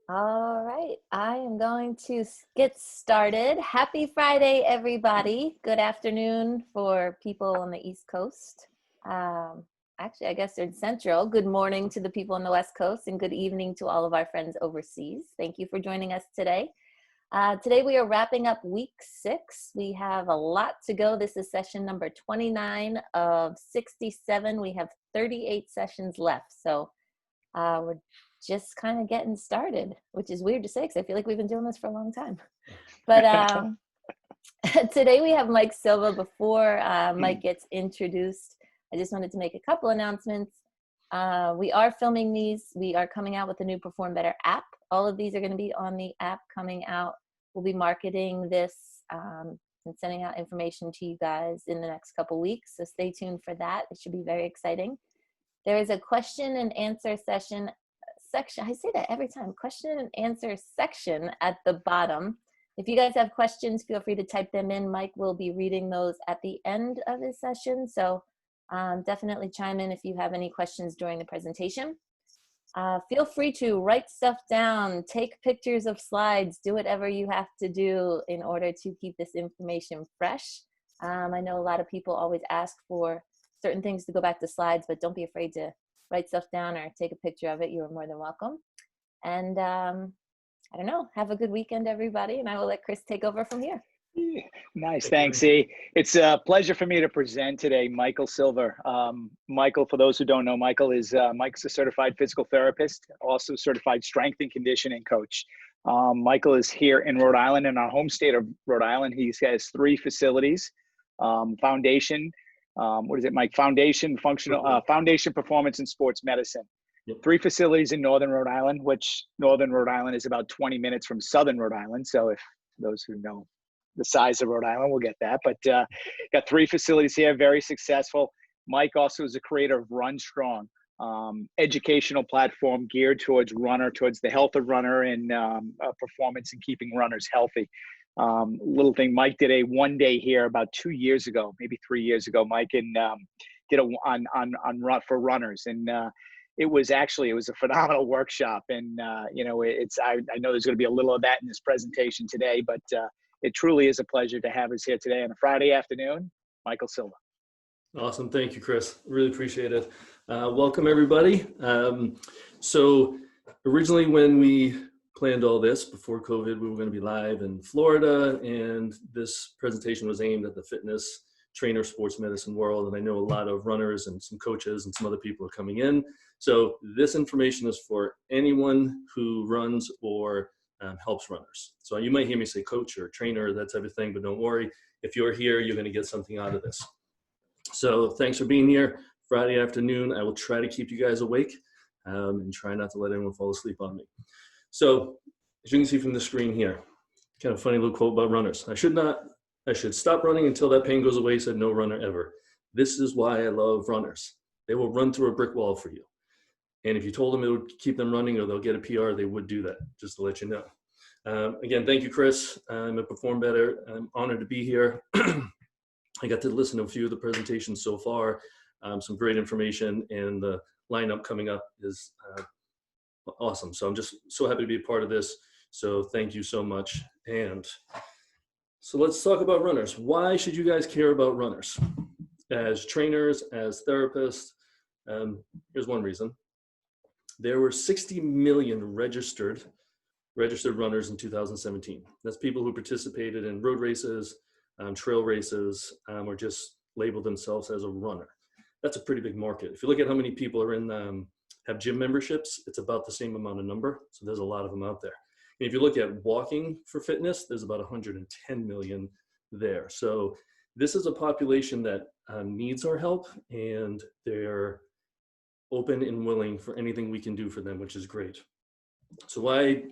All right, I am going to get started. Happy Friday, everybody. Good afternoon for people on the East Coast. Actually, I guess they're in Central. Good morning to the people on the West Coast, and good evening to all of our friends overseas. Thank you for joining us today. Today we are wrapping up week 6. We have a lot to go. This is session number 29 of 67. We have 38 sessions left. So we're just kind of getting started, which is weird to say because I feel like we've been doing this for a long time. But today we have Mike Silva. Before Mike gets introduced, I just wanted to make a couple announcements. We are filming these. We are coming out with a new Perform Better app. All of these are going to be on the app coming out. We'll be marketing this and sending out information to you guys in the next couple weeks. So stay tuned for that. It should be very exciting. There is a question and answer section. I say that every time. Question and answer section at the bottom. If you guys have questions, feel free to type them in. Mike will be reading those at the end of his session. So definitely chime in if you have any questions during the presentation. Feel free to write stuff down, take pictures of slides, do whatever you have to do in order to keep this information fresh. I know a lot of people always ask for certain things to go back to slides, but don't be afraid to write stuff down or take a picture of it. You are more than welcome. And I don't know, have a good weekend, everybody. And I will let Chris take over from here. Nice. Thanks, E. It's a pleasure for me to present today Michael Silva. Michael, for those who don't know, Mike's a certified physical therapist, also certified strength and conditioning coach. Michael is here in Rhode Island, in our home state of Rhode Island. He has 3 facilities, Foundation, what is it, Mike? Foundation, Foundation Performance and Sports Medicine. Yep. 3 facilities in Northern Rhode Island, which Northern Rhode Island is about 20 minutes from Southern Rhode Island. So if those who know the size of Rhode Island will get that, but got 3 facilities here, very successful. Mike also is a creator of RUNstrong, educational platform geared towards the health of runner and performance and keeping runners healthy. Little thing, Mike did a 1-day here about 2 years ago, maybe 3 years ago, Mike, and did on run for runners. And it was a phenomenal workshop. And, I know there's going to be a little of that in this presentation today, but it truly is a pleasure to have us here today on a Friday afternoon. Michael Silva. Awesome. Thank you, Chris. Really appreciate it. Welcome, everybody. So originally when we planned all this before COVID, we were going to be live in Florida, and this presentation was aimed at the fitness trainer sports medicine world. And I know a lot of runners and some coaches and some other people are coming in. So this information is for anyone who runs or helps runners. So you might hear me say coach or trainer, that type of thing, but don't worry. If you're here, you're going to get something out of this. So thanks for being here Friday afternoon. I will try to keep you guys awake and try not to let anyone fall asleep on me. So as you can see from the screen here, kind of funny little quote about runners. I should stop running until that pain goes away, said no runner ever. This is why I love runners. They will run through a brick wall for you. And if you told them it would keep them running or they'll get a PR, they would do that, just to let you know. Again, thank you, Chris. I'm at Perform Better. I'm honored to be here. I got to listen to a few of the presentations so far, some great information, and the lineup coming up is awesome. So I'm just so happy to be a part of this. So thank you so much. And so let's talk about runners. Why should you guys care about runners? As trainers, as therapists, here's one reason. There were 60 million registered runners in 2017. That's people who participated in road races, trail races, or just labeled themselves as a runner. That's a pretty big market. If you look at how many people are in, have gym memberships, it's about the same amount of number. So there's a lot of them out there. And if you look at walking for fitness, there's about 110 million there. So this is a population that needs our help, and they're open and willing for anything we can do for them, which is great. So why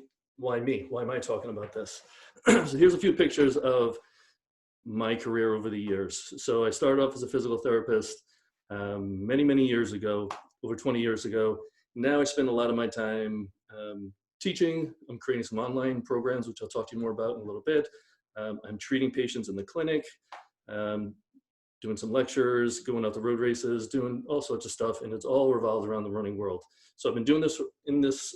me? Why am I talking about this? So here's a few pictures of my career over the years. So I started off as a physical therapist many, many years ago, over 20 years ago. Now I spend a lot of my time teaching. I'm creating some online programs, which I'll talk to you more about in a little bit. I'm treating patients in the clinic, doing some lectures, going out to road races, doing all sorts of stuff, and it's all revolved around the running world. So I've been doing this in this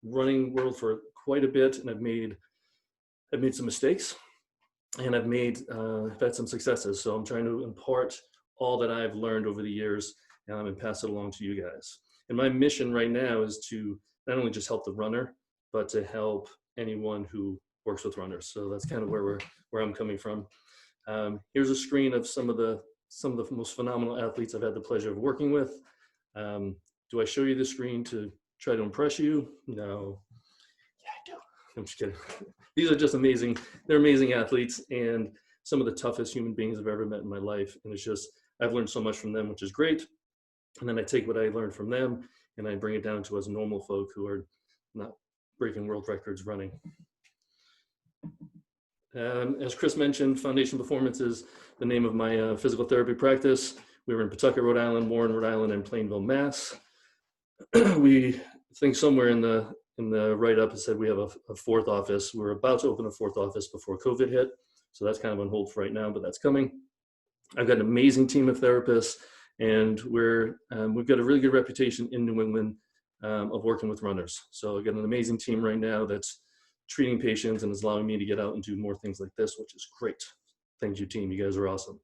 running world for quite a bit, and I've made some mistakes, and I've had some successes. So I'm trying to impart all that I've learned over the years and pass it along to you guys. And my mission right now is to not only just help the runner, but to help anyone who works with runners. So that's kind of where I'm coming from. Here's a screen of some of the most phenomenal athletes I've had the pleasure of working with. Do I show you the screen to try to impress you? No. Yeah, I do. I'm just kidding. These are just amazing. They're amazing athletes and some of the toughest human beings I've ever met in my life. And it's just, I've learned so much from them, which is great. And then I take what I learned from them and I bring it down to us normal folk who are not breaking world records running. As Chris mentioned, Foundation Performance is the name of my physical therapy practice. We were in Pawtucket, Rhode Island, Warren, Rhode Island, and Plainville, Mass. We think somewhere in the write-up it said we have a fourth office. We're about to open a fourth office before COVID hit. So that's kind of on hold for right now, but that's coming. I've got an amazing team of therapists, and we've got a really good reputation in New England of working with runners. So I've got an amazing team right now that's treating patients and is allowing me to get out and do more things like this, which is great. Thank you, team. You guys are awesome.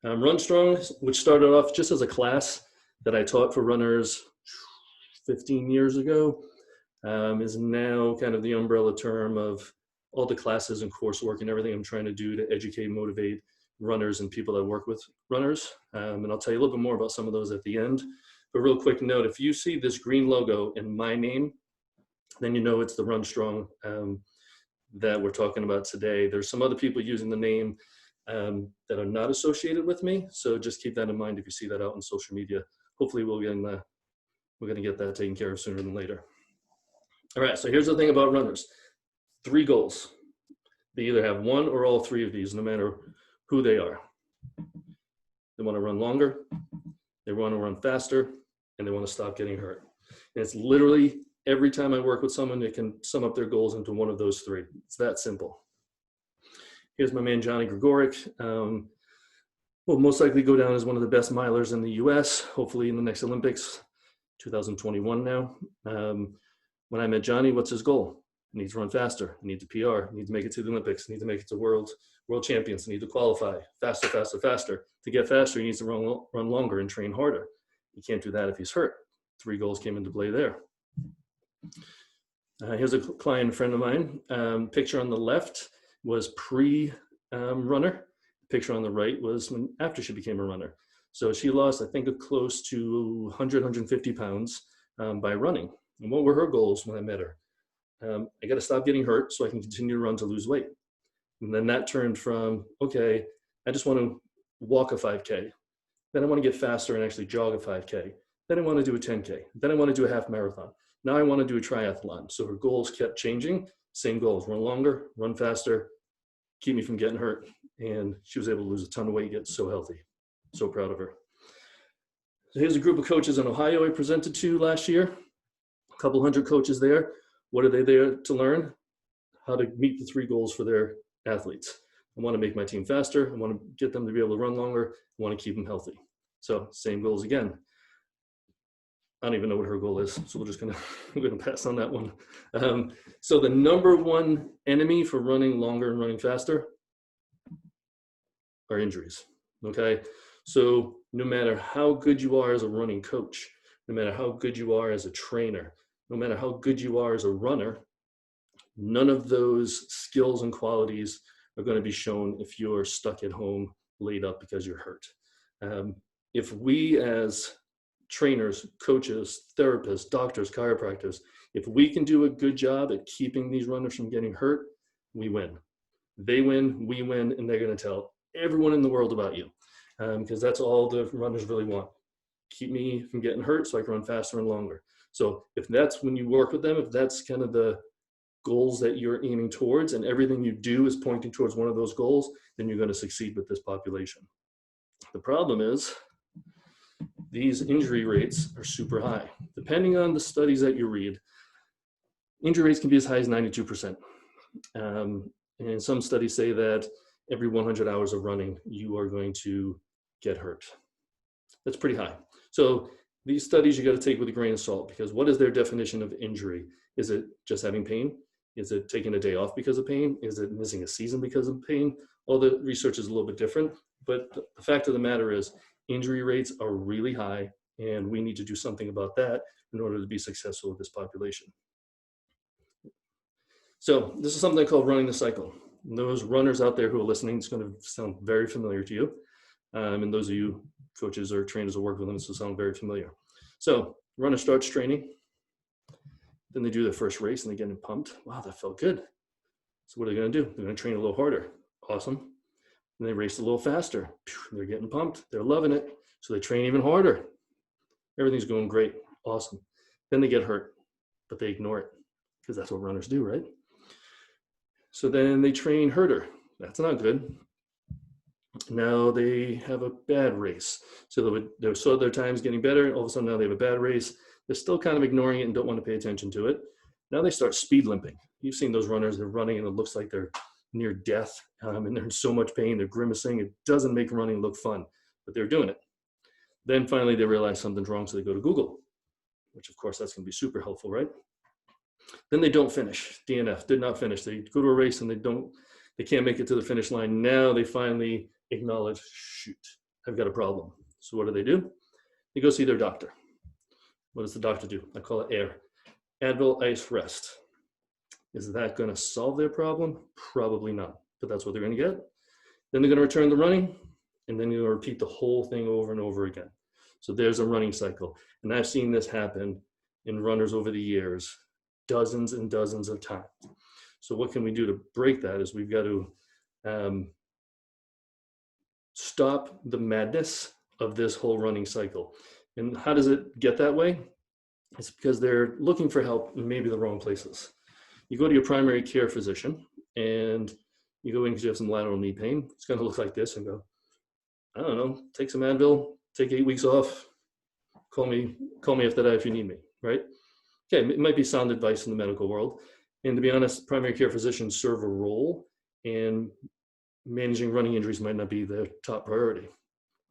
RUNstrong, which started off just as a class that I taught for runners 15 years ago, is now kind of the umbrella term of all the classes and coursework and everything I'm trying to do to educate and motivate runners and people that work with runners. And I'll tell you a little bit more about some of those at the end. But real quick note, if you see this green logo in my name, then you know it's the RUNstrong that we're talking about today. There's some other people using the name that are not associated with me. So just keep that in mind if you see that out on social media. Hopefully we're going to get that taken care of sooner than later. All right, so here's the thing about runners. 3 goals. They either have one or all 3 of these, no matter who they are. They want to run longer, they want to run faster, and they want to stop getting hurt. And it's literally every time I work with someone, they can sum up their goals into one of those 3. It's that simple. Here's my man, Johnny Gregoric. Will most likely go down as one of the best milers in the US, hopefully in the next Olympics, 2021 now. When I met Johnny, what's his goal? He needs to run faster. He needs a PR. He needs to make it to the Olympics. He needs to make it to world champions. He needs to qualify faster, faster, faster. To get faster, he needs to run longer and train harder. He can't do that if he's hurt. 3 goals came into play there. Here's a client friend of mine. Picture on the left was pre-runner. Picture on the right was after she became a runner. So she lost, I think, close to 100, 150 pounds by running. And what were her goals when I met her? I got to stop getting hurt so I can continue to run to lose weight. And then that turned from, okay, I just want to walk a 5K. Then I want to get faster and actually jog a 5K. Then I want to do a 10K. Then I want to do a half marathon. Now I want to do a triathlon. So her goals kept changing. Same goals: run longer, run faster, keep me from getting hurt. And she was able to lose a ton of weight, get so healthy. So proud of her. So here's a group of coaches in Ohio I presented to last year. A couple hundred coaches there. What are they there to learn? How to meet the 3 goals for their athletes. I want to make my team faster. I want to get them to be able to run longer. I want to keep them healthy. So same goals again. I don't even know what her goal is, so we're gonna pass on that one. So the number 1 enemy for running longer and running faster are injuries. Okay, so no matter how good you are as a running coach, no matter how good you are as a trainer, no matter how good you are as a runner, none of those skills and qualities are going to be shown if you're stuck at home laid up because you're hurt. If we as trainers, coaches, therapists, doctors, chiropractors, if we can do a good job at keeping these runners from getting hurt, we win. They win, we win, and they're going to tell everyone in the world about you, because that's all the runners really want. Keep me from getting hurt so I can run faster and longer. So if that's when you work with them, if that's kind of the goals that you're aiming towards and everything you do is pointing towards one of those goals, then you're going to succeed with this population. The problem is these injury rates are super high. Depending on the studies that you read, injury rates can be as high as 92%. And some studies say that every 100 hours of running, you are going to get hurt. That's pretty high. So these studies you got to take with a grain of salt, because what is their definition of injury? Is it just having pain? Is it taking a day off because of pain? Is it missing a season because of pain? All the research is a little bit different, but the fact of the matter is injury rates are really high, and we need to do something about that in order to be successful with this population. So this is something called running the cycle. And those runners out there who are listening, it's going to sound very familiar to you. And those of you coaches or trainers who work with them, this will sound very familiar. So runner starts training, then they do their first race and they get pumped. Wow, that felt good. So what are they going to do? They're going to train a little harder. Awesome. And they race a little faster. They're getting pumped. They're loving it. So they train even harder. Everything's going great. Awesome. Then they get hurt, but they ignore it because that's what runners do, right? So then they train harder. That's not good. Now they have a bad race. So their time's getting better. All of a sudden now they have a bad race. They're still kind of ignoring it and don't want to pay attention to it. Now they start speed limping. You've seen those runners, they're running and it looks like they're near death and they're in so much pain, they're grimacing. It doesn't make running look fun, but they're doing it. Then finally they realize something's wrong, so they go to Google, which of course that's going to be super helpful, right? Then they don't finish. DNF, did not finish. They go to a race and they can't make it to the finish line. Now they finally acknowledge, shoot, I've got a problem. So what do? They go see their doctor. What does the doctor do? I call it AIR, Advil Ice Rest. Is that going to solve their problem? Probably not, but that's what they're going to get. Then they're going to return to running, and then you'll repeat the whole thing over and over again. So there's a running cycle. And I've seen this happen in runners over the years, dozens and dozens of times. So what can we do to break that is we've got to stop the madness of this whole running cycle. And how does it get that way? It's because they're looking for help in maybe the wrong places. You go to your primary care physician and you go in because you have some lateral knee pain. It's going to look like this and go, I don't know, take some Advil, take 8 weeks off, call me after that if you need me, right? Okay, it might be sound advice in the medical world. And to be honest, primary care physicians serve a role, and managing running injuries might not be their top priority.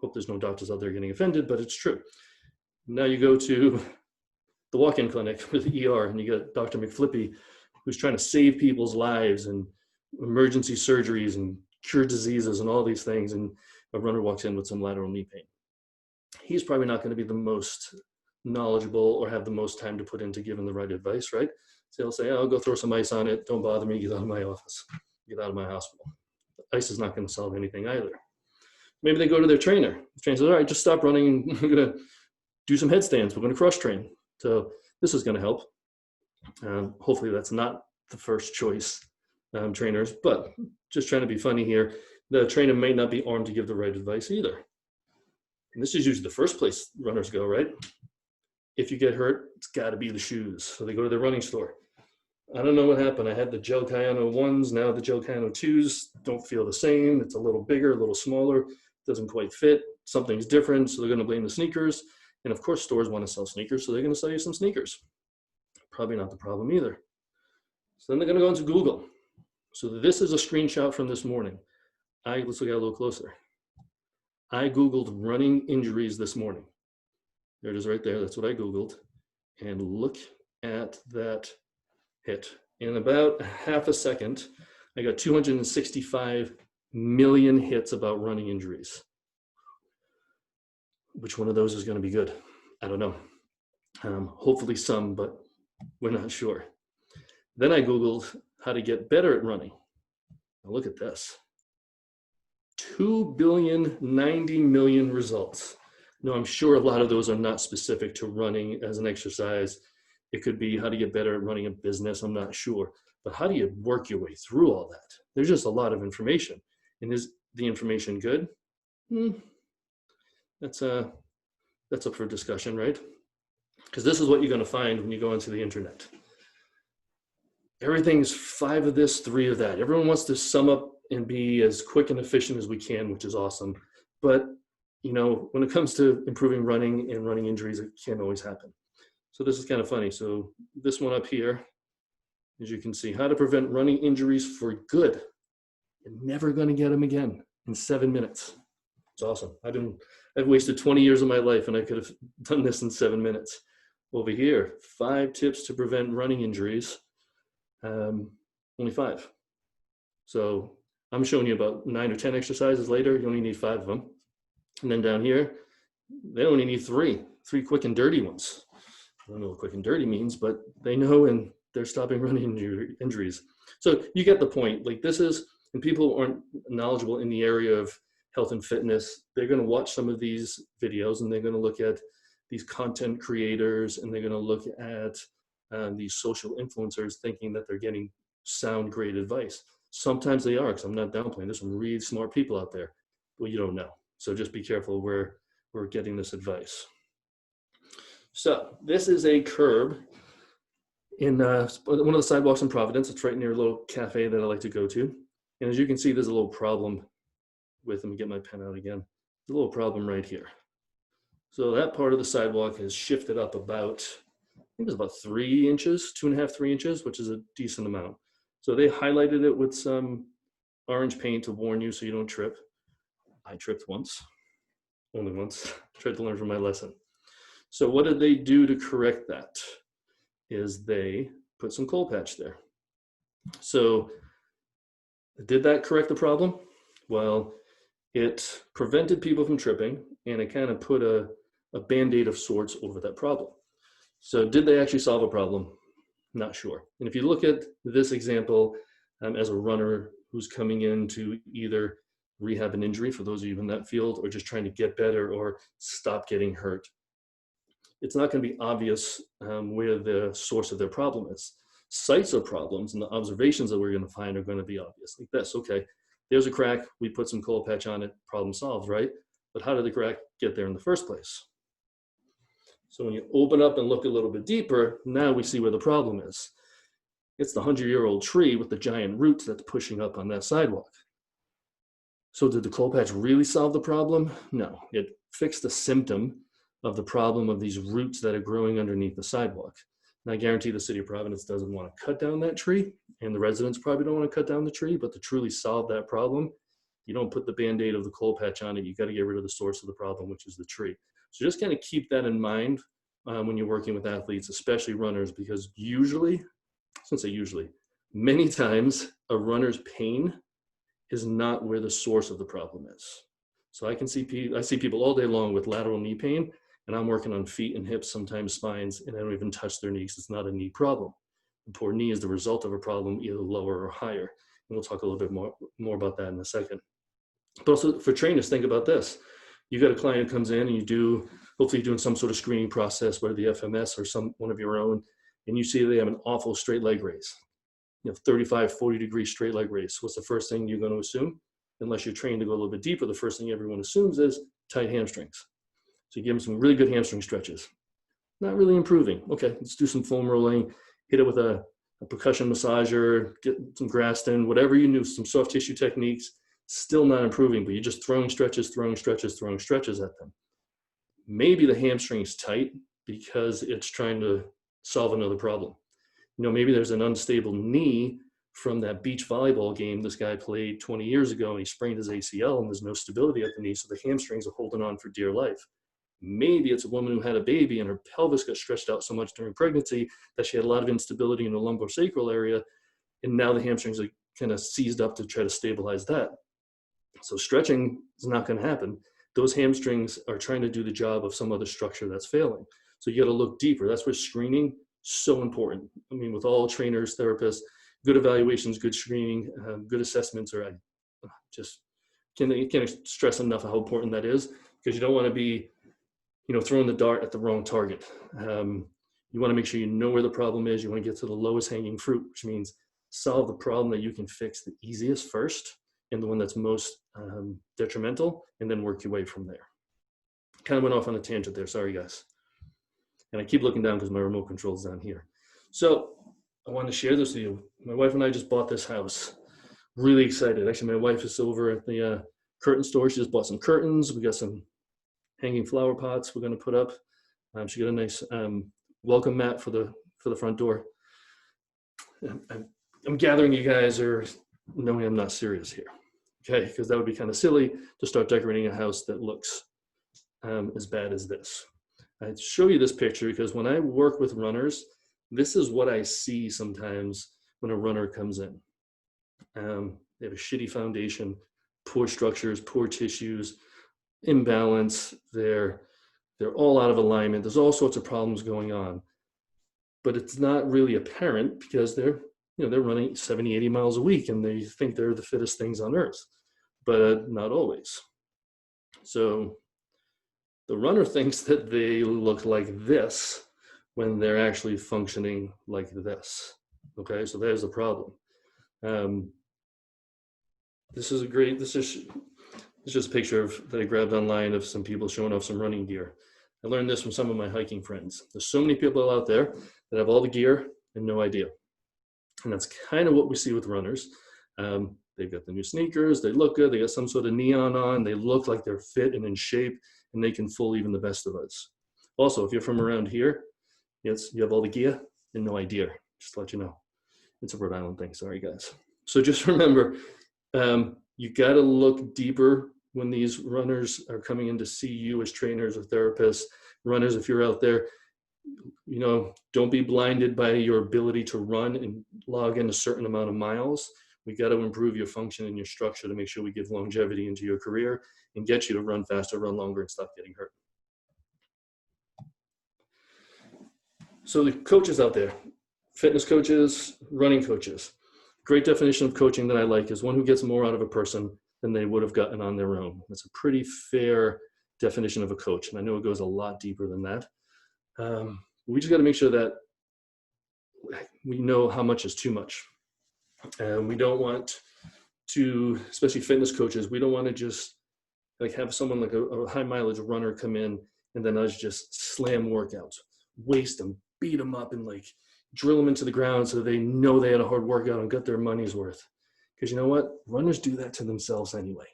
Hope there's no doctors out there getting offended, but it's true. Now you go to the walk-in clinic with the ER and you got Dr. McFlippy, who's trying to save people's lives and emergency surgeries and cure diseases and all these things. And a runner walks in with some lateral knee pain. He's probably not going to be the most knowledgeable or have the most time to put into giving the right advice, right? So he'll say, I'll go throw some ice on it. Don't bother me. Get out of my office. Get out of my hospital. Ice is not going to solve anything either. Maybe they go to their trainer. The trainer says, all right, just stop running. We're going to do some headstands. We're going to cross train. So this is going to help. Hopefully that's not the first choice trainers, but just trying to be funny here. The trainer may not be armed to give the right advice either. And this is usually the first place runners go, right? If you get hurt, it's got to be the shoes. So they go to their running store. I don't know what happened. I had the Gel Kayano 1s. Now the Gel Kayano 2s don't feel the same. It's a little bigger, a little smaller. Doesn't quite fit. Something's different. So they're going to blame the sneakers. And of course, stores want to sell sneakers. So they're going to sell you some sneakers. Probably not the problem either. So then they're going to go into Google. So this is a screenshot from this morning. Let's look at it a little closer. I Googled running injuries this morning. There it is right there. That's what I Googled. And look at that hit. In about half a second, I got 265 million hits about running injuries. Which one of those is going to be good? I don't know. Hopefully some, but we're not sure. Then I Googled how to get better at running. Now look at this. 2,090,000,000 results. Now, I'm sure a lot of those are not specific to running as an exercise. It could be how to get better at running a business. I'm not sure. But how do you work your way through all that? There's just a lot of information. And is the information good? That's up for discussion, right? Because this is what you're going to find when you go into the internet. Everything's 5 of this, 3 of that. Everyone wants to sum up and be as quick and efficient as we can, which is awesome. But, you know, when it comes to improving running and running injuries, it can't always happen. So this is kind of funny. So this one up here, as you can see, how to prevent running injuries for good. You're never going to get them again in 7 minutes. It's awesome. I've been I've wasted 20 years of my life and I could have done this in 7 minutes. Over here, 5 tips to prevent running injuries. Only 5. So I'm showing you about 9 or 10 exercises later. You only need 5 of them. And then down here, they only need 3 quick and dirty ones. I don't know what quick and dirty means, but they know, and they're stopping running injuries. So you get the point. Like, this is, and people aren't knowledgeable in the area of health and fitness, they're going to watch some of these videos and they're going to look at these content creators and they're going to look at these social influencers thinking that they're getting sound, great advice. Sometimes they are, because I'm not downplaying. There's some really smart people out there, but you don't know. So just be careful where we're getting this advice. So this is a curb in one of the sidewalks in Providence. It's right near a little cafe that I like to go to. And as you can see, there's a little problem with, let me get my pen out again. There's a little problem right here. So that part of the sidewalk has shifted up about, I think it's about 3 inches, 2.5, 3 inches, which is a decent amount. So they highlighted it with some orange paint to warn you so you don't trip. I tripped once, only once. Tried to learn from my lesson. So what did they do to correct that? Is they put some coal patch there. So did that correct the problem? Well, it prevented people from tripping, and it kind of put a Band-Aid of sorts over that problem. So did they actually solve a problem? Not sure. And if you look at this example as a runner who's coming in to either rehab an injury, for those of you in that field, or just trying to get better or stop getting hurt, it's not going to be obvious where the source of their problem is. Sites of problems and the observations that we're going to find are going to be obvious, like this. Okay, there's a crack, we put some coal patch on it, problem solved, right? But how did the crack get there in the first place? So when you open up and look a little bit deeper, now we see where the problem is. It's the 100-year-old tree with the giant roots that's pushing up on that sidewalk. So did the coal patch really solve the problem? No, it fixed the symptom of the problem of these roots that are growing underneath the sidewalk. And I guarantee the city of Providence doesn't want to cut down that tree, and the residents probably don't want to cut down the tree, but to truly solve that problem, you don't put the Band-Aid of the coal patch on it. You got to get rid of the source of the problem, which is the tree. So just kind of keep that in mind when you're working with athletes, especially runners, because usually, I shouldn't say usually, many times a runner's pain is not where the source of the problem is. So I see people all day long with lateral knee pain, and I'm working on feet and hips, sometimes spines, and I don't even touch their knees. It's not a knee problem. The poor knee is the result of a problem, either lower or higher. And we'll talk a little bit more about that in a second. But also for trainers, think about this. You got a client who comes in and hopefully you're doing some sort of screening process, whether the FMS or one of your own, and you see they have an awful straight leg raise. 35, 40 degree straight leg raise. What's the first thing you're going to assume? Unless you're trained to go a little bit deeper, the first thing everyone assumes is tight hamstrings. So you give them some really good hamstring stretches. Not really improving. Okay, let's do some foam rolling, hit it with a percussion massager, get some Graston, whatever you do, some soft tissue techniques. Still not improving, but you're just throwing stretches at them. Maybe the hamstring is tight because it's trying to solve another problem. Maybe there's an unstable knee from that beach volleyball game this guy played 20 years ago, and he sprained his ACL, and there's no stability at the knee, so the hamstrings are holding on for dear life. Maybe it's a woman who had a baby and her pelvis got stretched out so much during pregnancy that she had a lot of instability in the lumbosacral area, and now the hamstrings are kind of seized up to try to stabilize that. So stretching is not going to happen. Those hamstrings are trying to do the job of some other structure that's failing. So you got to look deeper. That's where screening is so important. I mean, with all trainers, therapists, good evaluations, good screening, good assessments are just can't stress enough how important that is, because you don't want to be, throwing the dart at the wrong target. You want to make sure you know where the problem is. You want to get to the lowest hanging fruit, which means solve the problem that you can fix the easiest first, and the one that's most detrimental, and then work your way from there. Kind of went off on a tangent there, sorry guys. And I keep looking down because my remote control is down here. So I want to share this with you. My wife and I just bought this house. Really excited. Actually, my wife is over at the curtain store. She just bought some curtains. We got some hanging flower pots we're going to put up. She got a nice welcome mat for the front door. I'm gathering you guys are knowing I'm not serious here, okay? Because that would be kind of silly to start decorating a house that looks as bad as this. I show you this picture because when I work with runners, this is what I see sometimes when a runner comes in. They have a shitty foundation, poor structures, poor tissues, imbalance. They're all out of alignment. There's all sorts of problems going on, but it's not really apparent because they're running 70, 80 miles a week and they think they're the fittest things on earth, but not always. So the runner thinks that they look like this when they're actually functioning like this. Okay, so there's the problem. This is just a picture that I grabbed online of some people showing off some running gear. I learned this from some of my hiking friends. There's so many people out there that have all the gear and no idea. And that's kind of what we see with runners. They've got the new sneakers, they look good, they got some sort of neon on, they look like they're fit and in shape, and they can fool even the best of us. Also, if you're from around here, yes, you have all the gear and no idea, just to let you know. It's a Rhode Island thing, sorry guys. So just remember, you gotta look deeper when these runners are coming in to see you as trainers or therapists. Runners, if you're out there, don't be blinded by your ability to run and log in a certain amount of miles. We got to improve your function and your structure to make sure we give longevity into your career and get you to run faster, run longer, and stop getting hurt. So the coaches out there, fitness coaches, running coaches, great definition of coaching that I like is one who gets more out of a person than they would have gotten on their own. That's a pretty fair definition of a coach. And I know it goes a lot deeper than that. We just got to make sure that we know how much is too much. And we don't want to, especially fitness coaches, we don't want to just like have someone like a high mileage runner come in and then us just slam workouts, waste them, beat them up and like drill them into the ground so they know they had a hard workout and got their money's worth. Because you know what? Runners do that to themselves anyway.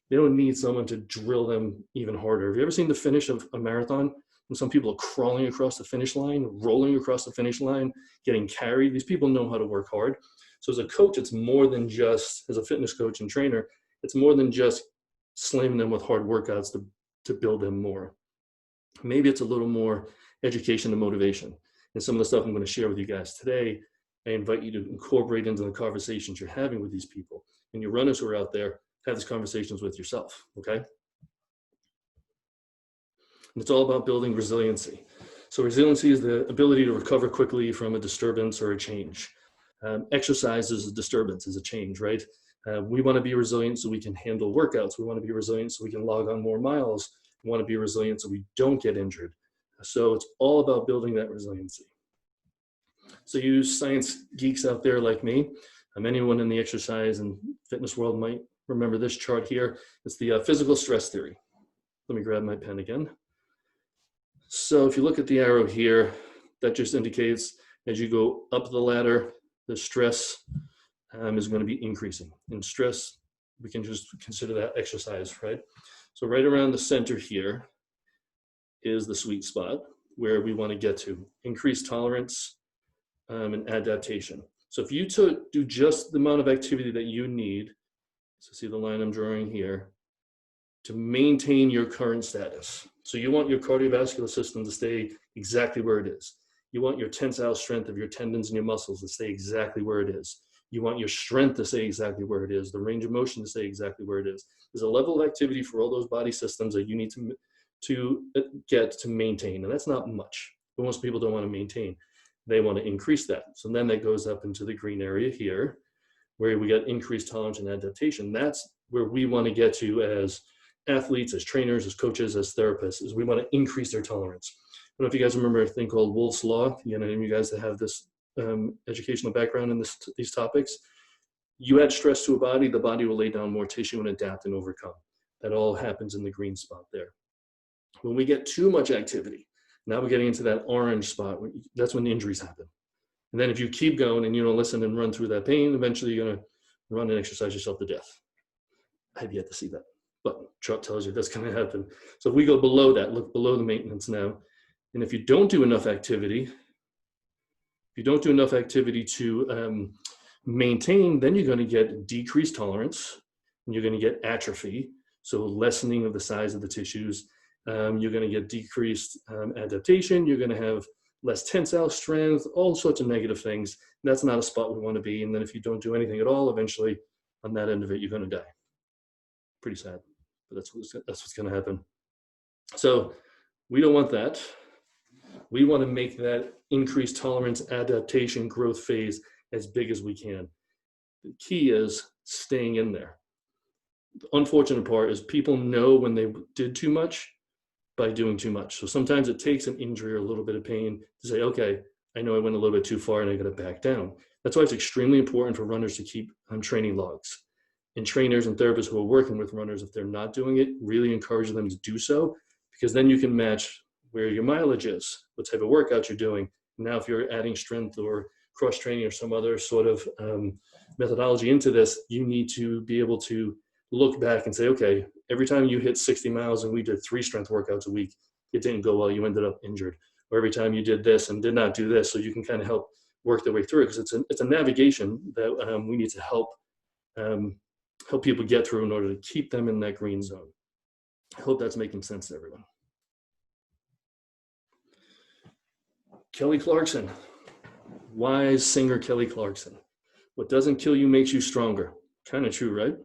They don't need someone to drill them even harder. Have you ever seen the finish of a marathon? When some people are crawling across the finish line, rolling across the finish line, getting carried. These people know how to work hard. So as a coach, it's more than just, as a fitness coach and trainer, it's more than just slamming them with hard workouts to build them more. Maybe it's a little more education and motivation. And some of the stuff I'm going to share with you guys today, I invite you to incorporate into the conversations you're having with these people. And your runners who are out there, have these conversations with yourself, okay? And it's all about building resiliency. So resiliency is the ability to recover quickly from a disturbance or a change. Exercise is a disturbance, is a change, right? We want to be resilient so we can handle workouts. We want to be resilient so we can log on more miles. We want to be resilient so we don't get injured. So it's all about building that resiliency. So you science geeks out there like me, anyone in the exercise and fitness world might remember this chart here. It's the physical stress theory. Let me grab my pen again. So if you look at the arrow here, that just indicates as you go up the ladder, the stress is going to be increasing. And stress, we can just consider that exercise, right? So right around the center here is the sweet spot where we want to get to. Increased tolerance and adaptation. So if you do just the amount of activity that you need, so see the line I'm drawing here, to maintain your current status. So you want your cardiovascular system to stay exactly where it is. You want your tensile strength of your tendons and your muscles to stay exactly where it is. You want your strength to stay exactly where it is, the range of motion to stay exactly where it is. There's a level of activity for all those body systems that you need to get to maintain, and that's not much. But most people don't want to maintain. They want to increase that. So then that goes up into the green area here, where we get increased tolerance and adaptation. That's where we want to get to as athletes, as trainers, as coaches, as therapists, is we want to increase their tolerance. I don't know if you guys remember a thing called Wolff's Law. You know, you guys that have this educational background in these topics. You add stress to a body, the body will lay down more tissue and adapt and overcome. That all happens in the green spot there. When we get too much activity, now we're getting into that orange spot. That's when the injuries happen. And then if you keep going and you don't listen and run through that pain, eventually you're going to run and exercise yourself to death. I've yet to see that, but chart tells you that's going to happen. So if we go below that, look below the maintenance now. And if you don't do enough activity, to maintain, then you're going to get decreased tolerance and you're going to get atrophy. So lessening of the size of the tissues. You're going to get decreased adaptation. You're going to have less tensile strength, all sorts of negative things. And that's not a spot we want to be. And then if you don't do anything at all, eventually on that end of it, you're going to die. Pretty sad, but that's what's going to happen. So we don't want that. We want to make that increased tolerance, adaptation, growth phase as big as we can. The key is staying in there. The unfortunate part is people know when they did too much by doing too much. So sometimes it takes an injury or a little bit of pain to say, okay, I know I went a little bit too far and I got to back down. That's why it's extremely important for runners to keep training logs. And trainers and therapists who are working with runners, if they're not doing it, really encourage them to do so, because then you can match where your mileage is, what type of workout you're doing. Now, if you're adding strength or cross training or some other sort of methodology into this, you need to be able to look back and say, okay, every time you hit 60 miles and we did 3 strength workouts a week, it didn't go well, you ended up injured. Or every time you did this and did not do this, so you can kind of help work their way through it, because it's a navigation that we need to help people get through in order to keep them in that green zone. I hope that's making sense to everyone. Kelly Clarkson, wise singer Kelly Clarkson. What doesn't kill you makes you stronger. Kind of true, right?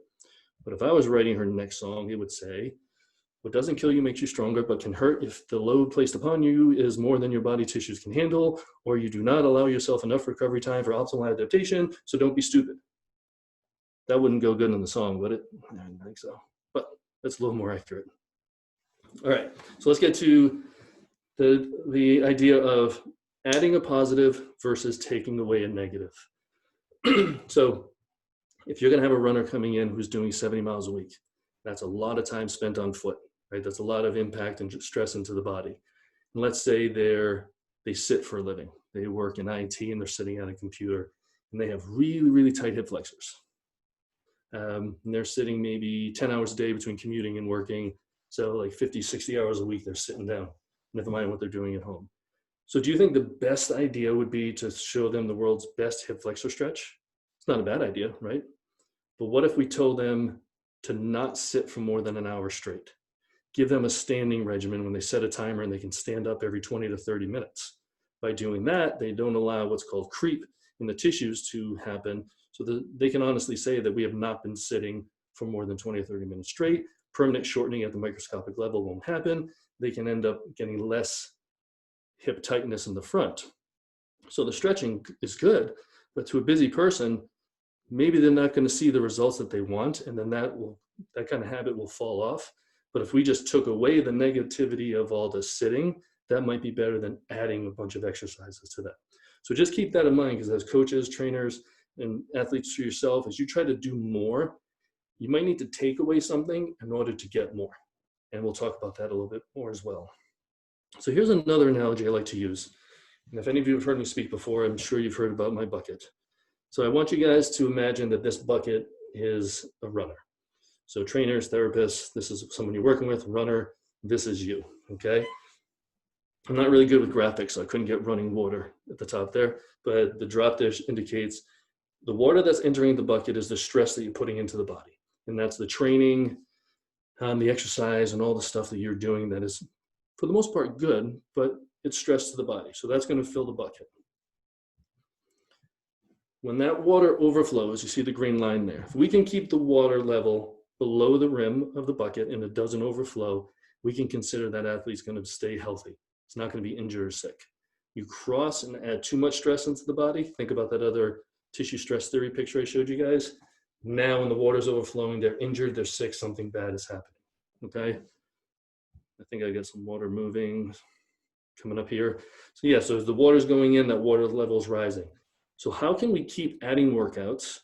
But if I was writing her next song, it would say, what doesn't kill you makes you stronger, but can hurt if the load placed upon you is more than your body tissues can handle, or you do not allow yourself enough recovery time for optimal adaptation, so don't be stupid. That wouldn't go good in the song, would it? I don't think so, but that's a little more accurate. All right, so let's get to the idea of adding a positive versus taking away a negative. So if you're gonna have a runner coming in who's doing 70 miles a week, that's a lot of time spent on foot, right? That's a lot of impact and stress into the body. And let's say they sit for a living. They work in IT and they're sitting at a computer and they have really, really tight hip flexors. And they're sitting maybe 10 hours a day between commuting and working. So like 50, 60 hours a week, they're sitting down, never mind what they're doing at home. So do you think the best idea would be to show them the world's best hip flexor stretch? It's not a bad idea, right? But what if we told them to not sit for more than an hour straight? Give them a standing regimen when they set a timer and they can stand up every 20 to 30 minutes. By doing that, they don't allow what's called creep in the tissues to happen, so that they can honestly say that we have not been sitting for more than 20 or 30 minutes straight. Permanent shortening at the microscopic level won't happen. They can end up getting less hip tightness in the front. So the stretching is good, but to a busy person, maybe they're not going to see the results that they want, and then that kind of habit will fall off. But if we just took away the negativity of all the sitting, that might be better than adding a bunch of exercises to that. So just keep that in mind, because as coaches, trainers, and athletes for yourself, as you try to do more, you might need to take away something in order to get more. And we'll talk about that a little bit more as well. So here's another analogy I like to use. And if any of you have heard me speak before, I'm sure you've heard about my bucket. So I want you guys to imagine that this bucket is a runner. So trainers, therapists, this is someone you're working with, runner, this is you, okay? I'm not really good with graphics, so I couldn't get running water at the top there, but the drop dish indicates the water that's entering the bucket is the stress that you're putting into the body. And that's the training, the exercise, and all the stuff that you're doing that is, for the most part, good, but it's stress to the body. So that's going to fill the bucket. When that water overflows, you see the green line there. If we can keep the water level below the rim of the bucket and it doesn't overflow, we can consider that athlete's going to stay healthy. It's not going to be injured or sick. You cross and add too much stress into the body. Think about that other tissue stress theory picture I showed you guys. Now when the water's overflowing, they're injured, they're sick, something bad is happening, okay? I think I got some water moving, coming up here. So yeah, so as the water's going in, that water level is rising. So how can we keep adding workouts,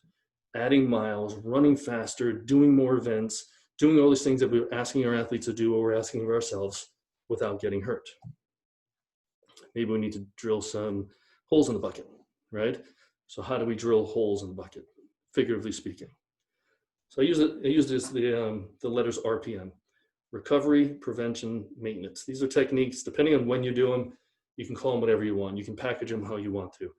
adding miles, running faster, doing more events, doing all these things that we're asking our athletes to do or we're asking of ourselves without getting hurt? Maybe we need to drill some holes in the bucket, right? So how do we drill holes in the bucket, figuratively speaking? So I use this the letters RPM, recovery, prevention, maintenance. These are techniques, depending on when you do them, you can call them whatever you want. You can package them how you want to.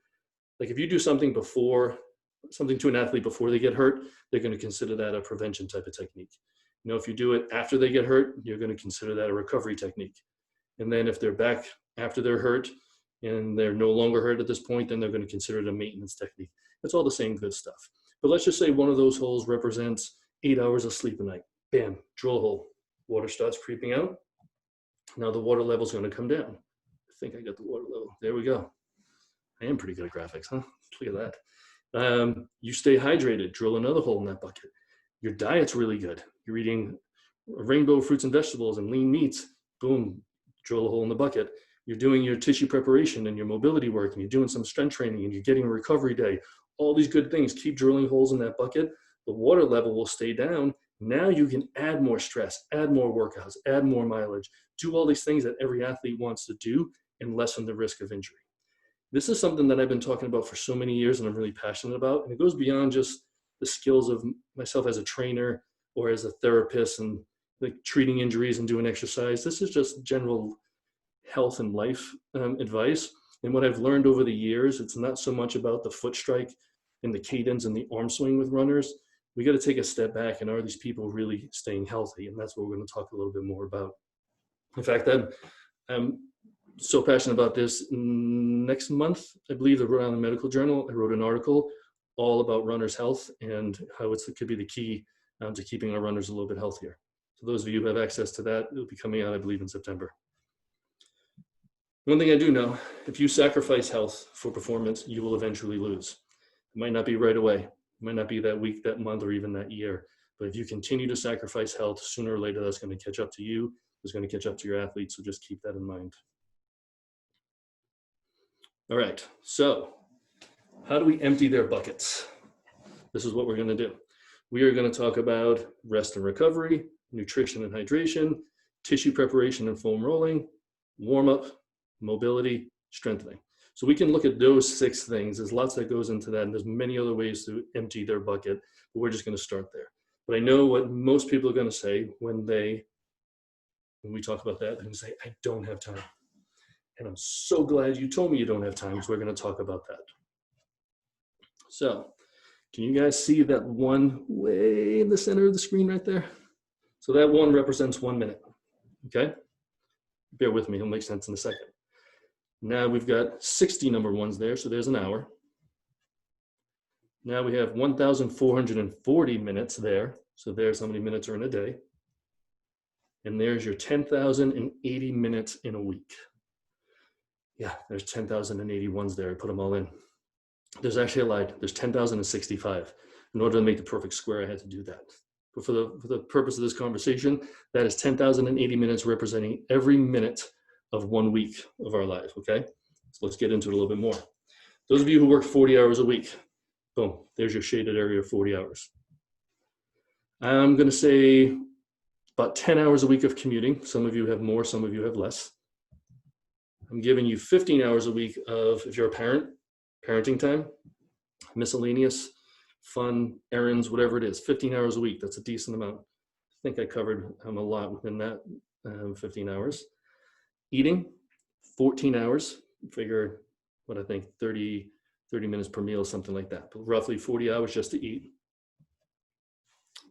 Like if you do something to an athlete before they get hurt, they're going to consider that a prevention type of technique. You know, if you do it after they get hurt, you're going to consider that a recovery technique. And then if they're back after they're hurt and they're no longer hurt at this point, then they're going to consider it a maintenance technique. It's all the same good stuff. But let's just say one of those holes represents 8 hours of sleep a night. Bam, drill a hole. Water starts creeping out. Now the water level is going to come down. I think I got the water level. There we go. I am pretty good at graphics, huh? Look at that. You stay hydrated. Drill another hole in that bucket. Your diet's really good. You're eating a rainbow of fruits and vegetables and lean meats. Boom, drill a hole in the bucket. You're doing your tissue preparation and your mobility work, and you're doing some strength training, and you're getting a recovery day. All these good things. Keep drilling holes in that bucket. The water level will stay down. Now you can add more stress, add more workouts, add more mileage, do all these things that every athlete wants to do and lessen the risk of injury. This is something that I've been talking about for so many years and I'm really passionate about. And it goes beyond just the skills of myself as a trainer or as a therapist and like treating injuries and doing exercise. This is just general health and life advice. And what I've learned over the years, it's not so much about the foot strike and the cadence and the arm swing with runners. We got to take a step back, and are these people really staying healthy? And that's what we're going to talk a little bit more about. In fact, I'm so passionate about this. Next month, I believe, the Rhode Island Medical Journal, I wrote an article all about runners' health and how it could be the key to keeping our runners a little bit healthier. So those of you who have access to that, it'll be coming out, I believe, in September. One thing I do know, if you sacrifice health for performance, you will eventually lose. It might not be right away. It might not be that week, that month, or even that year. But if you continue to sacrifice health, sooner or later, that's going to catch up to you. It's going to catch up to your athletes. So just keep that in mind. All right. So how do we empty their buckets? This is what we're going to do. We are going to talk about rest and recovery, nutrition and hydration, tissue preparation and foam rolling, warm up, mobility, strengthening. So we can look at those 6 things. There's lots that goes into that, and there's many other ways to empty their bucket, but we're just going to start there. But I know what most people are going to say when we talk about that. They're going to say, I don't have time. And I'm so glad you told me you don't have time, because we're going to talk about that. So can you guys see that one way in the center of the screen right there? So that one represents 1 minute, okay? Bear with me, it'll make sense in a second. Now we've got 60 number ones there, so there's an hour. Now we have 1,440 minutes there, so there's how many minutes are in a day. And there's your 10,080 minutes in a week. Yeah, there's 10,080 ones there, I put them all in. There's actually a lie, there's 10,065. In order to make the perfect square, I had to do that. But for the purpose of this conversation, that is 10,080 minutes representing every minute of 1 week of our life, okay? So let's get into it a little bit more. Those of you who work 40 hours a week, boom, there's your shaded area of 40 hours. I'm gonna say about 10 hours a week of commuting. Some of you have more, some of you have less. I'm giving you 15 hours a week of, if you're a parent, parenting time, miscellaneous, fun, errands, whatever it is, 15 hours a week. That's a decent amount. I think I covered a lot within that 15 hours. Eating, 14 hours. Figure what I think, 30 minutes per meal, something like that. But roughly 40 hours just to eat.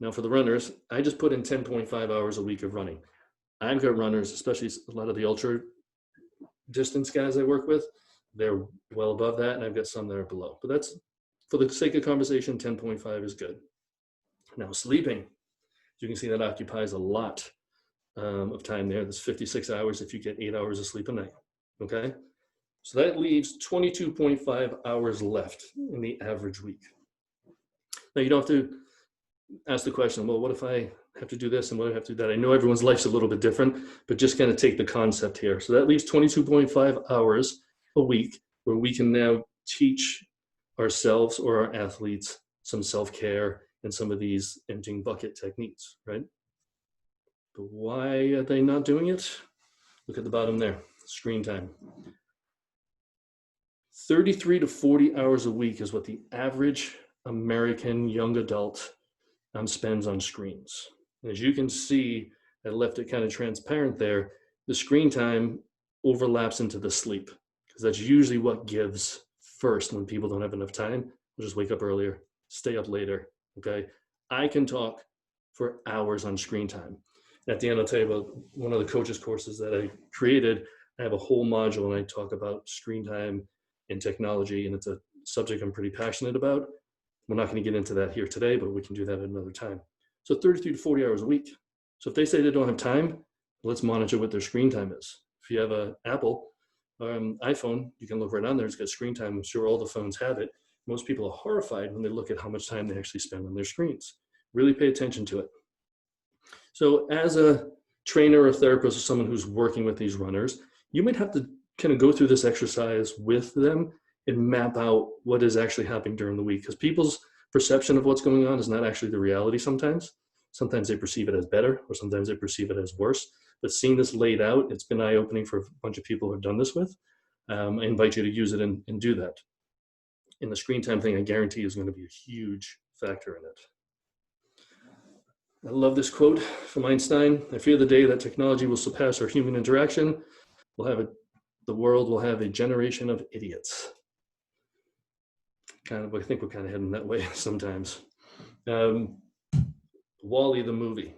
Now for the runners, I just put in 10.5 hours a week of running. I've got runners, especially a lot of the ultra distance guys I work with, they're well above that, and I've got some that are below. But that's, for the sake of conversation, 10.5 is good. Now sleeping, you can see that occupies a lot of time there. There's 56 hours if you get 8 hours of sleep a night, okay? So that leaves 22.5 hours left in the average week. Now you don't have to ask the question, well, what if I have to do this and what if I have to do that? I know everyone's life's a little bit different, but just kind of take the concept here. So that leaves 22.5 hours a week where we can now teach ourselves or our athletes some self-care and some of these emptying bucket techniques, right? But why are they not doing it? Look at the bottom there, screen time. 33 to 40 hours a week is what the average American young adult spends on screens. And as you can see, I left it kind of transparent there. The screen time overlaps into the sleep, because that's usually what gives first when people don't have enough time. We'll just wake up earlier, stay up later, okay? I can talk for hours on screen time. At the end, I'll tell you about one of the coaches courses that I created. I have a whole module and I talk about screen time and technology, and it's a subject I'm pretty passionate about. We're not going to get into that here today, but we can do that at another time. So 33 to 40 hours a week. So if they say they don't have time, let's monitor what their screen time is. If you have an Apple iPhone, you can look right on there. It's got screen time. I'm sure all the phones have it. Most people are horrified when they look at how much time they actually spend on their screens. Really pay attention to it. So as a trainer or therapist or someone who's working with these runners, you might have to kind of go through this exercise with them and map out what is actually happening during the week, because people's perception of what's going on is not actually the reality sometimes. Sometimes they perceive it as better, or sometimes they perceive it as worse. But seeing this laid out, it's been eye-opening for a bunch of people who have done this with. I invite you to use it and do that. And the screen time thing, I guarantee, is going to be a huge factor in it. I love this quote from Einstein. I fear the day that technology will surpass our human interaction. The world will have a generation of idiots. I think we're kind of heading that way sometimes. WALL-E the movie.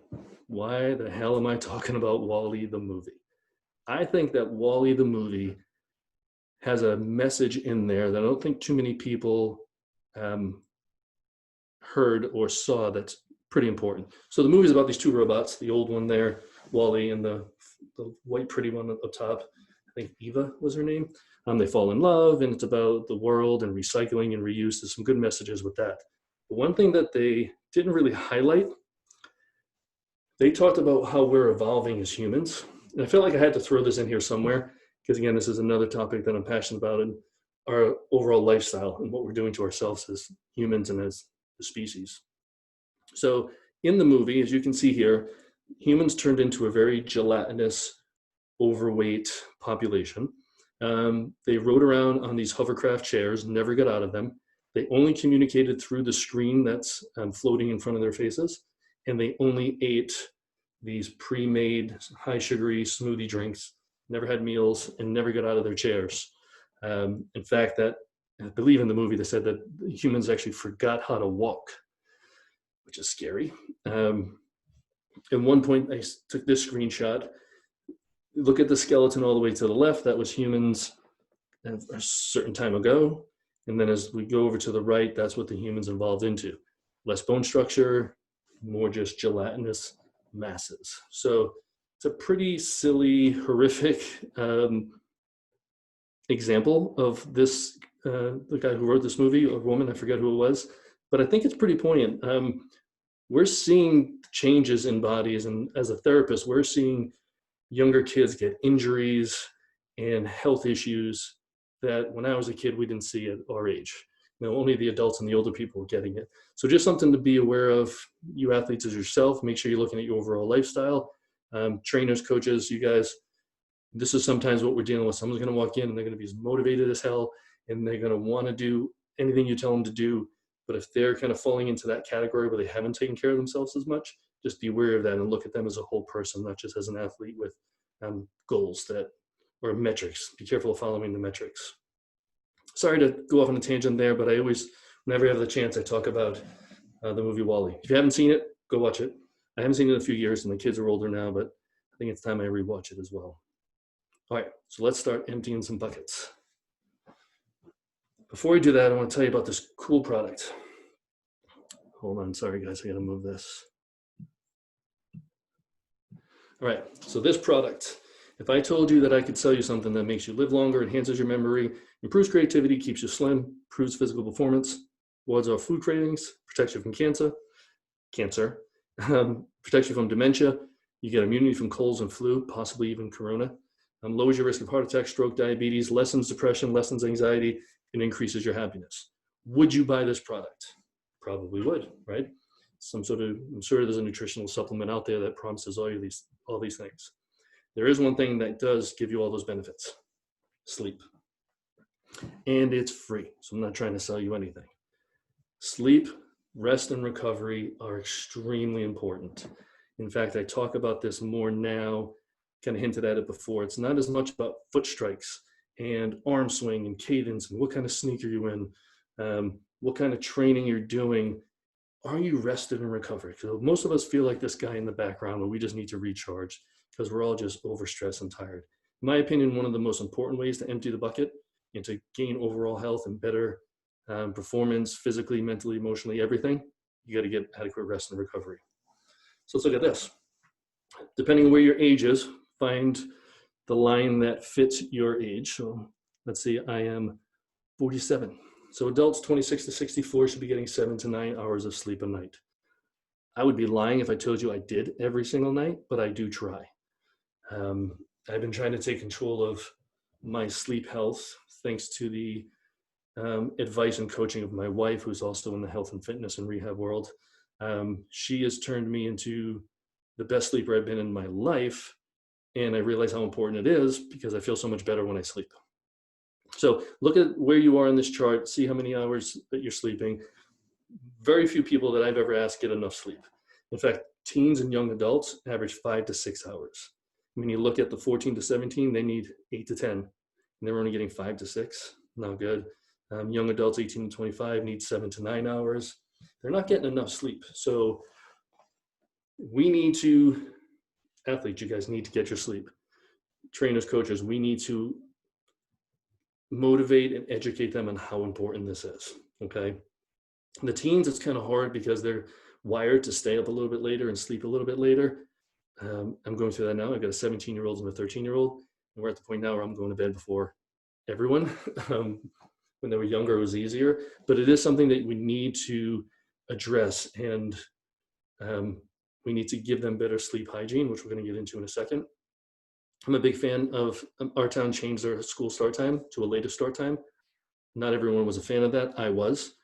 Why the hell am I talking about WALL-E the movie? I think that WALL-E the movie has a message in there that I don't think too many people heard or saw that's pretty important. So the movie is about these two robots, the old one there, WALL-E, and the white pretty one up top. I think Eva was her name. They fall in love, and it's about the world and recycling and reuse. There's some good messages with that. But one thing that they didn't really highlight, they talked about how we're evolving as humans. And I felt like I had to throw this in here somewhere, because again, this is another topic that I'm passionate about, and our overall lifestyle and what we're doing to ourselves as humans and as the species. So in the movie, as you can see here, humans turned into a very gelatinous, overweight population. They rode around on these hovercraft chairs, never got out of them. They only communicated through the screen that's floating in front of their faces, and they only ate these pre-made high sugary smoothie drinks, never had meals, and never got out of their chairs. In fact, I believe in the movie, they said that humans actually forgot how to walk, which is scary. At one point, I took this screenshot. Look at the skeleton all the way to the left. That was humans a certain time ago. And then as we go over to the right, that's what the humans evolved into. Less bone structure, more just gelatinous masses. So it's a pretty silly, horrific example of this, the guy who wrote this movie, or woman, I forget who it was, but I think it's pretty poignant. We're seeing changes in bodies, and as a therapist, we're seeing younger kids get injuries and health issues that when I was a kid, we didn't see at our age. Only the adults and the older people were getting it. So just something to be aware of, you athletes as yourself. Make sure you're looking at your overall lifestyle. Trainers, coaches, you guys, this is sometimes what we're dealing with. Someone's going to walk in and they're going to be as motivated as hell, and they're going to want to do anything you tell them to do. But if they're kind of falling into that category where they haven't taken care of themselves as much, just be aware of that and look at them as a whole person, not just as an athlete with goals or metrics. Be careful of following the metrics. Sorry to go off on a tangent there, but I always, whenever I have the chance, I talk about the movie WALL-E. If you haven't seen it, go watch it. I haven't seen it in a few years, and the kids are older now, but I think it's time I rewatch it as well. All right, so let's start emptying some buckets. Before we do that, I want to tell you about this cool product. Hold on, sorry guys, I gotta move this. All right, so this product, if I told you that I could sell you something that makes you live longer, enhances your memory, improves creativity, keeps you slim, improves physical performance, wards off food cravings, protects you from cancer, protects you from dementia, you get immunity from colds and flu, possibly even corona, lowers your risk of heart attack, stroke, diabetes, lessens depression, lessens anxiety, and increases your happiness. Would you buy this product? Probably would, right? I'm sure there's a nutritional supplement out there that promises all these things. There is one thing that does give you all those benefits: sleep. And it's free, so I'm not trying to sell you anything. Sleep, rest, and recovery are extremely important. In fact, I talk about this more now, kind of hinted at it before. It's not as much about foot strikes and arm swing and cadence and what kind of sneaker you're in, what kind of training you're doing. are you rested and recovered? So most of us feel like this guy in the background where we just need to recharge because we're all just overstressed and tired. In my opinion, one of the most important ways to empty the bucket and to gain overall health and better performance, physically, mentally, emotionally, everything, you got to get adequate rest and recovery. So let's look at this. Depending on where your age is, find the line that fits your age. So let's see, I am 47. So adults 26 to 64 should be getting 7 to 9 hours of sleep a night. I would be lying if I told you I did every single night, but I do try. I've been trying to take control of my sleep health thanks to the advice and coaching of my wife, who's also in the health and fitness and rehab world. She has turned me into the best sleeper I've been in my life. And I realize how important it is because I feel so much better when I sleep. So look at where you are in this chart, see how many hours that you're sleeping. Very few people that I've ever asked get enough sleep. In fact, teens and young adults average 5 to 6 hours. When you look at the 14 to 17, they need 8 to 10, and they're only getting 5 to 6. Not good. Young adults 18 to 25 need 7 to 9 hours. They're not getting enough sleep. So we need to, athletes, you guys need to get your sleep. Trainers, coaches, we need to motivate and educate them on how important this is, okay? The teens, it's kind of hard because they're wired to stay up a little bit later and sleep a little bit later. I'm going through that now. I've got a 17-year-old and a 13-year-old, and we're at the point now where I'm going to bed before everyone. When they were younger, it was easier, but it is something that we need to address, and we need to give them better sleep hygiene, which we're going to get into in a second. I'm a big fan of our town changed their school start time to a later start time. Not everyone was a fan of that. I was,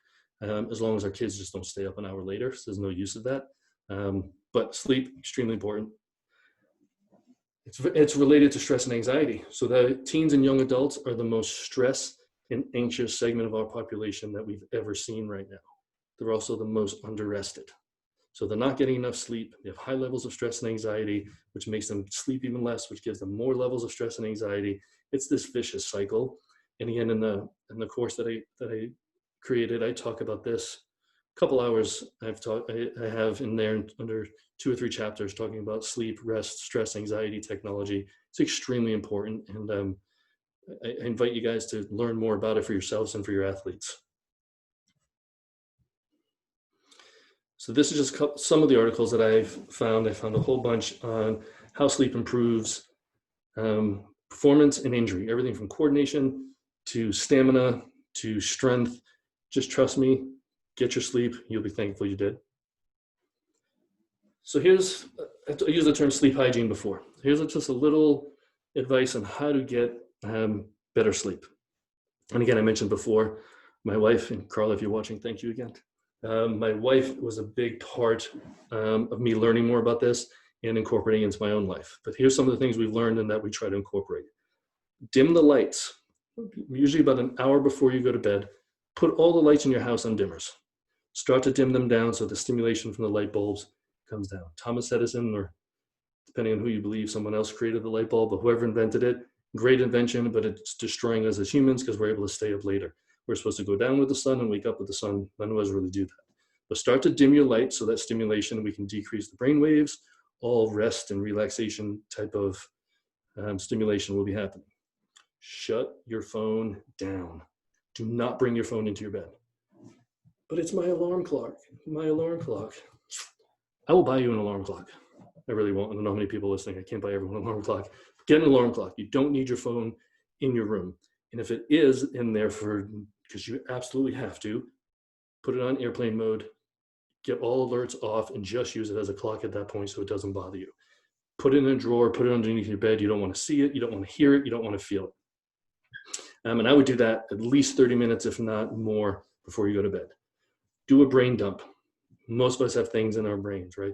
as long as our kids just don't stay up an hour later. So there's no use of that. But sleep, extremely important. It's related to stress and anxiety. So the teens and young adults are the most stressed and anxious segment of our population that we've ever seen right now. They're also the most underrested. So they're not getting enough sleep. They have high levels of stress and anxiety, which makes them sleep even less, which gives them more levels of stress and anxiety. It's this vicious cycle. And again, in the course that I created, I talk about this. A couple hours I have in there under 2 or 3 chapters talking about sleep, rest, stress, anxiety, technology. It's extremely important. And I invite you guys to learn more about it for yourselves and for your athletes. So this is just some of the articles that I've found. I found a whole bunch on how sleep improves performance and injury, everything from coordination to stamina to strength. Just trust me, get your sleep. You'll be thankful you did. So here's, I used the term sleep hygiene before. Here's just a little advice on how to get better sleep. And again, I mentioned before, my wife, and Carl, if you're watching, thank you again. My wife was a big part of me learning more about this and incorporating into my own life. But here's some of the things we've learned and that we try to incorporate. Dim the lights, usually about an hour before you go to bed. Put all the lights in your house on dimmers. Start to dim them down so the stimulation from the light bulbs comes down. Thomas Edison, or depending on who you believe, someone else created the light bulb, but whoever invented it, great invention, but it's destroying us as humans because we're able to stay up later. We're supposed to go down with the sun and wake up with the sun. None of us really do that. But start to dim your light so that stimulation, we can decrease the brain waves. All rest and relaxation type of stimulation will be happening. Shut your phone down. Do not bring your phone into your bed. But it's my alarm clock. My alarm clock. I will buy you an alarm clock. I really won't. I don't know how many people listening. I can't buy everyone an alarm clock. Get an alarm clock. You don't need your phone in your room. And if it is in there because you absolutely have to, put it on airplane mode, get all alerts off, and just use it as a clock at that point so it doesn't bother you. Put it in a drawer, put it underneath your bed. You don't want to see it. You don't want to hear it. You don't want to feel it. And I would do that at least 30 minutes, if not more, before you go to bed. Do a brain dump. Most of us have things in our brains, right?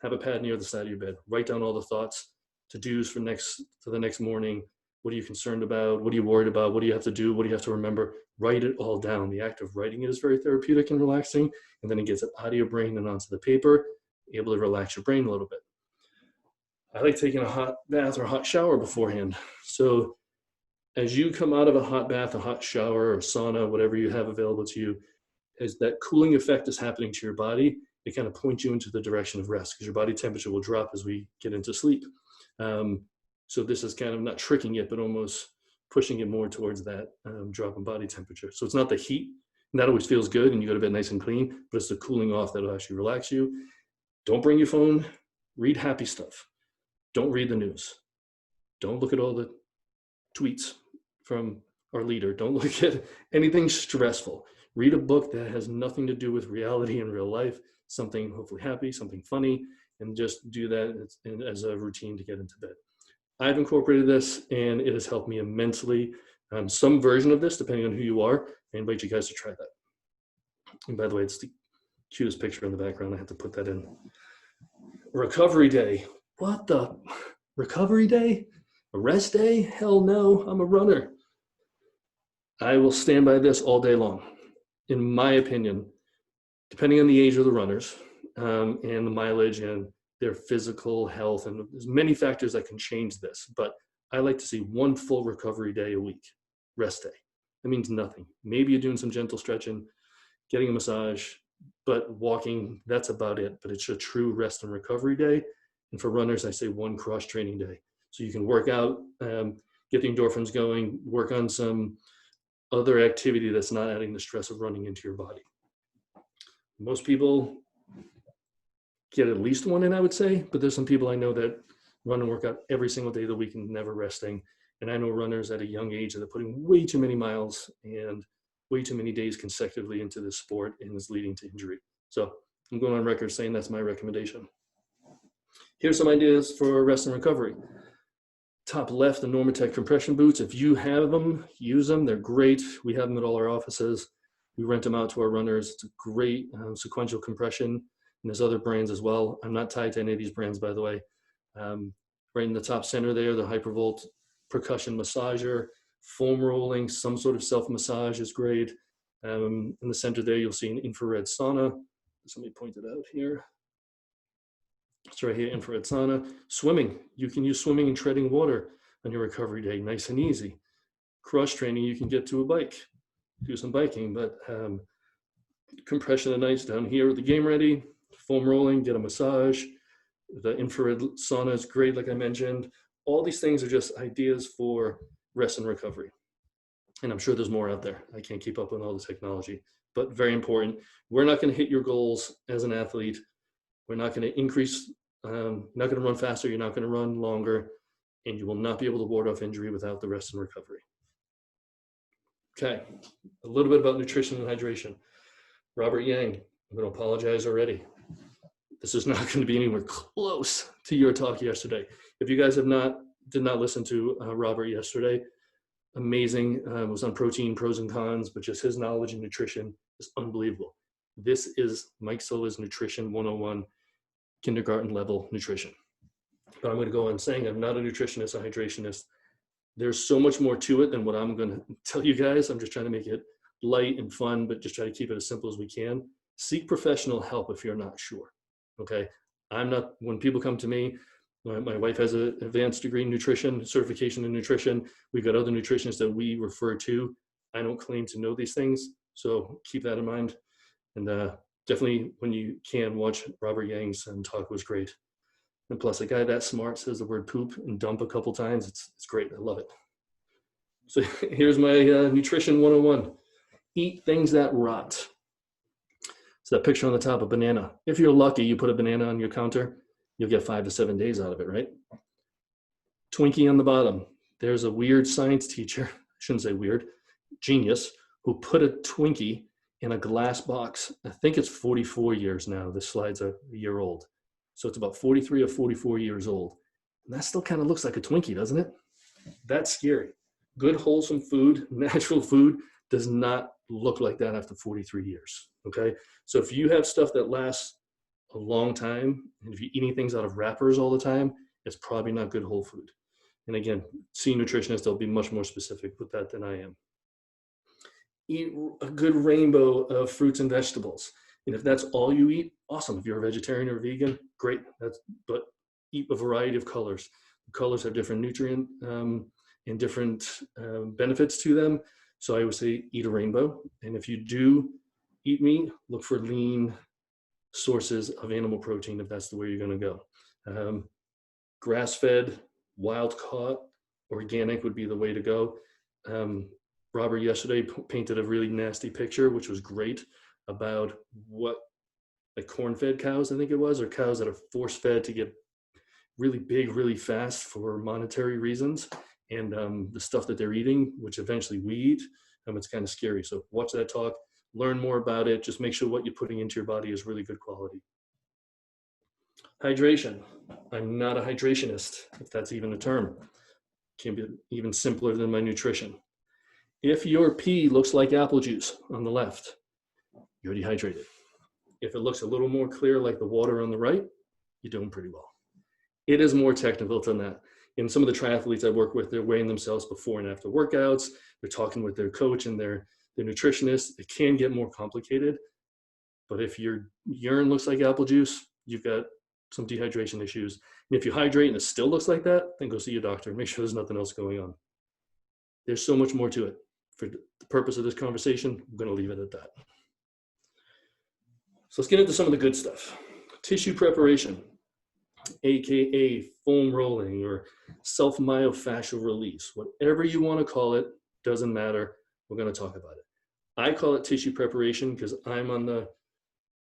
Have a pad near the side of your bed. Write down all the thoughts, to-dos for the next morning. What are you concerned about? What are you worried about? What do you have to do? What do you have to remember? Write it all down. The act of writing it is very therapeutic and relaxing. And then it gets it out of your brain and onto the paper, able to relax your brain a little bit. I like taking a hot bath or hot shower beforehand. So as you come out of a hot bath, a hot shower, or sauna, whatever you have available to you, as that cooling effect is happening to your body, it kind of points you into the direction of rest because your body temperature will drop as we get into sleep. So this is kind of not tricking it, but almost pushing it more towards that drop in body temperature. So it's not the heat, and that always feels good and you go to bed nice and clean, but it's the cooling off that'll actually relax you. Don't bring your phone. Read happy stuff. Don't read the news. Don't look at all the tweets from our leader. Don't look at anything stressful. Read a book that has nothing to do with reality in real life, something hopefully happy, something funny, and just do that as a routine to get into bed. I've incorporated this and it has helped me immensely. Some version of this, depending on who you are, I invite you guys to try that. And by the way, it's the cutest picture in the background. I have to put that in. Recovery day. What the? Recovery day? A rest day? Hell no, I'm a runner. I will stand by this all day long. In my opinion, depending on the age of the runners and the mileage and their physical health, and there's many factors that can change this, but I like to see one full recovery day a week, rest day. That means nothing. Maybe you're doing some gentle stretching, getting a massage, but walking, that's about it. But it's a true rest and recovery day. And for runners, I say one cross training day. So you can work out, get the endorphins going, work on some other activity that's not adding the stress of running into your body. Most people get at least one in, I would say, but there's some people I know that run and work out every single day of the week and never resting. And I know runners at a young age that are putting way too many miles and way too many days consecutively into this sport and is leading to injury. So I'm going on record saying that's my recommendation. Here's some ideas for rest and recovery. Top left, the Normatec compression boots. If you have them, use them. They're great. We have them at all our offices. We rent them out to our runners. It's a great sequential compression. And there's other brands as well. I'm not tied to any of these brands, by the way. Right in the top center there, the Hypervolt percussion massager, foam rolling, some sort of self-massage is great. In the center there, you'll see an infrared sauna. Just let me point it out here. It's right here, infrared sauna. Swimming, you can use swimming and treading water on your recovery day, nice and easy. Cross training, you can get to a bike, do some biking, but compression of nights down here with the game ready, foam rolling, get a massage. The infrared sauna is great, like I mentioned. All these things are just ideas for rest and recovery. And I'm sure there's more out there. I can't keep up with all the technology, but very important. We're not going to hit your goals as an athlete. We're not going to increase, not going to run faster. You're not going to run longer, and you will not be able to ward off injury without the rest and recovery. Okay, a little bit about nutrition and hydration. Robert Yang, I'm going to apologize already. This is not going to be anywhere close to your talk yesterday. If you guys did not listen to Robert yesterday, amazing. It was on protein, pros and cons, but just his knowledge in nutrition is unbelievable. This is Mike Silva's Nutrition 101, kindergarten level nutrition. But I'm going to go on saying I'm not a nutritionist, a hydrationist. There's so much more to it than what I'm going to tell you guys. I'm just trying to make it light and fun, but just try to keep it as simple as we can. Seek professional help if you're not sure. Okay. When people come to me, my wife has an advanced degree in nutrition, certification in nutrition. We've got other nutritionists that we refer to. I don't claim to know these things. So keep that in mind. And definitely when you can watch Robert Yang's talk was great. And plus a guy that smart says the word poop and dump a couple times. It's great. I love it. So here's my nutrition 101. Eat things that rot. So that picture on the top, a banana. If you're lucky, you put a banana on your counter, you'll get 5 to 7 days out of it, right? Twinkie on the bottom. There's a weird science teacher, I shouldn't say weird, genius, who put a Twinkie in a glass box. I think it's 44 years now. This slide's a year old. So it's about 43 or 44 years old. And that still kind of looks like a Twinkie, doesn't it? That's scary. Good, wholesome food, natural food does not look like that after 43 years, okay? So if you have stuff that lasts a long time, and if you're eating things out of wrappers all the time, it's probably not good whole food. And again, see nutritionists, they'll be much more specific with that than I am. Eat a good rainbow of fruits and vegetables. And if that's all you eat, awesome. If you're a vegetarian or vegan, great. But eat a variety of colors. The colors have different nutrient and different benefits to them. So I would say eat a rainbow. And if you do eat meat, look for lean sources of animal protein if that's the way you're going to go. Grass-fed, wild-caught, organic would be the way to go. Robert yesterday painted a really nasty picture, which was great, about what, like corn-fed cows, I think it was, or cows that are force-fed to get really big, really fast for monetary reasons, and the stuff that they're eating, which eventually we eat, it's kind of scary. So watch that talk, learn more about it. Just make sure what you're putting into your body is really good quality. Hydration. I'm not a hydrationist, if that's even a term. Can be even simpler than my nutrition. If your pee looks like apple juice on the left, you're dehydrated. If it looks a little more clear like the water on the right, you're doing pretty well. It is more technical than that. In some of the triathletes I work with, they're weighing themselves before and after workouts. They're talking with their coach and their nutritionist. It can get more complicated. But if your urine looks like apple juice, you've got some dehydration issues. And if you hydrate and it still looks like that, then go see your doctor. Make sure there's nothing else going on. There's so much more to it. For the purpose of this conversation, I'm going to leave it at that. So let's get into some of the good stuff. Tissue preparation, AKA foam rolling or self-myofascial release. Whatever you want to call it, doesn't matter. We're going to talk about it. I call it tissue preparation because I'm on the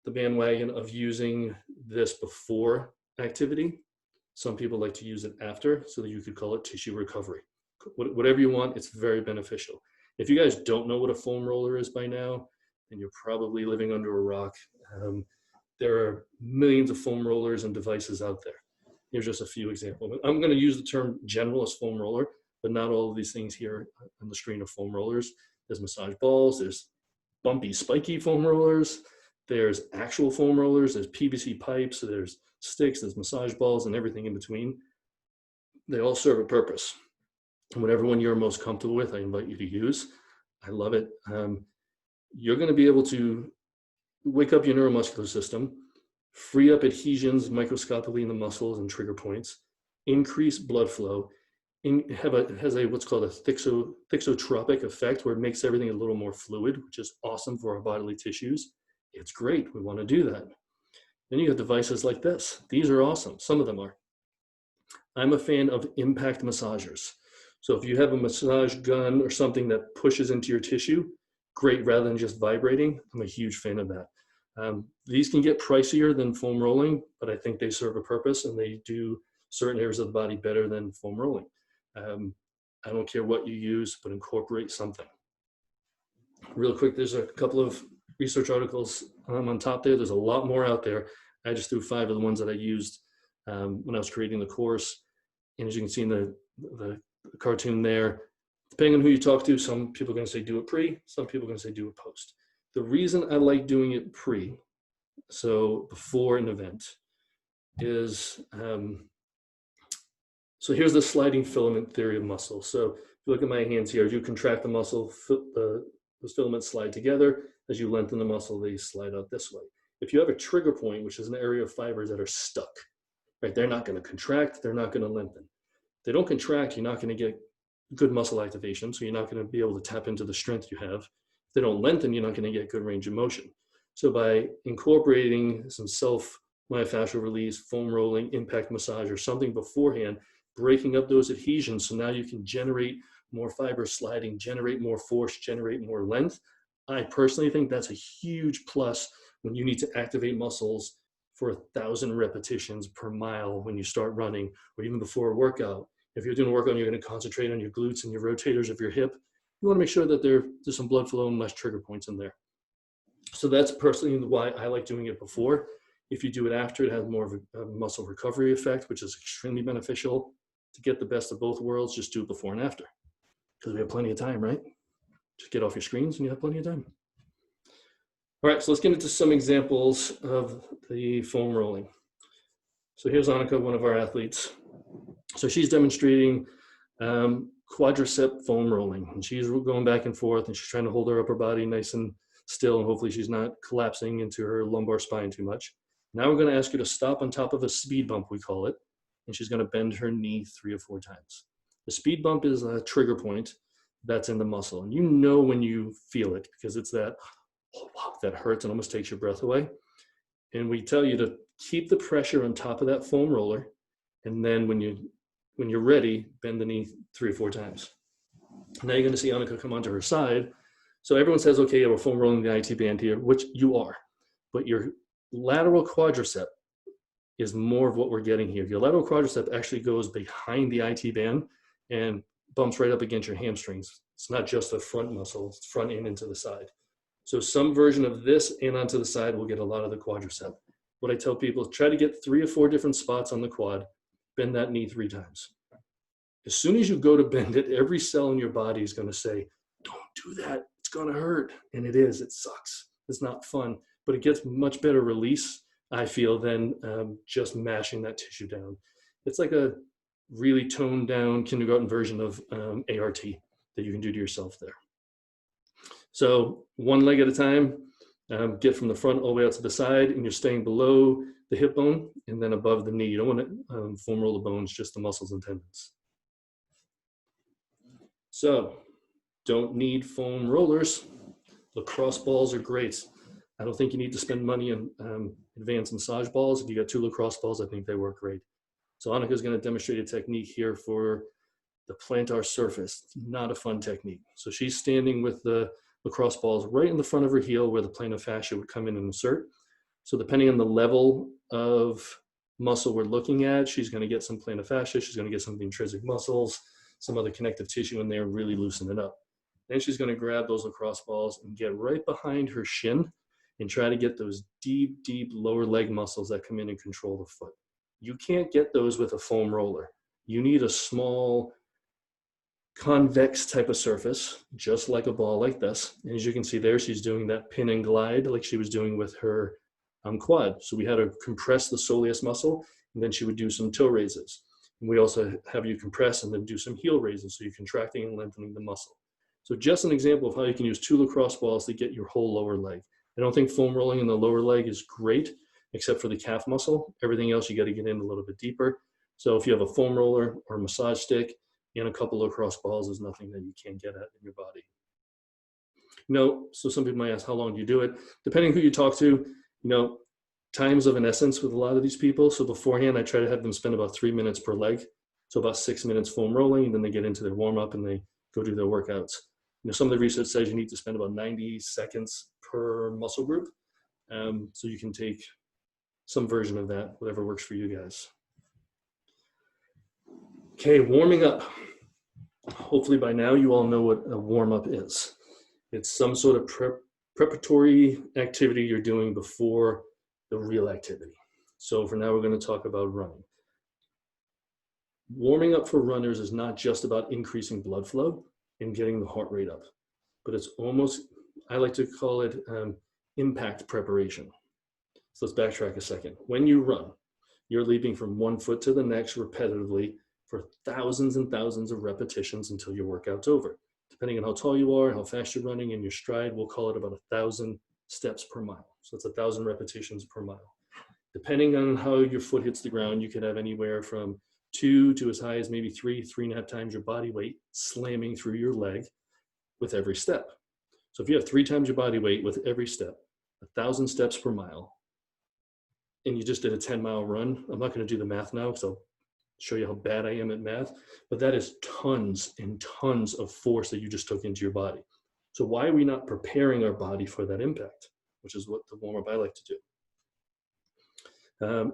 bandwagon of using this before activity. Some people like to use it after, so that you could call it tissue recovery. Whatever you want, it's very beneficial. If you guys don't know what a foam roller is by now, then you're probably living under a rock. There are millions of foam rollers and devices out there. Here's just a few examples. I'm going to use the term general as foam roller, but not all of these things here on the screen are foam rollers. There's massage balls, there's bumpy, spiky foam rollers, there's actual foam rollers, there's PVC pipes, there's sticks, there's massage balls, and everything in between. They all serve a purpose. And whatever one you're most comfortable with, I invite you to use. I love it. You're going to be able to wake up your neuromuscular system, free up adhesions microscopically in the muscles and trigger points, increase blood flow, it has a what's called a thixotropic effect, where it makes everything a little more fluid, which is awesome for our bodily tissues. It's great. We want to do that. Then you have devices like this. These are awesome. Some of them are. I'm a fan of impact massagers. So if you have a massage gun or something that pushes into your tissue, great, rather than just vibrating. I'm a huge fan of that. These can get pricier than foam rolling, but I think they serve a purpose and they do certain areas of the body better than foam rolling. I don't care what you use, but incorporate something. Real quick, there's a couple of research articles on top there. There's a lot more out there. I just threw 5 of the ones that I used when I was creating the course. And as you can see in the cartoon there, depending on who you talk to, some people are going to say do it pre, some people are going to say do it post. The reason I like doing it pre, so before an event, is so here's the sliding filament theory of muscle. So if you look at my hands here, as you contract the muscle, those filaments slide together. As you lengthen the muscle, they slide out this way. If you have a trigger point, which is an area of fibers that are stuck, right? They're not going to contract, they're not going to lengthen. If they don't contract, you're not going to get good muscle activation, so you're not going to be able to tap into the strength you have. If they don't lengthen, you're not going to get good range of motion. So by incorporating some self-myofascial release, foam rolling, impact massage, or something beforehand, breaking up those adhesions, so now you can generate more fiber sliding, generate more force, generate more length. I personally think that's a huge plus when you need to activate muscles for 1,000 repetitions per mile when you start running, or even before a workout. If you're doing a workout, you're going to concentrate on your glutes and your rotators of your hip. You want to make sure that there's some blood flow and less trigger points in there. So that's personally why I like doing it before. If you do it after, it has more of a muscle recovery effect, which is extremely beneficial. To get the best of both worlds, just do it before and after, because we have plenty of time, right? Just get off your screens and you have plenty of time. All right, so let's get into some examples of the foam rolling. So here's Annika, one of our athletes. So she's demonstrating quadricep foam rolling, and she's going back and forth, and she's trying to hold her upper body nice and still, and hopefully she's not collapsing into her lumbar spine too much. Now we're going to ask her to stop on top of a speed bump, we call it, and she's going to bend her knee 3 or 4 times. The speed bump is a trigger point that's in the muscle, and you know when you feel it, because it's that oh, wow, that hurts and almost takes your breath away. And we tell you to keep the pressure on top of that foam roller. And then when you're ready, bend the knee 3 or 4 times. Now you're going to see Annika come onto her side. So everyone says, okay, yeah, we're foam rolling the IT band here, which you are. But your lateral quadricep is more of what we're getting here. Your lateral quadricep actually goes behind the IT band and bumps right up against your hamstrings. It's not just a front muscle, it's front and into the side. So some version of this and onto the side will get a lot of the quadricep. What I tell people is try to get 3 or 4 different spots on the quad, bend that knee 3 times. As soon as you go to bend it, every cell in your body is going to say, don't do that, it's going to hurt. And it is, it sucks. It's not fun, but it gets much better release, I feel, than just mashing that tissue down. It's like a really toned down kindergarten version of ART that you can do to yourself there. So 1 leg at a time, get from the front all the way out to the side, and you're staying below the hip bone and then above the knee. You don't want to foam roll the bones, just the muscles and tendons. So don't need foam rollers. Lacrosse balls are great. I don't think you need to spend money on advanced massage balls. If you got 2 lacrosse balls, I think they work great. So Annika is going to demonstrate a technique here for the plantar surface. It's not a fun technique. So she's standing with the lacrosse balls right in the front of her heel where the plantar fascia would come in and insert. So depending on the level of muscle we're looking at, she's going to get some plantar fascia, she's going to get some of the intrinsic muscles, some other connective tissue in there, and really loosen it up. Then she's going to grab those lacrosse balls and get right behind her shin and try to get those deep, deep lower leg muscles that come in and control the foot. You can't get those with a foam roller. You need a small convex type of surface, just like a ball like this. And as you can see there, she's doing that pin and glide like she was doing with her quad. So we had her compress the soleus muscle, and then she would do some toe raises. And we also have you compress and then do some heel raises, so you're contracting and lengthening the muscle. So just an example of how you can use 2 lacrosse balls to get your whole lower leg. I don't think foam rolling in the lower leg is great, except for the calf muscle. Everything else, you got to get in a little bit deeper. So if you have a foam roller or a massage stick and a couple of lacrosse balls, is nothing that you can't get at in your body. So some people might ask, how long do you do it? Depending who you talk to, time's of an essence with a lot of these people. So beforehand, I try to have them spend about 3 minutes per leg. So about 6 minutes foam rolling, and then they get into their warm up and they go do their workouts. Some of the research says you need to spend about 90 seconds per muscle group. So you can take some version of that, whatever works for you guys. Okay, warming up. Hopefully by now you all know what a warm up is. It's some sort of preparatory activity you're doing before the real activity. So for now, we're going to talk about running. Warming up for runners is not just about increasing blood flow and getting the heart rate up, but it's almost, I like to call it impact preparation. So let's backtrack a second. When you run, you're leaping from one foot to the next repetitively for thousands and thousands of repetitions until your workout's over. Depending on how tall you are, how fast you're running, and your stride, we'll call it about 1,000 steps per mile. So it's 1,000 repetitions per mile. Depending on how your foot hits the ground, you could have anywhere from 2 to as high as maybe 3.5 times your body weight slamming through your leg with every step. So if you have 3 times your body weight with every step, 1,000 steps per mile, and you just did a 10-mile run, I'm not going to do the math now because I'll show you how bad I am at math, but that is tons and tons of force that you just took into your body. So why are we not preparing our body for that impact, which is what the warm-up I like to do.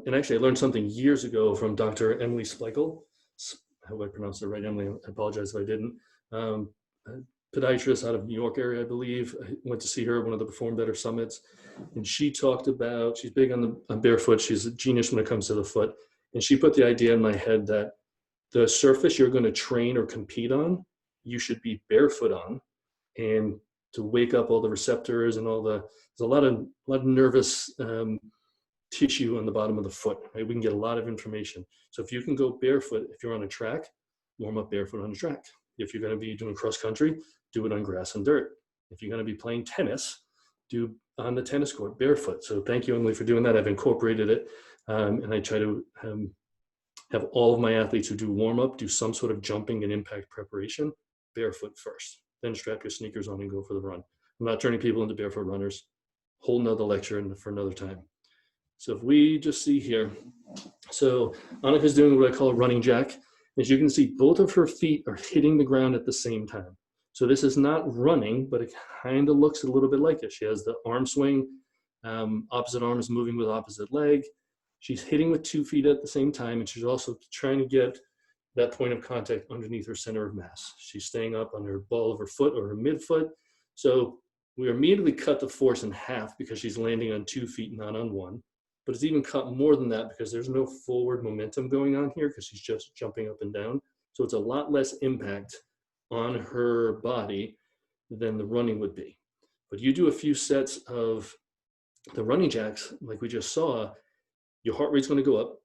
And actually, I learned something years ago from Dr. Emily Spleichel. I hope I pronounced it right, Emily. I apologize if I didn't. Podiatrist out of New York area, I believe. I went to see her at one of the PerformBetter summits, and she talked about, she's big on barefoot. She's a genius when it comes to the foot. And she put the idea in my head that the surface you're going to train or compete on, you should be barefoot on, and to wake up all the receptors and all the, there's a lot of nervous tissue on the bottom of the foot, right? We can get a lot of information. So if you can go barefoot, if you're on a track, warm up barefoot on the track. If you're going to be doing cross country, do it on grass and dirt. If you're going to be playing tennis, do on the tennis court barefoot. So thank you, Emily, for doing that. I've incorporated it, and I try to have all of my athletes who do warm up do some sort of jumping and impact preparation barefoot first. Then strap your sneakers on and go for the run. I'm not turning people into barefoot runners. whole nother lecture for another time. So if we just see here, so Annika's doing what I call a running jack. As you can see, both of her feet are hitting the ground at the same time. So this is not running, but it kind of looks a little bit like it. She has the arm swing, opposite arm is moving with opposite leg. She's hitting with 2 feet at the same time, and she's also trying to get that point of contact underneath her center of mass. She's staying up on her ball of her foot or her midfoot. So we immediately cut the force in half because she's landing on 2 feet, not on 1. But it's even cut more than that because there's no forward momentum going on here because she's just jumping up and down. So it's a lot less impact on her body than the running would be. But you do a few sets of the running jacks, like we just saw, your heart rate's going to go up,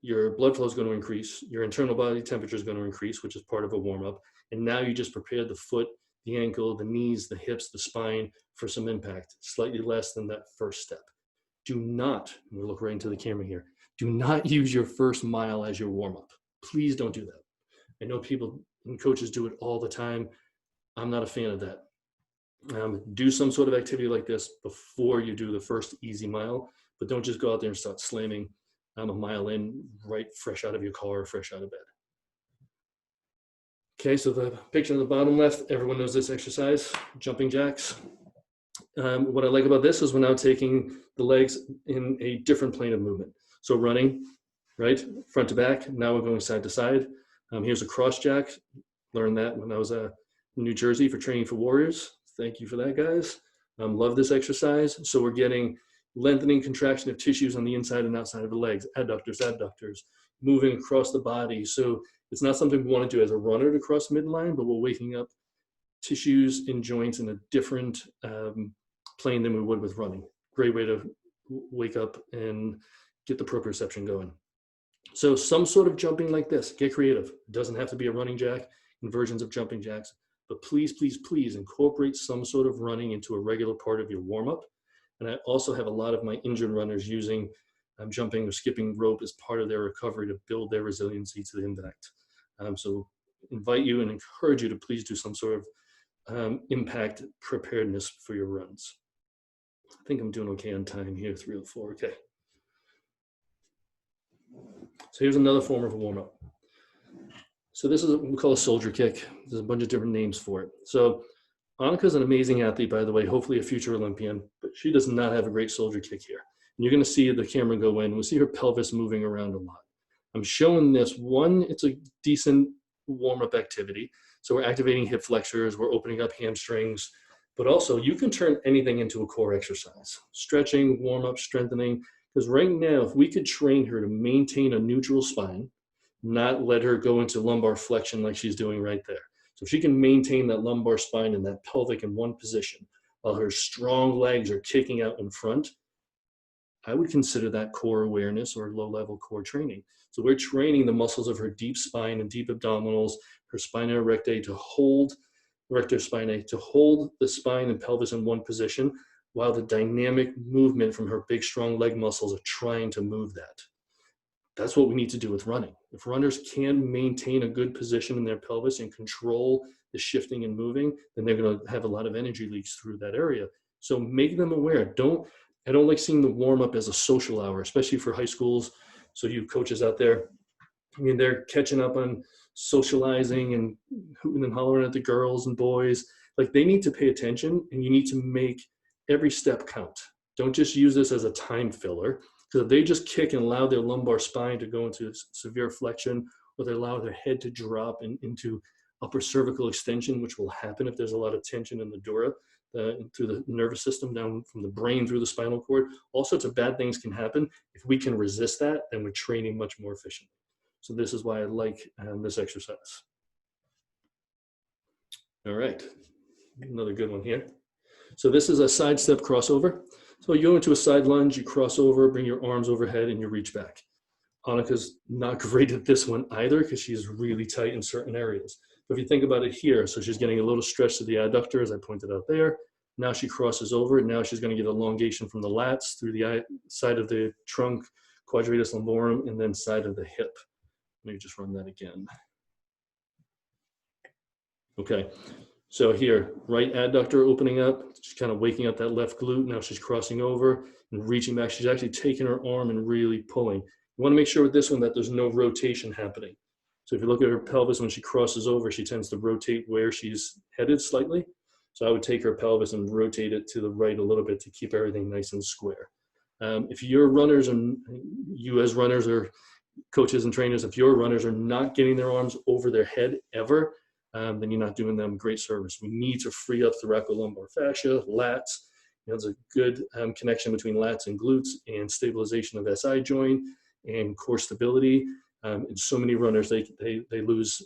your blood flow is going to increase, your internal body temperature is going to increase, which is part of a warm-up. And now you just prepared the foot, the ankle, the knees, the hips, the spine for some impact, slightly less than that first step. Do not, and we'll look right into the camera here, do not use your first mile as your warm-up. Please don't do that. I know people and coaches do it all the time. I'm not a fan of that. Do some sort of activity like this before you do the first easy mile, but don't just go out there and start slamming a mile in, right fresh out of your car, fresh out of bed. Okay, so the picture on the bottom left, everyone knows this exercise, jumping jacks. What I like about this is we're now taking the legs in a different plane of movement. So running, right, front to back. Now we're going side to side. Here's a cross jack. Learned that when I was in New Jersey for training for warriors. Thank you for that, guys. Love this exercise. So we're getting lengthening contraction of tissues on the inside and outside of the legs, adductors, abductors, moving across the body. So it's not something we want to do as a runner to cross midline, but we're waking up tissues and joints in a different plane than we would with running. Great way to wake up and get the proprioception going. So some sort of jumping like this, get creative. It doesn't have to be a running jack and versions of jumping jacks, but please, please, please incorporate some sort of running into a regular part of your warm-up. And I also have a lot of my injured runners using jumping or skipping rope as part of their recovery to build their resiliency to the impact. So invite you and encourage you to please do some sort of impact preparedness for your runs. I think I'm doing okay on time here, 3:04, okay. So here's another form of a warm-up. So this is what we call a soldier kick. There's a bunch of different names for it. So Annika's an amazing athlete, by the way, hopefully a future Olympian, but she does not have a great soldier kick here. And you're gonna see the camera go in, we'll see her pelvis moving around a lot. I'm showing this, one, it's a decent warm-up activity. So we're activating hip flexors, we're opening up hamstrings, but also you can turn anything into a core exercise. Stretching, warm-up, strengthening, because right now, if we could train her to maintain a neutral spine, not let her go into lumbar flexion like she's doing right there. So if she can maintain that lumbar spine and that pelvic in one position, while her strong legs are kicking out in front, I would consider that core awareness or low-level core training. So we're training the muscles of her deep spine and deep abdominals, her spina recta to hold, rector spinae, to hold the spine and pelvis in one position, while the dynamic movement from her big, strong leg muscles are trying to move that. That's what we need to do with running. If runners can maintain a good position in their pelvis and control the shifting and moving, then they're going to have a lot of energy leaks through that area. So make them aware. I don't like seeing the warm up as a social hour, especially for high schools. So you coaches out there, I mean, they're catching up on socializing and hooting and hollering at the girls and boys. Like, they need to pay attention, and you need to make every step count. Don't just use this as a time filler. Because if they just kick and allow their lumbar spine to go into severe flexion, or they allow their head to drop into upper cervical extension, which will happen if there's a lot of tension in the dura through the nervous system down from the brain through the spinal cord, all sorts of bad things can happen. If we can resist that, then we're training much more efficiently. So this is why I like this exercise. All right, another good one here. So this is a side step crossover. So you go into a side lunge, you cross over, bring your arms overhead, and you reach back. Annika's not great at this one either because she's really tight in certain areas. But if you think about it here, so she's getting a little stretch to the adductor, as I pointed out there. Now she crosses over, and now she's going to get elongation from the lats through the side of the trunk, quadratus lumborum, and then side of the hip. Let me just run that again. Okay. So here, right adductor opening up, she's kind of waking up that left glute. Now she's crossing over and reaching back. She's actually taking her arm and really pulling. You want to make sure with this one that there's no rotation happening. So if you look at her pelvis, when she crosses over, she tends to rotate where she's headed slightly. So I would take her pelvis and rotate it to the right a little bit to keep everything nice and square. If your runners, and you as runners or coaches and trainers, if your runners are not getting their arms over their head ever, then you're not doing them great service. We need to free up thoracolumbar fascia, lats. There's a good connection between lats and glutes and stabilization of SI joint and core stability. And so many runners, they lose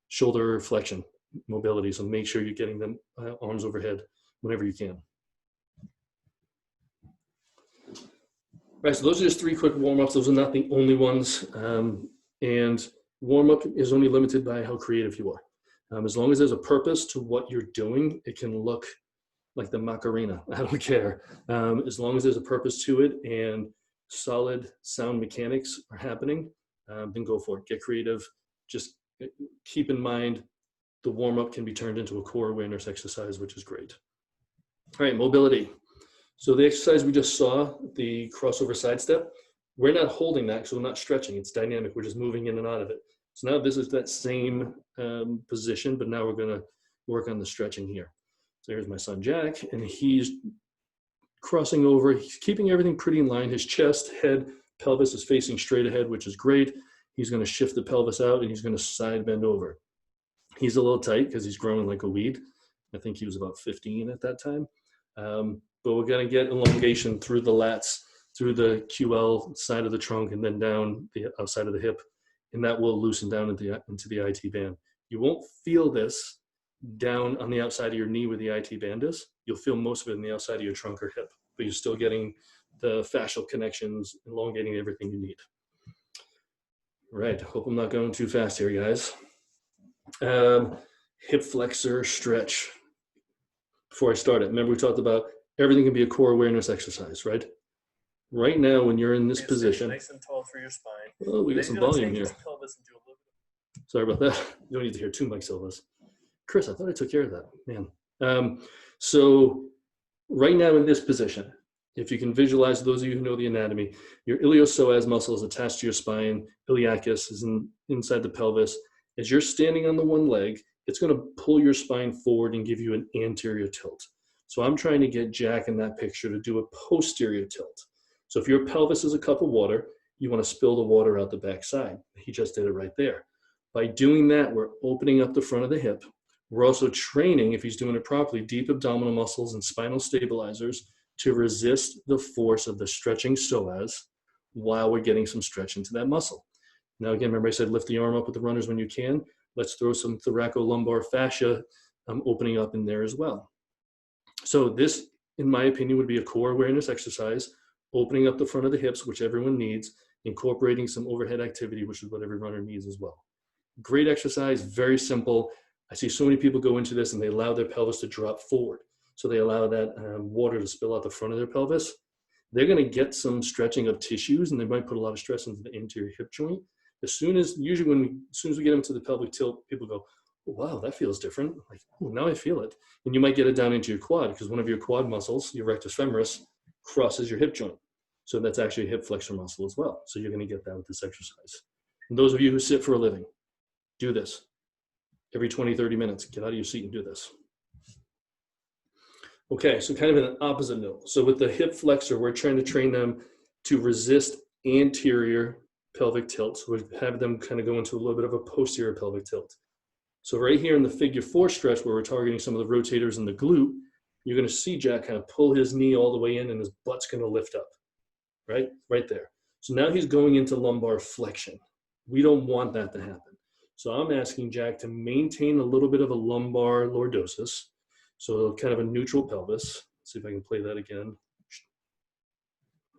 shoulder flexion mobility. So make sure you're getting them arms overhead whenever you can. Right, so those are just 3 quick warm-ups. Those are not the only ones. And warm-up is only limited by how creative you are. As long as there's a purpose to what you're doing, it can look like the Macarena. I don't care. As long as there's a purpose to it and solid sound mechanics are happening, then go for it. Get creative. Just keep in mind the warm-up can be turned into a core awareness exercise, which is great. All right, mobility. So the exercise we just saw, the crossover side step, we're not holding that, so we're not stretching. It's dynamic. We're just moving in and out of it. So now this is that same position, but now we're going to work on the stretching here. So here's my son, Jack, and he's crossing over. He's keeping everything pretty in line. His chest, head, pelvis is facing straight ahead, which is great. He's going to shift the pelvis out, and he's going to side bend over. He's a little tight because he's growing like a weed. I think he was about 15 at that time. But we're going to get elongation through the lats, through the QL side of the trunk, and then down the outside of the hip. And that will loosen down into the IT band. You won't feel this down on the outside of your knee where the IT band is. You'll feel most of it in the outside of your trunk or hip, but you're still getting the fascial connections, elongating everything you need. Right, hope I'm not going too fast here, guys. Hip flexor stretch. Before I start it, remember we talked about everything can be a core awareness exercise, right? Right now, when you're in this position, nice and tall for your spine. Oh, we got some volume here. Sorry about that. You don't need to hear 2 mic Silvas. Chris, I thought I took care of that, man. So right now in this position, if you can visualize, those of you who know the anatomy, your iliopsoas muscle is attached to your spine. Iliacus is inside the pelvis. As you're standing on the one leg, it's going to pull your spine forward and give you an anterior tilt. So I'm trying to get Jack in that picture to do a posterior tilt. So if your pelvis is a cup of water, you want to spill the water out the backside. He just did it right there. By doing that, we're opening up the front of the hip. We're also training, if he's doing it properly, deep abdominal muscles and spinal stabilizers to resist the force of the stretching psoas while we're getting some stretch into that muscle. Now, again, remember I said lift the arm up with the runners when you can. Let's throw some thoracolumbar fascia opening up in there as well. So this, in my opinion, would be a core awareness exercise, opening up the front of the hips, which everyone needs, incorporating some overhead activity, which is what every runner needs as well. Great exercise, very simple. I see so many people go into this and they allow their pelvis to drop forward. So they allow that water to spill out the front of their pelvis. They're going to get some stretching of tissues and they might put a lot of stress into the anterior hip joint. As soon as we get them to the pelvic tilt, people go, oh, wow, that feels different. Like, oh, now I feel it. And you might get it down into your quad because one of your quad muscles, your rectus femoris, crosses your hip joint. So that's actually a hip flexor muscle as well. So you're going to get that with this exercise. And those of you who sit for a living, do this. Every 20, 30 minutes, get out of your seat and do this. Okay, so kind of in an opposite note. So with the hip flexor, we're trying to train them to resist anterior pelvic tilt. So we have them kind of go into a little bit of a posterior pelvic tilt. So right here in the figure 4 stretch where we're targeting some of the rotators in the glute, you're going to see Jack kind of pull his knee all the way in and his butt's going to lift up, right there. So now he's going into lumbar flexion. We don't want that to happen. So I'm asking Jack to maintain a little bit of a lumbar lordosis. So kind of a neutral pelvis. Let's see if I can play that again.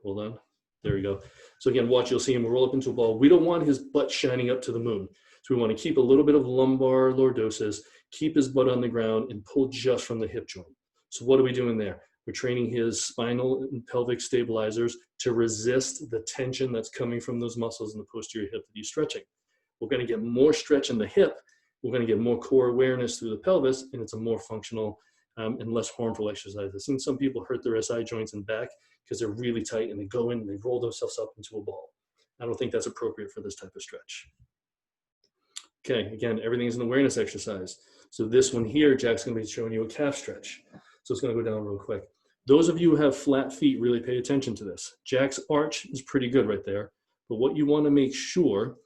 Hold on. There we go. So again, watch, you'll see him roll up into a ball. We don't want his butt shining up to the moon. So we want to keep a little bit of lumbar lordosis, keep his butt on the ground, and pull just from the hip joint. So what are we doing there? We're training his spinal and pelvic stabilizers to resist the tension that's coming from those muscles in the posterior hip that he's stretching. We're going to get more stretch in the hip we're going to get more core awareness through the pelvis, and it's a more functional and less harmful exercise. I've seen some people hurt their SI joints and back because they're really tight and they go in and they roll themselves up into a ball. I don't think that's appropriate for this type of stretch. Okay, again, everything is an awareness exercise. So this one here, Jack's going to be showing you a calf stretch. So it's going to go down real quick. Those of you who have flat feet, really pay attention to this. Jack's arch is pretty good right there. But what you want to make sure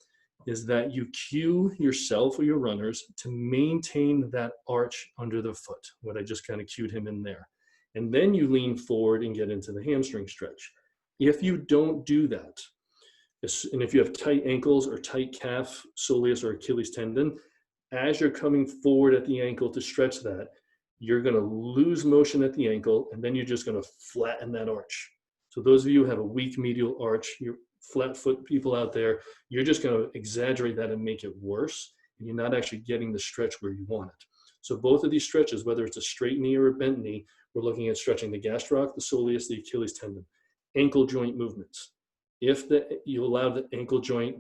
is that you cue yourself or your runners to maintain that arch under the foot, what I just kind of cued him in there. And then you lean forward and get into the hamstring stretch. If you don't do that, and if you have tight ankles or tight calf, soleus, or Achilles tendon, as you're coming forward at the ankle to stretch that, you're going to lose motion at the ankle, and then you're just going to flatten that arch. So those of you who have a weak medial arch, you're flat foot people out there, you're just going to exaggerate that and make it worse, and you're not actually getting the stretch where you want it. So both of these stretches, whether it's a straight knee or a bent knee, we're looking at stretching the gastroc, the soleus, the Achilles tendon, ankle joint movements. If you allow the ankle joint,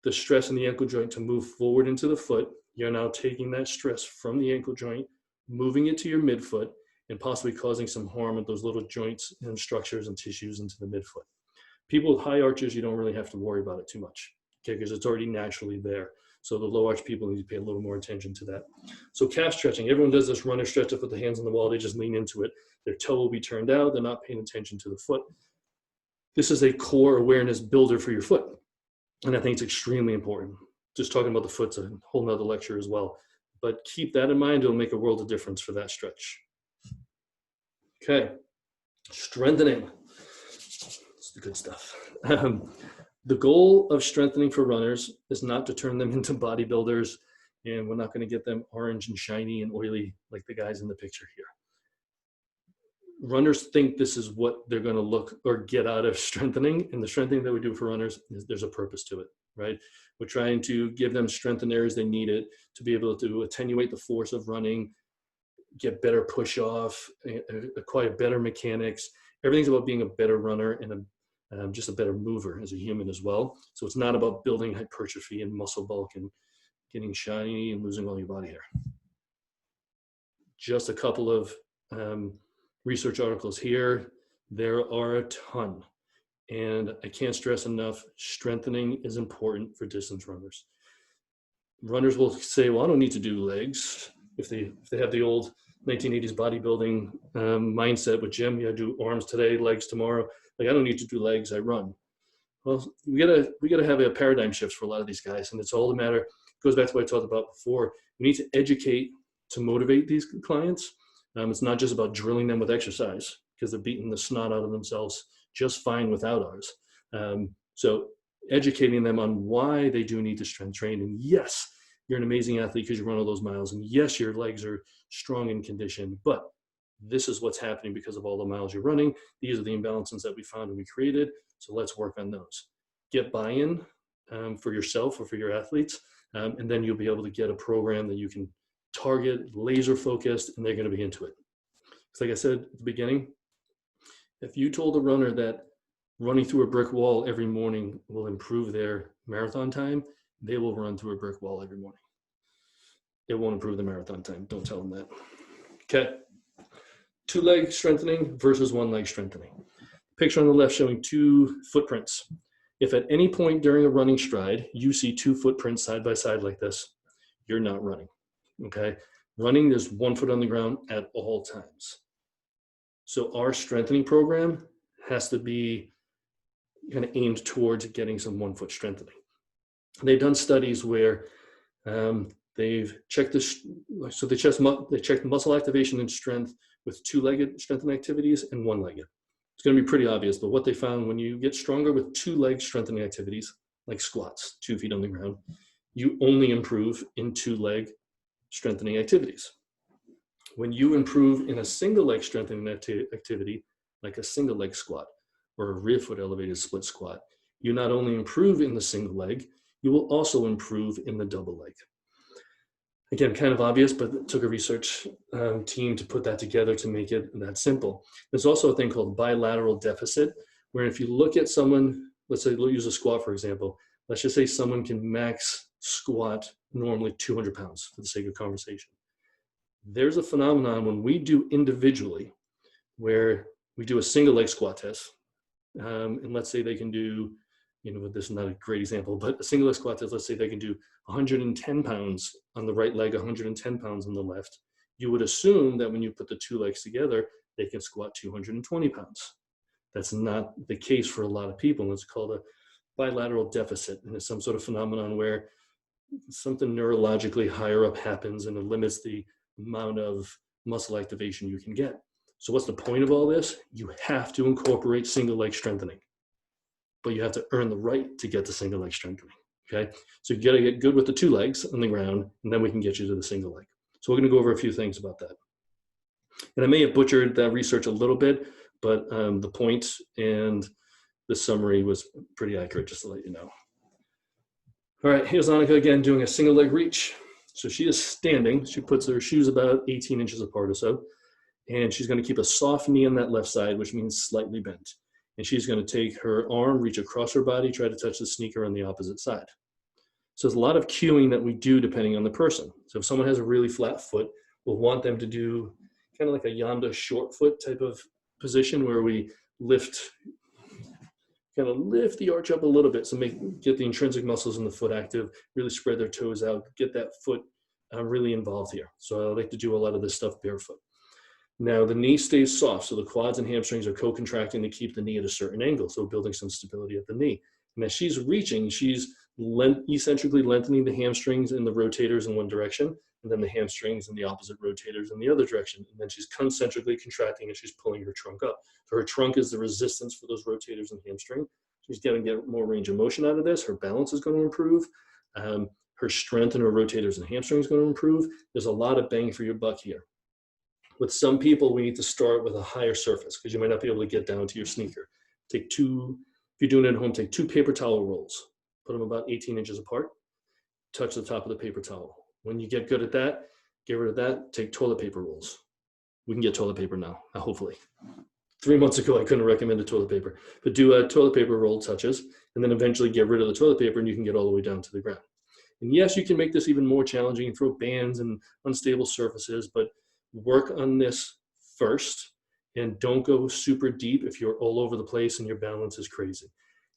the stress in the ankle joint to move forward into the foot, you're now taking that stress from the ankle joint, moving it to your midfoot, and possibly causing some harm at those little joints and structures and tissues into the midfoot. People with high arches, you don't really have to worry about it too much, okay, because it's already naturally there. So the low arch people need to pay a little more attention to that. So calf stretching, everyone does this runner stretch up with the hands on the wall, they just lean into it. Their toe will be turned out, they're not paying attention to the foot. This is a core awareness builder for your foot. And I think it's extremely important. Just talking about the foot's a whole nother lecture as well. But keep that in mind, it'll make a world of difference for that stretch. Okay, strengthening. It's the good stuff. The goal of strengthening for runners is not to turn them into bodybuilders, and we're not going to get them orange and shiny and oily like the guys in the picture here. Runners think this is what they're going to look or get out of strengthening, and the strengthening that we do for runners, there's a purpose to it, right? We're trying to give them strength in areas they need it to be able to attenuate the force of running, get better push off, acquire better mechanics. Everything's about being a better runner and just a better mover as a human as well. So it's not about building hypertrophy and muscle bulk and getting shiny and losing all your body hair. Just a couple of research articles here. There are a ton, and I can't stress enough, strengthening is important for distance runners. Runners will say, well, I don't need to do legs. If they have the old 1980s bodybuilding mindset with gym, I do arms today, legs tomorrow. Like, I don't need to do legs, I run. Well, we gotta have a paradigm shift for a lot of these guys, and it's all the matter. It goes back to what I talked about before. We need to educate to motivate these clients. It's not just about drilling them with exercise, because they're beating the snot out of themselves just fine without ours. So educating them on why they do need to strength train. And yes, you're an amazing athlete because you run all those miles. And yes, your legs are strong and conditioned, but this is what's happening because of all the miles you're running. These are the imbalances that we found and we created. So let's work on those. Get buy-in for yourself or for your athletes. And then you'll be able to get a program that you can target, laser focused, and they're going to be into it. It's like I said at the beginning, if you told a runner that running through a brick wall every morning will improve their marathon time, they will run through a brick wall every morning. It won't improve the marathon time. Don't tell them that. Okay. 2-leg strengthening versus 1-leg strengthening. Picture on the left showing 2 footprints. If at any point during a running stride, you see 2 footprints side by side like this, you're not running. Okay. Running, there's 1 foot on the ground at all times. So our strengthening program has to be kind of aimed towards getting some 1-foot strengthening. They've done studies where they've checked this, so they checked muscle activation and strength with 2-legged strengthening activities and 1-legged. It's going to be pretty obvious, but what they found, when you get stronger with 2-leg strengthening activities, like squats, 2 feet on the ground, you only improve in 2-leg strengthening activities. When you improve in a single-leg strengthening activity, like a single-leg squat or a rear foot elevated split squat, you not only improve in the single leg, you will also improve in the double leg. Again, kind of obvious, but it took a research team to put that together to make it that simple. There's also a thing called bilateral deficit, where if you look at someone, let's say we'll use a squat, for example. Let's just say someone can max squat normally 200 pounds for the sake of conversation. There's a phenomenon when we do individually where we do a single leg squat test. And let's say they can do, this is not a great example, but a single leg squat test, let's say they can do 110 pounds on the right leg, 110 pounds on the left. You would assume that when you put the two legs together, they can squat 220 pounds. That's not the case for a lot of people. And it's called a bilateral deficit. And it's some sort of phenomenon where something neurologically higher up happens and it limits the amount of muscle activation you can get. So what's the point of all this? You have to incorporate single leg strengthening, but you have to earn the right to get to single leg strengthening, okay? So you gotta get good with the two legs on the ground, and then we can get you to the single leg. So we're gonna go over a few things about that. And I may have butchered that research a little bit, but the point and the summary was pretty accurate, just to let you know. All right, here's Annika again doing a single leg reach. So she is standing, she puts her shoes about 18 inches apart or so, and she's gonna keep a soft knee on that left side, which means slightly bent. And she's gonna take her arm, reach across her body, try to touch the sneaker on the opposite side. So there's a lot of cueing that we do depending on the person. So if someone has a really flat foot, we'll want them to do kind of like a Yanda short foot type of position where we kind of lift the arch up a little bit. So get the intrinsic muscles in the foot active, really spread their toes out, get that foot really involved here. So I like to do a lot of this stuff barefoot. Now the knee stays soft, so the quads and hamstrings are co-contracting to keep the knee at a certain angle, so building some stability at the knee. And as she's reaching, she's eccentrically lengthening the hamstrings and the rotators in one direction, and then the hamstrings and the opposite rotators in the other direction. And then she's concentrically contracting and she's pulling her trunk up. So her trunk is the resistance for those rotators and hamstring. She's going to get more range of motion out of this. Her balance is going to improve. Her strength in her rotators and hamstrings is going to improve. There's a lot of bang for your buck here. With some people, we need to start with a higher surface because you might not be able to get down to your sneaker. If you're doing it at home, take 2 paper towel rolls, put them about 18 inches apart, touch the top of the paper towel. When you get good at that, get rid of that, take toilet paper rolls. We can get toilet paper now, hopefully. 3 months ago, I couldn't have recommended toilet paper, but do toilet paper roll touches, and then eventually get rid of the toilet paper and you can get all the way down to the ground. And yes, you can make this even more challenging and throw bands and unstable surfaces, but work on this first and don't go super deep if you're all over the place and your balance is crazy.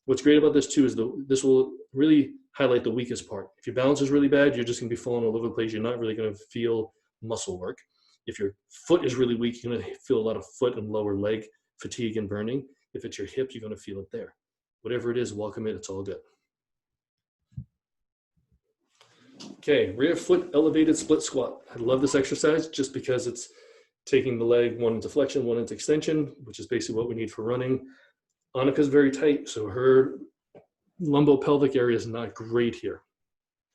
What's great about this too is this will really highlight the weakest part. If your balance is really bad, you're just gonna be falling all over the place. You're not really gonna feel muscle work. If your foot is really weak, you're gonna feel a lot of foot and lower leg fatigue and burning. If it's your hip, you're gonna feel it there. Whatever it is, welcome it, it's all good. Okay, rear foot elevated split squat. I love this exercise just because it's taking the leg one into flexion, one into extension, which is basically what we need for running. Annika's very tight, so her lumbopelvic area is not great here.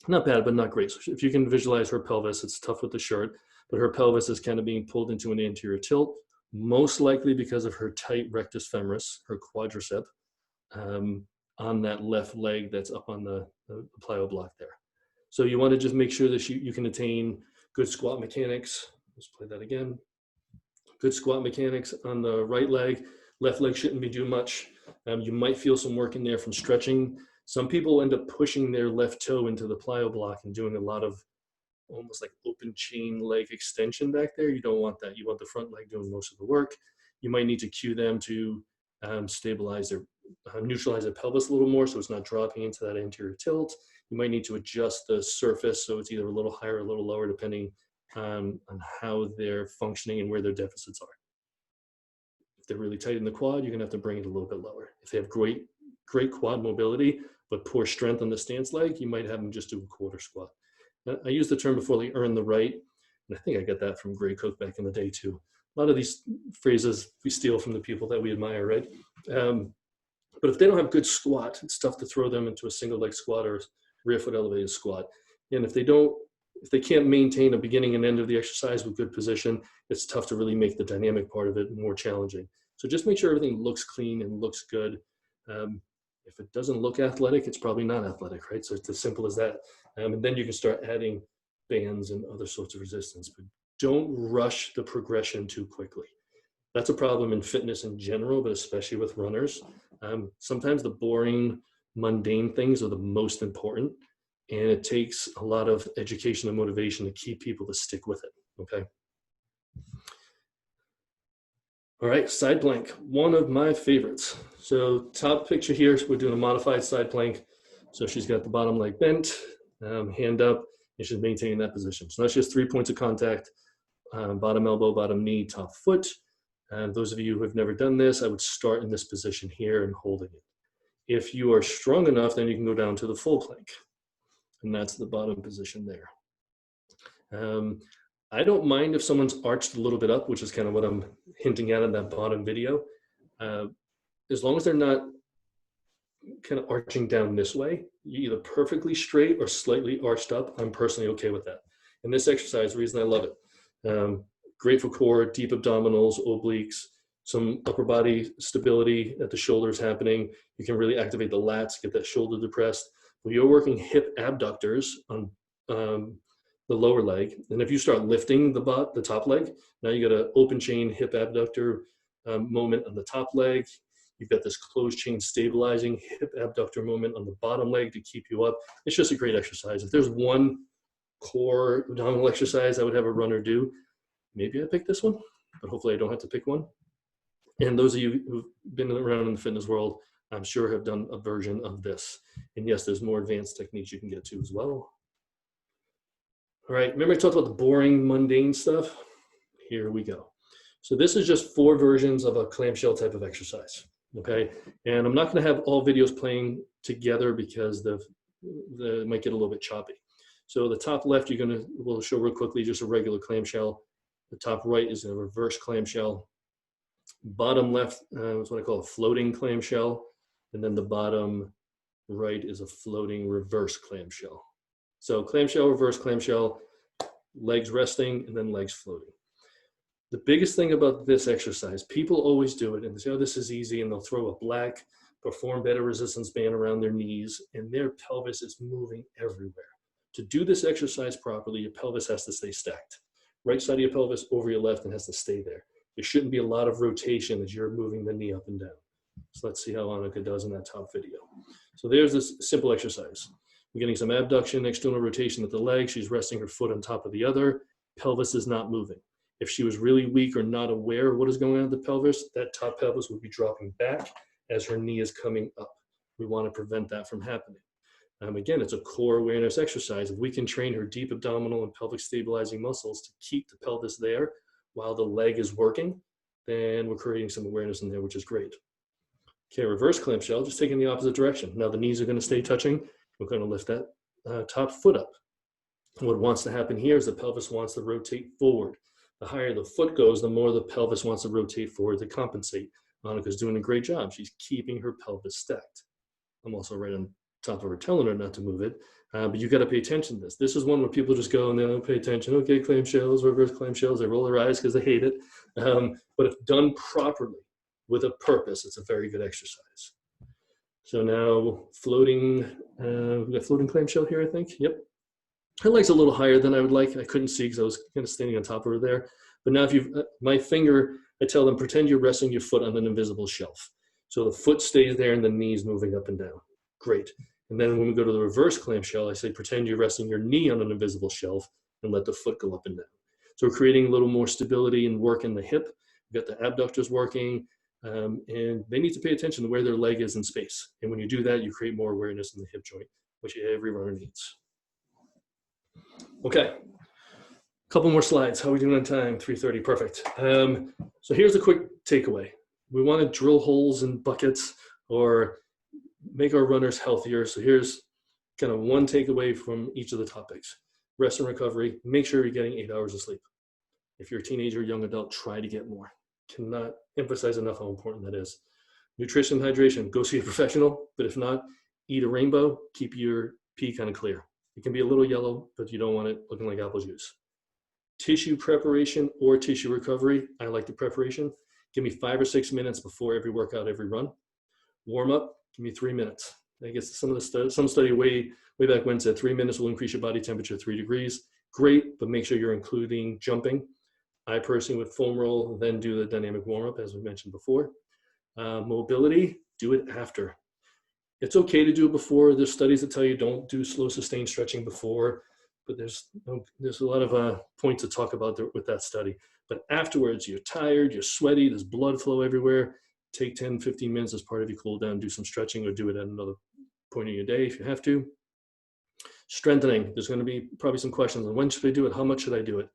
Not bad, but not great. So if you can visualize her pelvis, it's tough with the shirt, but her pelvis is kind of being pulled into an anterior tilt, most likely because of her tight rectus femoris, her quadricep, on that left leg that's up on the plyo block there. So you want to just make sure that you can attain good squat mechanics. Let's play that again. Good squat mechanics on the right leg. Left leg shouldn't be doing much. You might feel some work in there from stretching. Some people end up pushing their left toe into the plyo block and doing a lot of almost like open chain leg extension back there. You don't want that. You want the front leg doing most of the work. You might need to cue them to stabilize their, neutralize their pelvis a little more so it's not dropping into that anterior tilt. You might need to adjust the surface so it's either a little higher or a little lower depending on how they're functioning and where their deficits are. If they're really tight in the quad, you're gonna have to bring it a little bit lower. If they have great quad mobility, but poor strength on the stance leg, you might have them just do a quarter squat. I used the term before, they earn the right, and I think I got that from Gray Cook back in the day too. A lot of these phrases we steal from the people that we admire, right? But if they don't have good squat, it's tough to throw them into a single leg squat or rear foot elevated squat. And if they can't maintain a beginning and end of the exercise with good position, it's tough to really make the dynamic part of it more challenging. So just make sure everything looks clean and looks good. If it doesn't look athletic, it's probably not athletic, right? So it's as simple as that. And then you can start adding bands and other sorts of resistance, but don't rush the progression too quickly. That's a problem in fitness in general, but especially with runners. Sometimes the boring, mundane things are the most important. and it takes a lot of education and motivation to keep people to stick with it, okay? All right, side plank, one of my favorites. So top picture here, we're doing a modified side plank. So she's got the bottom leg bent, hand up, and she's maintaining that position. So that's just 3 points of contact, bottom elbow, bottom knee, top foot. And those of you who have never done this, I would start in this position here and holding it. If you are strong enough, then you can go down to the full plank. And that's the bottom position there. I don't mind if someone's arched a little bit up, which is kind of what I'm hinting at in that bottom video. As long as they're not kind of arching down this way, either perfectly straight or slightly arched up, I'm personally okay with that. And this exercise, the reason I love it, great for core, deep abdominals, obliques, some upper body stability at the shoulders happening. You can really activate the lats, get that shoulder depressed. When you're working hip abductors on the lower leg, and if you start lifting the top leg, now you got an open chain hip abductor moment on the top leg. You've got this closed chain stabilizing hip abductor moment on the bottom leg to keep you up. It's just a great exercise. If there's one core abdominal exercise I would have a runner do, maybe I pick this one, but hopefully I don't have to pick one. And those of you who've been around in the fitness world, I'm sure have done a version of this. And yes, there's more advanced techniques you can get to as well. All right, remember I talked about the boring, mundane stuff? Here we go. So this is just 4 versions of a clamshell type of exercise, okay? And I'm not gonna have all videos playing together because it might get a little bit choppy. So the top left, we'll show real quickly just a regular clamshell. The top right is a reverse clamshell. Bottom left is what I call a floating clamshell. And then the bottom right is a floating reverse clamshell. So clamshell, reverse clamshell, legs resting, and then legs floating. The biggest thing about this exercise, people always do it and they say, oh, this is easy, and they'll throw a black PerformBetter resistance band around their knees, and their pelvis is moving everywhere. To do this exercise properly, your pelvis has to stay stacked. Right side of your pelvis over your left and has to stay there. There shouldn't be a lot of rotation as you're moving the knee up and down. So let's see how Annika does in that top video. So there's this simple exercise. We're getting some abduction, external rotation at the leg. She's resting her foot on top of the other. Pelvis is not moving. If she was really weak or not aware of what is going on with the pelvis, that top pelvis would be dropping back as her knee is coming up. We want to prevent that from happening. Again, it's a core awareness exercise. If we can train her deep abdominal and pelvic stabilizing muscles to keep the pelvis there while the leg is working, then we're creating some awareness in there, which is great. Okay, reverse clamshell, just taking the opposite direction. Now the knees are going to stay touching. We're going to lift that top foot up. What wants to happen here is the pelvis wants to rotate forward. The higher the foot goes, the more the pelvis wants to rotate forward to compensate. Monica's doing a great job. She's keeping her pelvis stacked. I'm also right on top of her telling her not to move it, but you got to pay attention to this. This is one where people just go and they don't pay attention. Okay, clamshells, reverse clamshells, they roll their eyes because they hate it. But if done properly with a purpose, it's a very good exercise. So now floating, we got floating clamshell here, I think. Yep. Her leg's a little higher than I would like. I couldn't see because I was kind of standing on top of her there. But now if my finger, I tell them, pretend you're resting your foot on an invisible shelf. So the foot stays there and the knee's moving up and down. Great. And then when we go to the reverse clamshell, I say, pretend you're resting your knee on an invisible shelf and let the foot go up and down. So we're creating a little more stability and work in the hip. We've got the abductors working, and they need to pay attention to where their leg is in space. And when you do that, you create more awareness in the hip joint, which every runner needs. Okay, a couple more slides. How are we doing on time? 3:30, perfect. So here's a quick takeaway. We want to drill holes in buckets or make our runners healthier. So here's kind of one takeaway from each of the topics. Rest and recovery, make sure you're getting 8 hours of sleep. If you're a teenager or young adult, try to get more. Cannot emphasize enough how important that is. Nutrition, hydration, go see a professional, but if not, eat a rainbow, keep your pee kind of clear. It can be a little yellow, but you don't want it looking like apple juice. Tissue preparation or tissue recovery, I like the preparation. Give me 5 or 6 minutes before every workout, every run. Warm up, give me 3 minutes. I guess some study way back when said 3 minutes will increase your body temperature 3 degrees. Great, but make sure you're including jumping. I personally would foam roll, then do the dynamic warm up, as we mentioned before. Mobility, do it after. It's okay to do it before. There's studies that tell you don't do slow sustained stretching before, but there's a lot of points to talk about with that study. But afterwards, you're tired, you're sweaty, there's blood flow everywhere. Take 10, 15 minutes as part of your cool down, do some stretching, or do it at another point in your day if you have to. Strengthening, there's going to be probably some questions on when should I do it, how much should I do it?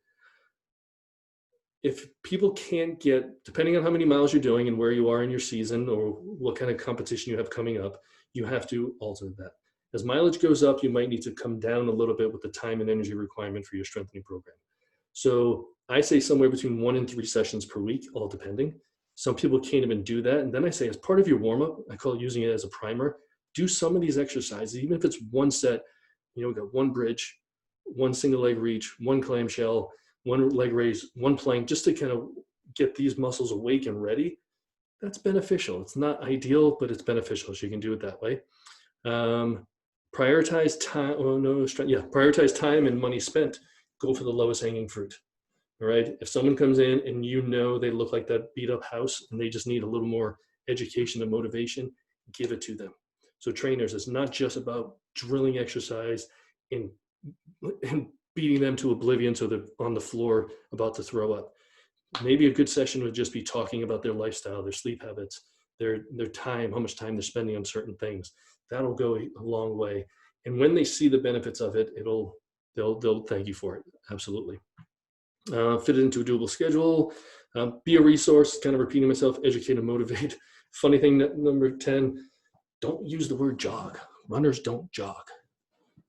If people can't get, depending on how many miles you're doing and where you are in your season or what kind of competition you have coming up, you have to alter that. As mileage goes up, you might need to come down a little bit with the time and energy requirement for your strengthening program. So I say somewhere between 1 and 3 sessions per week, all depending. Some people can't even do that. And then I say, as part of your warm-up, I call it using it as a primer, do some of these exercises, even if it's one set. We got 1 bridge, 1 single leg reach, 1 clamshell, 1 leg raise, 1 plank, just to kind of get these muscles awake and ready. That's beneficial. It's not ideal, but it's beneficial. So you can do it that way. Prioritize time. Prioritize time and money spent. Go for the lowest hanging fruit. All right. If someone comes in and they look like that beat up house and they just need a little more education and motivation, give it to them. So trainers, it's not just about drilling exercise and beating them to oblivion so they're on the floor about to throw up. Maybe a good session would just be talking about their lifestyle, their sleep habits, their time, how much time they're spending on certain things. That'll go a long way. And when they see the benefits of it, they'll thank you for it. Absolutely. Fit it into a doable schedule. Be a resource, kind of repeating myself, educate and motivate. Funny thing, number 10, don't use the word jog. Runners don't jog.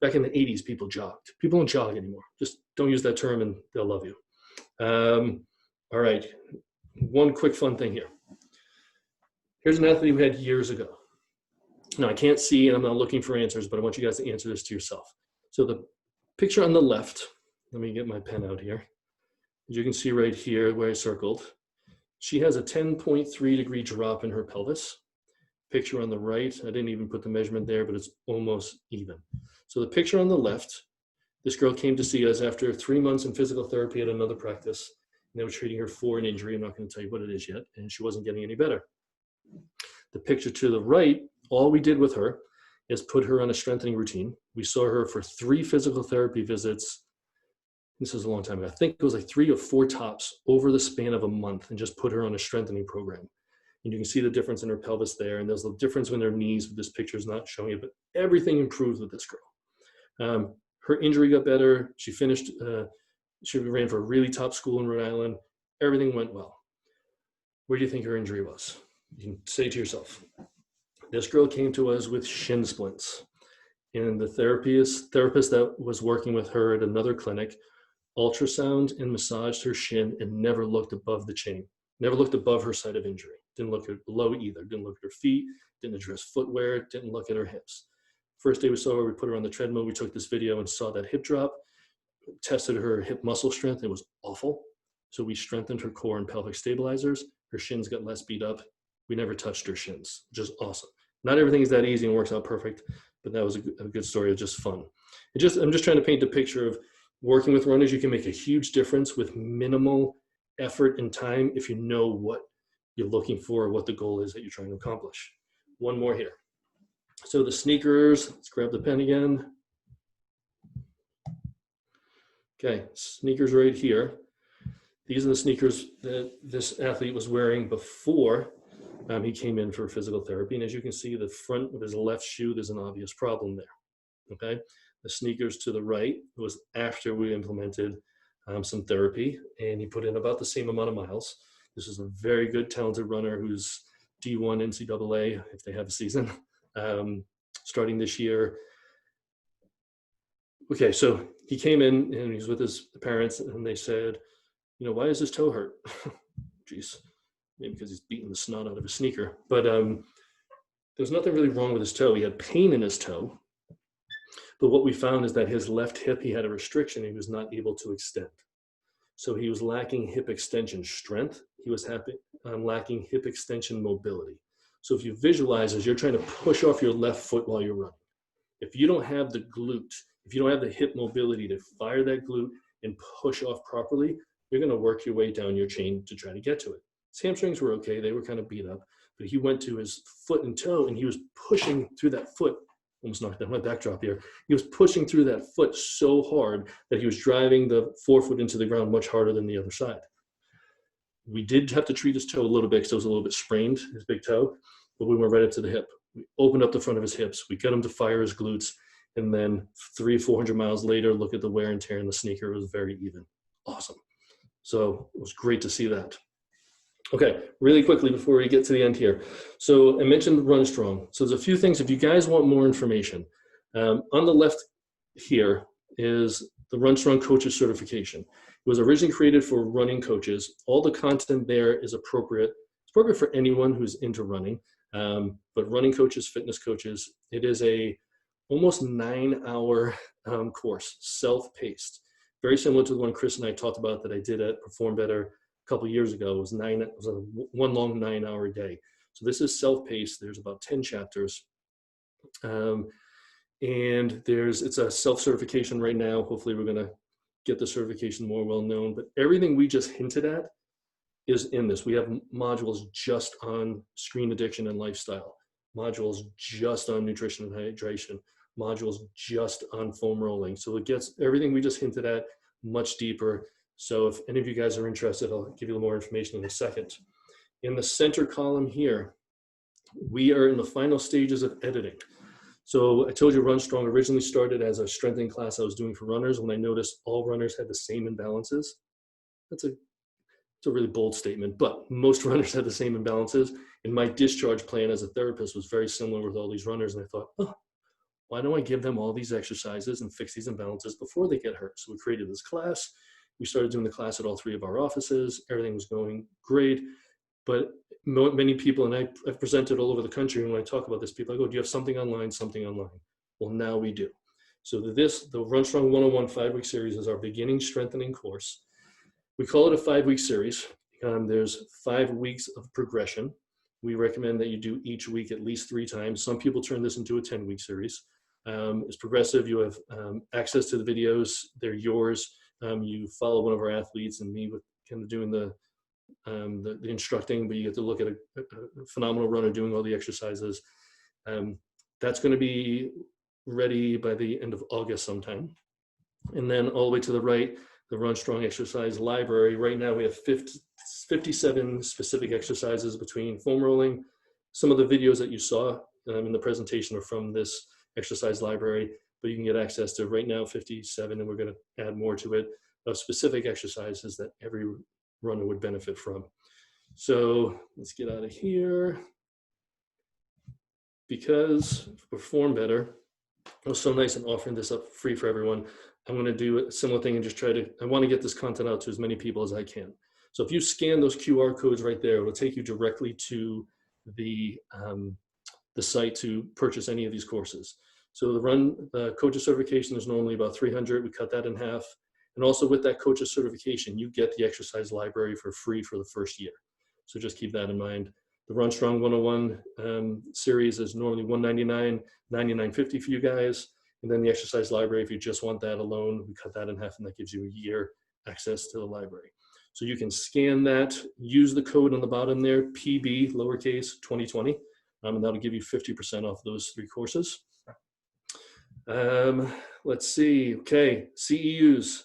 Back in the 80s, people jogged. People don't jog anymore. Just don't use that term and they'll love you. All right, one quick fun thing here. Here's an athlete we had years ago. Now I can't see and I'm not looking for answers, but I want you guys to answer this to yourself. So the picture on the left, let me get my pen out here. As you can see right here where I circled, she has a 10.3 degree drop in her pelvis. Picture on the right, I didn't even put the measurement there, but it's almost even. So the picture on the left, this girl came to see us after 3 months in physical therapy at another practice. And they were treating her for an injury. I'm not going to tell you what it is yet. And she wasn't getting any better. The picture to the right, all we did with her is put her on a strengthening routine. We saw her for 3 physical therapy visits. This was a long time ago. I think it was like 3 or 4 tops over the span of a month and just put her on a strengthening program. And you can see the difference in her pelvis there. And there's a difference in her knees, but this picture is not showing it, but everything improved with this girl. Her injury got better. She finished, she ran for a really top school in Rhode Island. Everything went well. Where do you think her injury was? You can say to yourself, this girl came to us with shin splints. And the therapist that was working with her at another clinic ultrasound and massaged her shin and never looked above the chain, never looked above her site of injury. Didn't look at below either. Didn't look at her feet, didn't address footwear, didn't look at her hips. First day we saw her, we put her on the treadmill. We took this video and saw that hip drop, tested her hip muscle strength. It was awful. So we strengthened her core and pelvic stabilizers. Her shins got less beat up. We never touched her shins, which is awesome. Not everything is that easy and works out perfect, but that was a good story of just fun. I'm just trying to paint a picture of working with runners. You can make a huge difference with minimal effort and time if you know what you're looking for, what the goal is that you're trying to accomplish. One more here. So the sneakers, let's grab the pen again. Okay, sneakers right here. These are the sneakers that this athlete was wearing before he came in for physical therapy. And as you can see, the front of his left shoe, there's an obvious problem there, okay? The sneakers to the right was after we implemented some therapy, and he put in about the same amount of miles. This is a very good, talented runner who's D1 NCAA, if they have a season, starting this year. Okay, so he came in and he was with his parents, and they said, why does his toe hurt? Jeez, maybe because he's beating the snot out of his sneaker. But there's nothing really wrong with his toe. He had pain in his toe. But what we found is that his left hip, he had a restriction. He was not able to extend. So he was lacking hip extension strength. He was lacking hip extension mobility. So if you visualize as you're trying to push off your left foot while you're running, if you don't have the glute, if you don't have the hip mobility to fire that glute and push off properly, you're going to work your way down your chain to try to get to it. His hamstrings were okay. They were kind of beat up, but he went to his foot and toe and he was pushing through that foot. Almost knocked down my backdrop here. He was pushing through that foot so hard that he was driving the forefoot into the ground much harder than the other side. We did have to treat his toe a little bit because it was a little bit sprained, his big toe, but we went right up to the hip. We opened up the front of his hips. We got him to fire his glutes. And then 300-400 miles later, look at the wear and tear in the sneaker. It was very even. Awesome. So it was great to see that. Okay, really quickly before we get to the end here. So I mentioned RUNstrong. So there's a few things, if you guys want more information, on the left here is the RUNstrong Coaches Certification. It was originally created for running coaches. All the content there is appropriate. It's appropriate for anyone who's into running, but running coaches, fitness coaches, it is a almost 9-hour course, self-paced. Very similar to the one Chris and I talked about that I did at PerformBetter a couple of years ago. It was one long 9-hour day. So this is self-paced. There's about 10 chapters. And it's a self-certification right now. Hopefully we're going to get the certification more well-known, but everything we just hinted at is in this. We have modules just on screen addiction and lifestyle, modules just on nutrition and hydration, modules just on foam rolling. So it gets everything we just hinted at much deeper. So if any of you guys are interested, I'll give you more information in a second. In the center column here, we are in the final stages of editing. So I told you RUNstrong originally started as a strengthening class I was doing for runners when I noticed all runners had the same imbalances. It's a really bold statement, but most runners had the same imbalances. And my discharge plan as a therapist was very similar with all these runners. And I thought, oh, why don't I give them all these exercises and fix these imbalances before they get hurt? So we created this class. We started doing the class at all 3 of our offices. Everything was going great. But many people, and I've presented all over the country, and when I talk about this, people, I go, do you have something online, something online? Well, now we do. So the RUNstrong 101 5-week series is our beginning strengthening course. We call it a 5-week series. There's 5 weeks of progression. We recommend that you do each week at least 3 times. Some people turn this into a 10-week series. It's progressive. You have access to the videos. They're yours. You follow one of our athletes and me with kind of doing the instructing, but you get to look at a phenomenal runner doing all the exercises. That's going to be ready by the end of August sometime. And then all the way to the right, the RUNstrong exercise library. Right now we have 57 specific exercises between foam rolling. Some of the videos that you saw in the presentation are from this exercise library, but you can get access to right now 57, and we're going to add more to it, of specific exercises that every runner would benefit from. So let's get out of here. Because PerformBetter was so nice and offering this up free for everyone, I'm going to do a similar thing and just I want to get this content out to as many people as I can. So if you scan those QR codes right there, it'll take you directly to the site to purchase any of these courses. So the coaches certification is normally about $300. We cut that in half. And also with that coaches certification, you get the exercise library for free for the first year. So just keep that in mind. The RUNstrong 101 series is normally $199, $99.50 for you guys. And then the exercise library, if you just want that alone, we cut that in half, and that gives you a year access to the library. So you can scan that, use the code on the bottom there, PB, lowercase, 2020, and that'll give you 50% off those 3 courses. Let's see, okay, CEUs.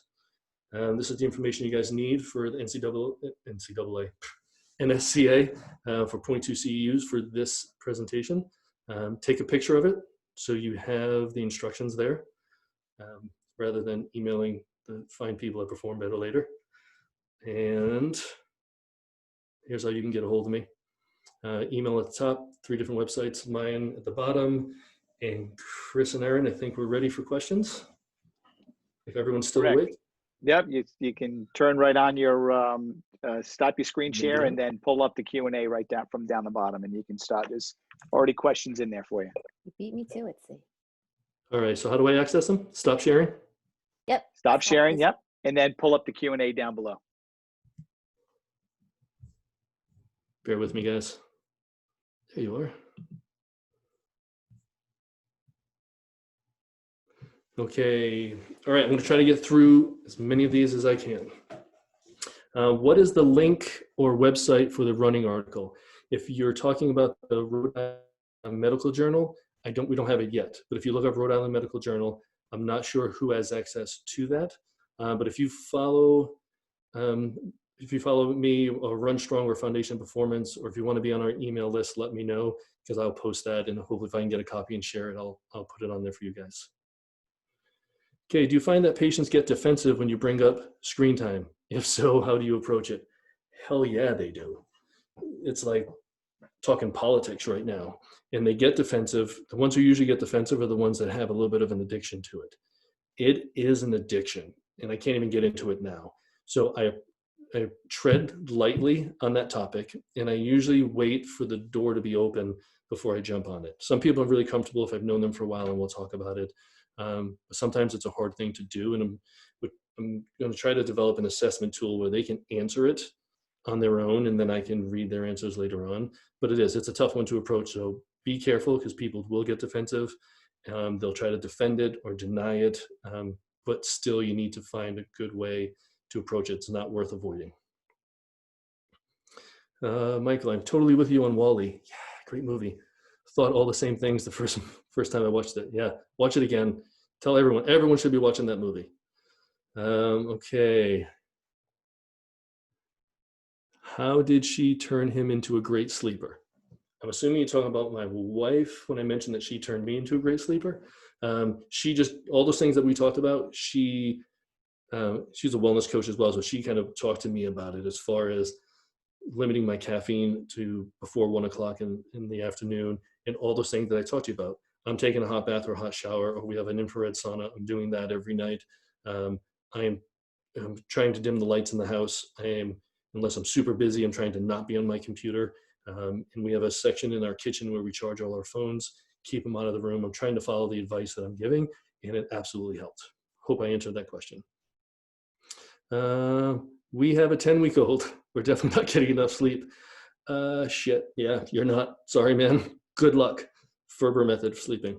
This is the information you guys need for the NSCA for 0.2 CEUs for this presentation. Take a picture of it so you have the instructions there rather than emailing the fine people at PerformBetter later. And here's how you can get a hold of me. Email at the top, 3 different websites, mine at the bottom, and Chris and Aaron, I think we're ready for questions. If everyone's still awake. Yep, you can turn right on your, stop your screen share and then pull up the Q&A right down from down the bottom, and you can start. There's already questions in there for you. You beat me to it, see. All right, so how do I access them? Stop sharing? Yep. Stop sharing, yep, and then pull up the Q&A down below. Bear with me, guys. There you are. Okay, all right, I'm gonna try to get through as many of these as I can. What is the link or website for the running article? If you're talking about the Rhode Island Medical Journal, we don't have it yet. But if you look up Rhode Island Medical Journal, I'm not sure who has access to that. But if you follow me or RUNstrong or Foundation Performance, or if you want to be on our email list, let me know, because I'll post that, and hopefully if I can get a copy and share it, I'll put it on there for you guys. Okay, do you find that patients get defensive when you bring up screen time? If so, how do you approach it? Hell yeah, they do. It's like talking politics right now. And they get defensive. The ones who usually get defensive are the ones that have a little bit of an addiction to it. It is an addiction, and I can't even get into it now. So I tread lightly on that topic, and I usually wait for the door to be open before I jump on it. Some people are really comfortable if I've known them for a while, and we'll talk about it. Sometimes it's a hard thing to do, and I'm going to try to develop an assessment tool where they can answer it on their own, and then I can read their answers later on. But it's a tough one to approach, so be careful, because people will get defensive. They'll try to defend it or deny it, but still you need to find a good way to approach it. It's not worth avoiding. Michael, I'm totally with you on WALL-E. Yeah, great movie. Thought all the same things the first time I watched it. Yeah, watch it again. Tell everyone should be watching that movie. Okay. How did she turn him into a great sleeper? I'm assuming you're talking about my wife when I mentioned that she turned me into a great sleeper. She just, all those things that we talked about, she's a wellness coach as well, so she kind of talked to me about it, as far as limiting my caffeine to before 1 o'clock in the afternoon, and all those things that I talked to you about. I'm taking a hot bath or a hot shower, or we have an infrared sauna. I'm doing that every night. I'm trying to dim the lights in the house. Unless I'm super busy, I'm trying to not be on my computer. And we have a section in our kitchen where we charge all our phones, keep them out of the room. I'm trying to follow the advice that I'm giving, and it absolutely helped. Hope I answered that question. We have a 10-week-old. We're definitely not getting enough sleep. Shit, yeah, you're not. Sorry, man. Good luck. Ferber method for sleeping.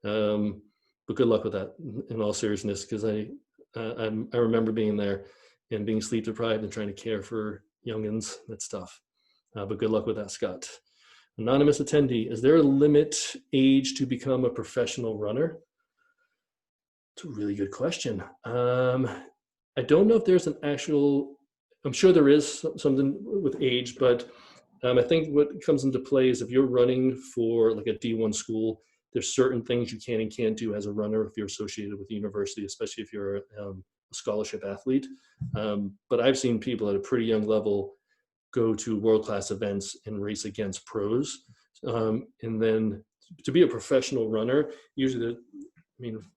But good luck with that, in all seriousness, because I remember being there and being sleep deprived and trying to care for youngins. That's tough. But good luck with that, Scott. Anonymous attendee, is there a limit age to become a professional runner? It's a really good question. I don't know if there's an actual, I'm sure there is something with age, but I think what comes into play is if you're running for like a D1 school, there's certain things you can and can't do as a runner if you're associated with the university, especially if you're a scholarship athlete. But I've seen people at a pretty young level go to world-class events and race against pros. And then to be a professional runner, usually,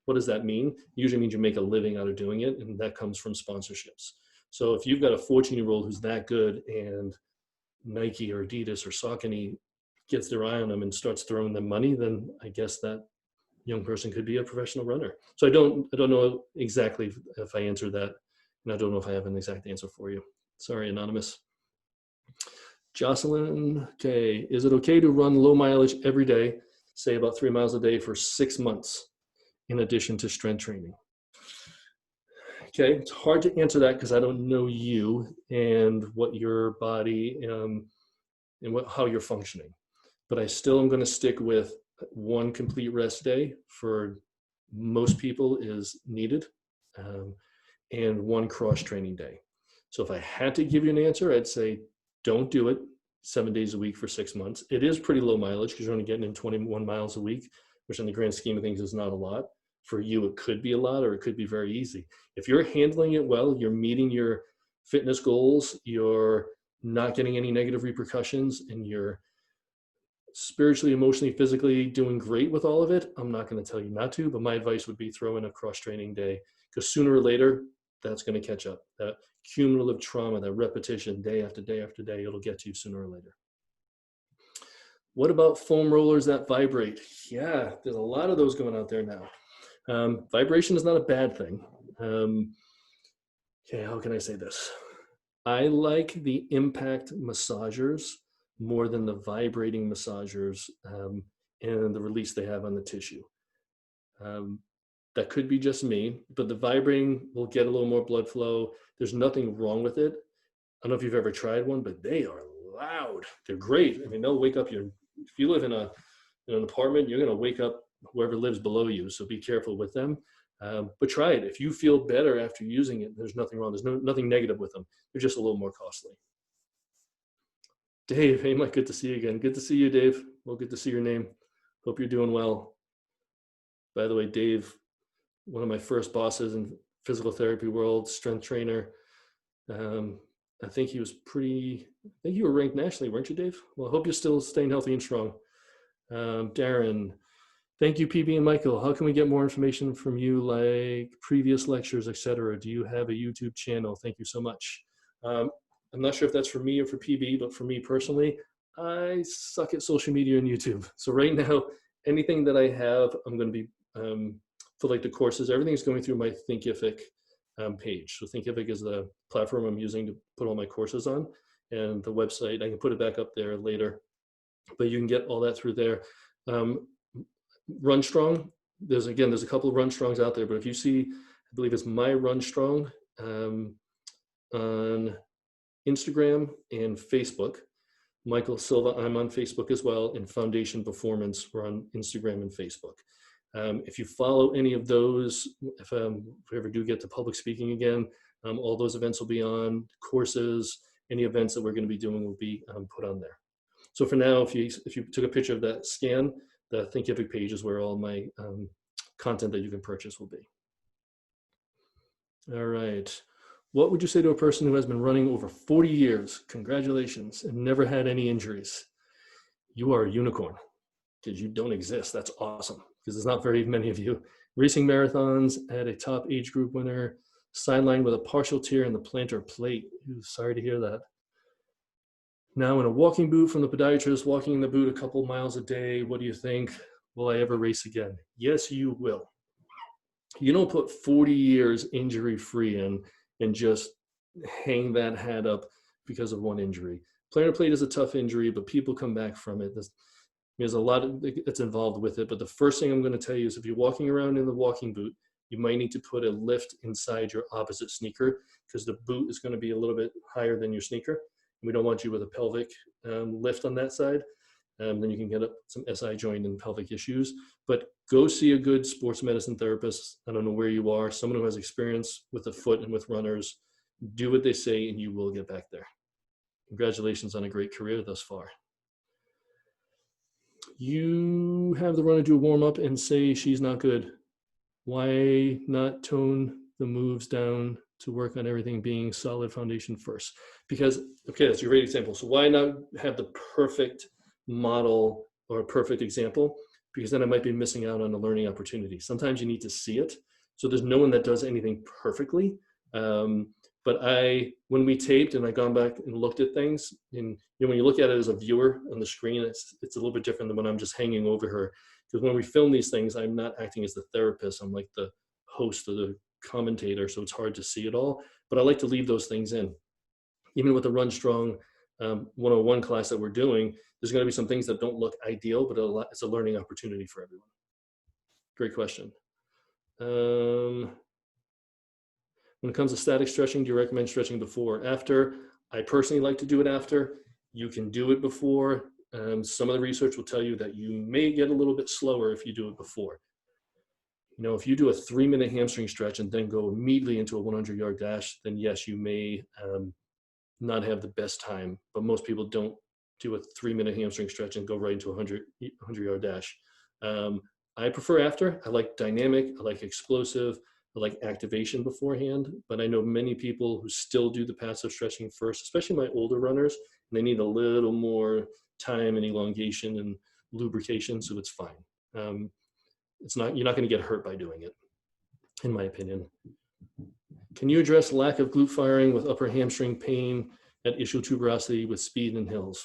what does that mean? Usually means you make a living out of doing it, and that comes from sponsorships. So if you've got a 14-year-old who's that good, and Nike or Adidas or Saucony gets their eye on them and starts throwing them money, then I guess that young person could be a professional runner. So I don't know exactly if I answered that, and I don't know if I have an exact answer for you. Sorry, Anonymous. Jocelyn, okay, is it okay to run low mileage every day, say about 3 miles a day for 6 months, in addition to strength training? Okay, it's hard to answer that because I don't know you and what your body and how you're functioning. But I still am going to stick with 1 complete rest day for most people is needed, and 1 cross training day. So if I had to give you an answer, I'd say don't do it 7 days a week for 6 months. It is pretty low mileage because you're only getting in 21 miles a week, which in the grand scheme of things is not a lot. For you, it could be a lot, or it could be very easy. If you're handling it well, you're meeting your fitness goals, you're not getting any negative repercussions, and you're spiritually, emotionally, physically doing great with all of it, I'm not going to tell you not to, but my advice would be throw in a cross-training day, because sooner or later, that's going to catch up. That cumulative trauma, that repetition day after day after day, it'll get to you sooner or later. What about foam rollers that vibrate? Yeah, there's a lot of those going out there now. Vibration is not a bad thing. Okay, how can I say this? I like the impact massagers more than the vibrating massagers and the release they have on the tissue. That could be just me, but the vibrating will get a little more blood flow. There's nothing wrong with it. I don't know if you've ever tried one, but they are loud. They're great. I mean, they'll wake up if you live in an apartment, you're going to wake up whoever lives below you. So be careful with them. But try it. If you feel better after using it, there's nothing wrong. There's nothing negative with them. They're just a little more costly. Dave, hey, Mike, good to see you again. Good to see you, Dave. Well, good to see your name. Hope you're doing well. By the way, Dave, one of my first bosses in physical therapy world, strength trainer. I think you were ranked nationally, weren't you, Dave? Well, I hope you're still staying healthy and strong. Darren, thank you, PB and Michael. How can we get more information from you, like previous lectures, etc.? Do you have a YouTube channel? Thank you so much. I'm not sure if that's for me or for PB, but for me personally, I suck at social media and YouTube. So right now, anything that I have, I'm going to be, for like the courses, everything's going through my Thinkific page. So Thinkific is the platform I'm using to put all my courses on, and the website, I can put it back up there later, but you can get all that through there. RUNstrong, there's a couple of RUNstrongs out there, but if you see, I believe it's my RUNstrong on Instagram and Facebook. Michael Silva, I'm on Facebook as well, and Foundation Performance, we're on Instagram and Facebook. If you follow any of those, if we ever do get to public speaking again, all those events will be on, courses, any events that we're going to be doing will be put on there. So for now, if you took a picture of that scan, the Thinkific page is where all my content that you can purchase will be. All right. What would you say to a person who has been running over 40 years, congratulations, and never had any injuries? You are a unicorn, because you don't exist. That's awesome, because there's not very many of you. Racing marathons, at a top age group winner, sidelined with a partial tear in the plantar plate. Ooh, sorry to hear that. Now in a walking boot from the podiatrist, walking in the boot a couple miles a day. What do you think? Will I ever race again? Yes, you will. You don't put 40 years injury-free in and just hang that hat up because of one injury. Plantar plate is a tough injury, but people come back from it. There's a lot that's involved with it, but the first thing I'm going to tell you is if you're walking around in the walking boot, you might need to put a lift inside your opposite sneaker, because the boot is going to be a little bit higher than your sneaker. We don't want you with a pelvic lift on that side. Then you can get up some SI joint and pelvic issues. But go see a good sports medicine therapist. I don't know where you are, someone who has experience with the foot and with runners. Do what they say and you will get back there. Congratulations on a great career thus far. You have the runner do a warm up and say she's not good. Why not tone the moves down to work on everything being solid foundation first? Because, okay, that's your great example. So why not have the perfect model or a perfect example? Because then I might be missing out on a learning opportunity. Sometimes you need to see it. So there's no one that does anything perfectly. But when we taped and I gone back and looked at things, and when you look at it as a viewer on the screen, it's a little bit different than when I'm just hanging over her. Because when we film these things, I'm not acting as the therapist. I'm like the host or the commentator, so it's hard to see it all. But I like to leave those things in. Even with the RUNstrong 101 class that we're doing, there's going to be some things that don't look ideal, but it's a learning opportunity for everyone. Great question. When it comes to static stretching, do you recommend stretching before or after? I personally like to do it after. You can do it before. Some of the research will tell you that you may get a little bit slower if you do it before. You know, if you do a 3-minute hamstring stretch and then go immediately into a 100-yard dash, then yes, you may not have the best time. But most people don't do a 3-minute hamstring stretch and go right into a 100-yard dash. I prefer after. I like dynamic. I like explosive. I like activation beforehand. But I know many people who still do the passive stretching first, especially my older runners, and they need a little more time and elongation and lubrication, so it's fine. You're not going to get hurt by doing it, in my opinion. Can you address lack of glute firing with upper hamstring pain at ischial tuberosity with speed and hills?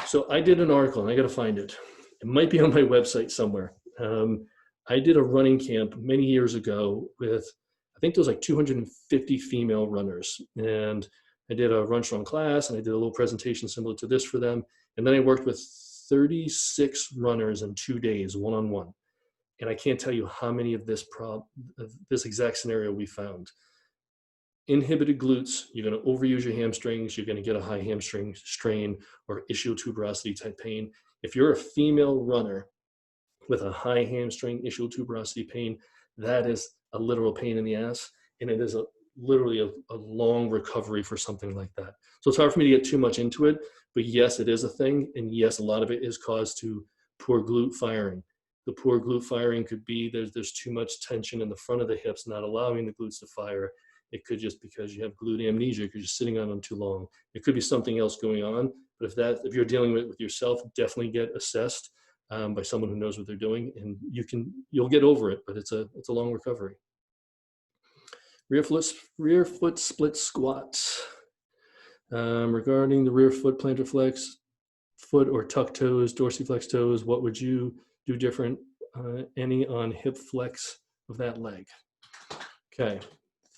So I did an article, and I got to find it. It might be on my website somewhere. I did a running camp many years ago with, I think there was like 250 female runners. And I did a RUNstrong class, and I did a little presentation similar to this for them. And then I worked with 36 runners in 2 days, one-on-one. And I can't tell you how many of this exact scenario we found. inhibited glutes, you're going to overuse your hamstrings, you're going to get a high hamstring strain or ischial tuberosity type pain. If you're a female runner with a high hamstring ischial tuberosity pain, that is a literal pain in the ass, and it is literally a long recovery for something like that. So it's hard for me to get too much into it, but yes, it is a thing, and yes, a lot of it is caused to poor glute firing. The poor glute firing could be there's too much tension in the front of the hips, not allowing the glutes to fire. It could just because you have glute amnesia because you're sitting on them too long. It could be something else going on, but if you're dealing with yourself, definitely get assessed by someone who knows what they're doing, and you'll get over it, but it's a long recovery. Rear foot split squats. Regarding the rear foot plantar flex, foot or tuck toes, dorsiflex toes, what would you do different? Any on hip flex of that leg? Okay, I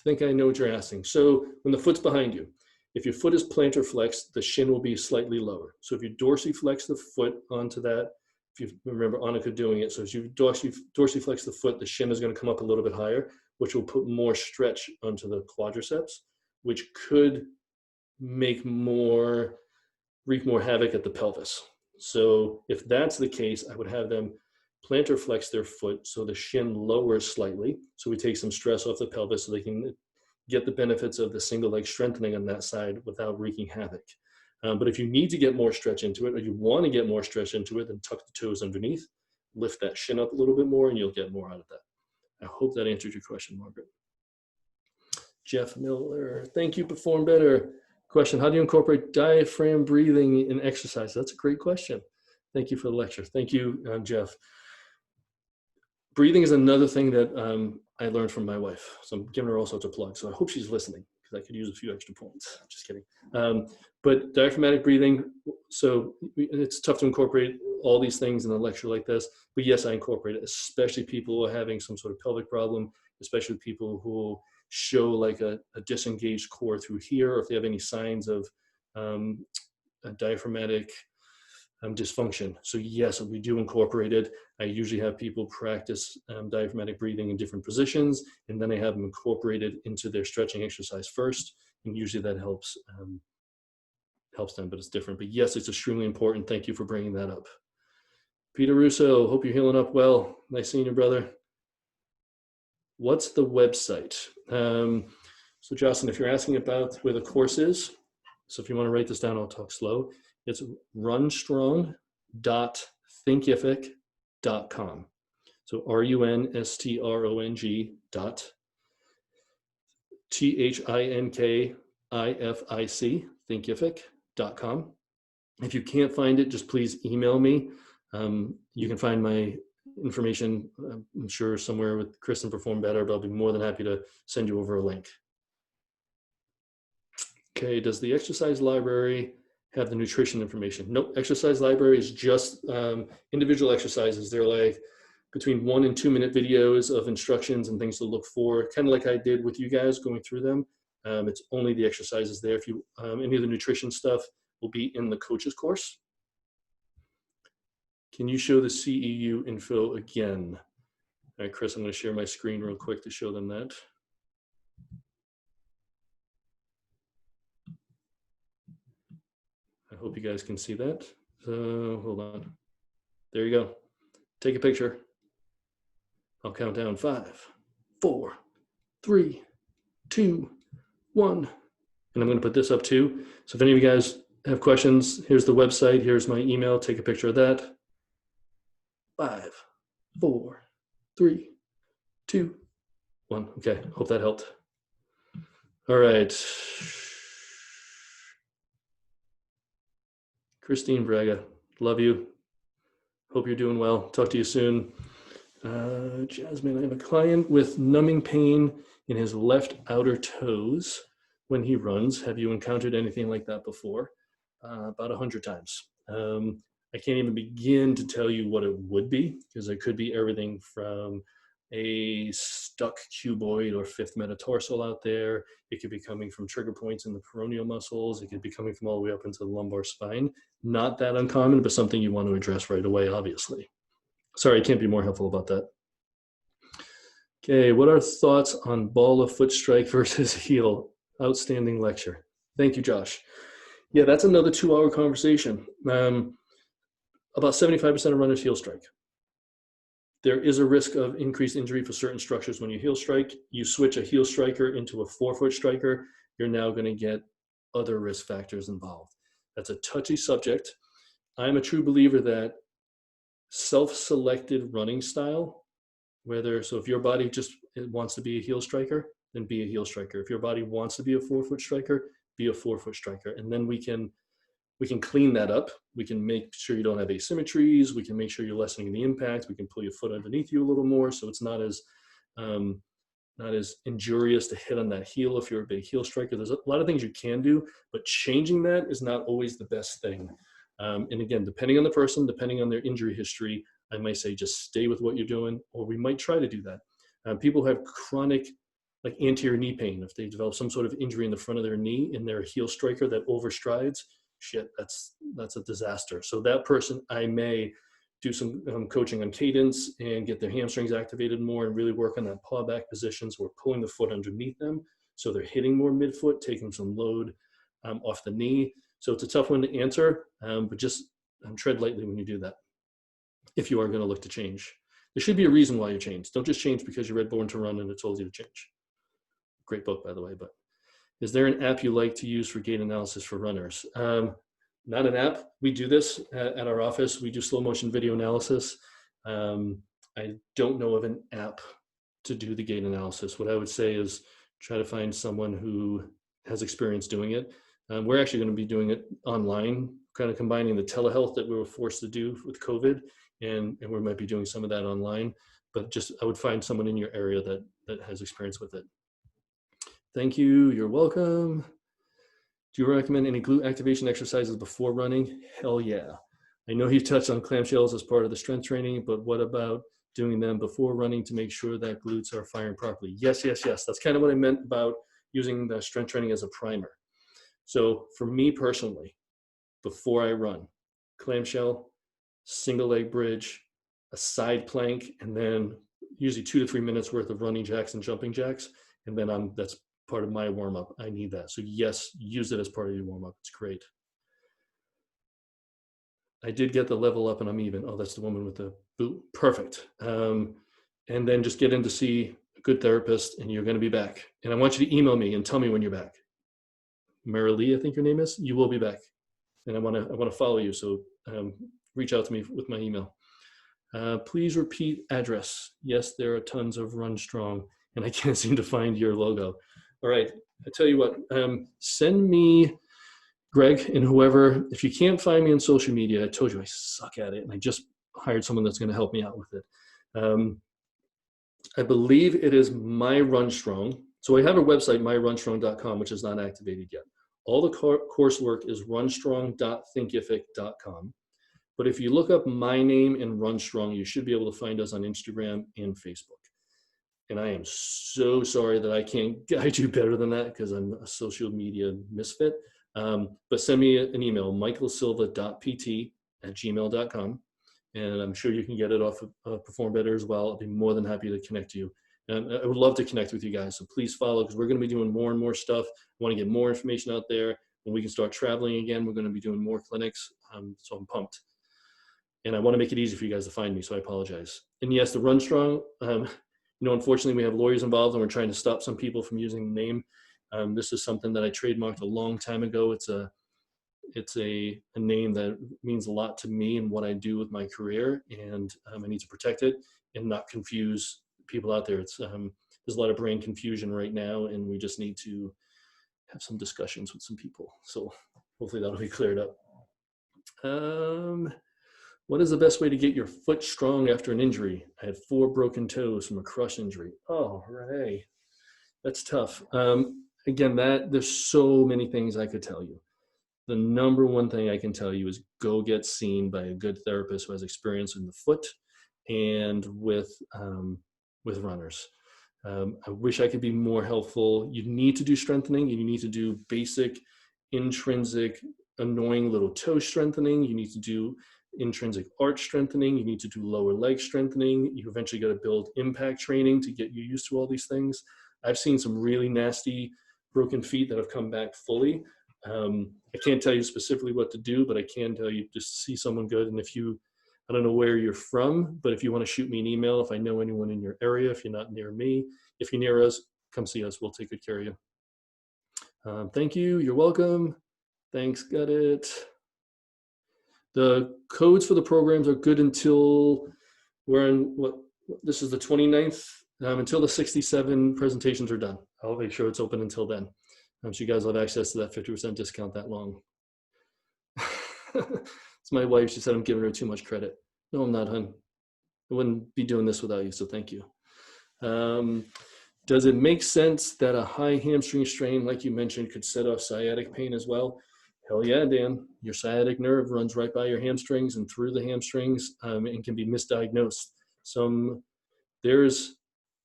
think I know what you're asking. So when the foot's behind you, if your foot is plantar flexed, the shin will be slightly lower. So if you dorsiflex the foot onto that, if you remember Annika doing it, so as you dorsiflex the foot, the shin is going to come up a little bit higher, which will put more stretch onto the quadriceps, which could wreak more havoc at the pelvis. So if that's the case, I would have them plantar flex their foot so the shin lowers slightly. So we take some stress off the pelvis so they can get the benefits of the single leg strengthening on that side without wreaking havoc. But if you need to get more stretch into it, or you want to get more stretch into it, then tuck the toes underneath, lift that shin up a little bit more, and you'll get more out of that. I hope that answered your question, Margaret. Jeff Miller, thank you, Perform Better. Question, how do you incorporate diaphragm breathing in exercise? That's a great question. Thank you for the lecture. Thank you, Jeff. Breathing is another thing that I learned from my wife. So I'm giving her all sorts of plugs. So I hope she's listening because I could use a few extra points. Just kidding. But diaphragmatic breathing, so it's tough to incorporate all these things in a lecture like this. But yes, I incorporate it, especially people who are having some sort of pelvic problem, especially people who show like a disengaged core through here, or if they have any signs of a diaphragmatic dysfunction. So yes, we do incorporate it. I usually have people practice diaphragmatic breathing in different positions, and then I have them incorporated into their stretching exercise first, and usually that helps them, but it's different. But yes, it's extremely important. Thank you for bringing that up. Peter Russo, hope you're healing up well. Nice seeing you, brother. What's the website? So Jocelyn, if you're asking about where the course is, so if you want to write this down, I'll talk slow. It's runstrong.thinkific.com. So RUNSTRONG dot THINKIFIC, thinkific.com. If you can't find it, just please email me. You can find my information, I'm sure, somewhere with Chris and Perform Better, but I'll be more than happy to send you over a link. Okay, does the exercise library have the nutrition information? Nope, exercise library is just individual exercises. They're like between 1 and 2 minute videos of instructions and things to look for, kind of like I did with you guys going through them. It's only the exercises there. If you any of the nutrition stuff will be in the coach's course. Can you show the CEU info again? All right, Chris, I'm going to share my screen real quick to show them that. I hope you guys can see that. So hold on. There you go. Take a picture. I'll count down 5, 4, 3, 2, 1. And I'm going to put this up too. So if any of you guys have questions, here's the website. Here's my email. Take a picture of that. 5, 4, 3, 2, 1. Okay, hope that helped. All right. Christine Braga, love you. Hope you're doing well. Talk to you soon. Jasmine, I have a client with numbing pain in his left outer toes when he runs. Have you encountered anything like that before? About 100 times. I can't even begin to tell you what it would be, because it could be everything from a stuck cuboid or fifth metatarsal out there. It could be coming from trigger points in the peroneal muscles. It could be coming from all the way up into the lumbar spine. Not that uncommon, but something you want to address right away, obviously. Sorry, I can't be more helpful about that. Okay, what are thoughts on ball of foot strike versus heel? Outstanding lecture. Thank you, Josh. Yeah, that's another 2-hour conversation. About 75% of runners heel strike. There is a risk of increased injury for certain structures when you heel strike. You switch a heel striker into a forefoot striker, you're now going to get other risk factors involved. That's a touchy subject. I'm a true believer that self-selected running style, so if your body just wants to be a heel striker, then be a heel striker. If your body wants to be a forefoot striker, be a forefoot striker. And then we can clean that up. We can make sure you don't have asymmetries. We can make sure you're lessening the impact. We can pull your foot underneath you a little more, so it's not as injurious to hit on that heel if you're a big heel striker. There's a lot of things you can do, but changing that is not always the best thing. And again, depending on the person, depending on their injury history, I might say just stay with what you're doing, or we might try to do that. People have chronic like anterior knee pain. If they develop some sort of injury in the front of their knee and they're a heel striker that overstrides, shit, that's a disaster. So that person, I may do some coaching on cadence and get their hamstrings activated more and really work on that paw back position. So we're pulling the foot underneath them, so they're hitting more midfoot, taking some load off the knee. So it's a tough one to answer, but just tread lightly when you do that. If you are going to look to change, there should be a reason why you change. Don't just change because you read Born to Run and it told you to change. Great book, by the way. But is there an app you like to use for gait analysis for runners? Not an app. We do this at our office. We do slow motion video analysis. I don't know of an app to do the gait analysis. What I would say is try to find someone who has experience doing it. We're actually going to be doing it online, kind of combining the telehealth that we were forced to do with COVID, and we might be doing some of that online. But just I would find someone in your area that has experience with it. Thank you. You're welcome. Do you recommend any glute activation exercises before running? Hell yeah. I know you touched on clamshells as part of the strength training, but what about doing them before running to make sure that glutes are firing properly? Yes. That's kind of what I meant about using the strength training as a primer. So for me personally, before I run, clamshell, single leg bridge, a side plank, and then usually 2 to 3 minutes worth of running jacks and jumping jacks. And then that's part of my warm-up. I need that. So yes, use it as part of your warm-up. It's great. I did get the level up and I'm even. Oh, that's the woman with the boot. Perfect. And then just get in to see a good therapist and you're going to be back. And I want you to email me and tell me when you're back. Marilee, I think your name is. You will be back. And I want to follow you. So reach out to me with my email. Please repeat address. Yes, there are tons of RUNstrong and I can't seem to find your logo. All right, I tell you what, send me, Greg and whoever, if you can't find me on social media, I told you I suck at it and I just hired someone that's going to help me out with it. I believe it is My RUNstrong. So I have a website, myrunstrong.com, which is not activated yet. All the coursework is runstrong.thinkific.com. But if you look up my name and RUNstrong, you should be able to find us on Instagram and Facebook. And I am so sorry that I can't guide you better than that because I'm a social media misfit. But send me an email, michaelsilva.pt@gmail.com. And I'm sure you can get it off of PerformBetter as well. I'll be more than happy to connect you. And I would love to connect with you guys. So please follow because we're going to be doing more and more stuff. I want to get more information out there. When we can start traveling again, we're going to be doing more clinics. So I'm pumped. And I want to make it easy for you guys to find me, so I apologize. And yes, the RUNstrong, unfortunately we have lawyers involved and we're trying to stop some people from using the name. This is something that I trademarked a long time ago. It's a name that means a lot to me and what I do with my career, and I need to protect it and not confuse people out there. There's a lot of brain confusion right now, and we just need to have some discussions with some people. So hopefully that'll be cleared up. What is the best way to get your foot strong after an injury? I had 4 broken toes from a crush injury. Oh, right. That's tough. Again, there's so many things I could tell you. The number one thing I can tell you is go get seen by a good therapist who has experience in the foot and with runners. I wish I could be more helpful. You need to do strengthening. You need to do basic, intrinsic, annoying little toe strengthening. You need to do intrinsic arch strengthening. You need to do lower leg strengthening. You eventually got to build impact training to get you used to all these things. I've seen some really nasty broken feet that have come back fully. I can't tell you specifically what to do, but I can tell you just see someone good. And if you, I don't know where you're from, but if you want to shoot me an email, if I know anyone in your area, if you're not near me, if you're near us, come see us. We'll take good care of you. Thank you. You're welcome. Thanks. Got it. The codes for the programs are good until we're in this is the 29th, until the 67 presentations are done. I'll make sure it's open until then. So you guys will have access to that 50% discount that long. It's my wife. She said I'm giving her too much credit. No, I'm not, hun. I wouldn't be doing this without you, so thank you. Does it make sense that a high hamstring strain, like you mentioned, could set off sciatic pain as well? Hell yeah, Dan. Your sciatic nerve runs right by your hamstrings and through the hamstrings, and can be misdiagnosed. There's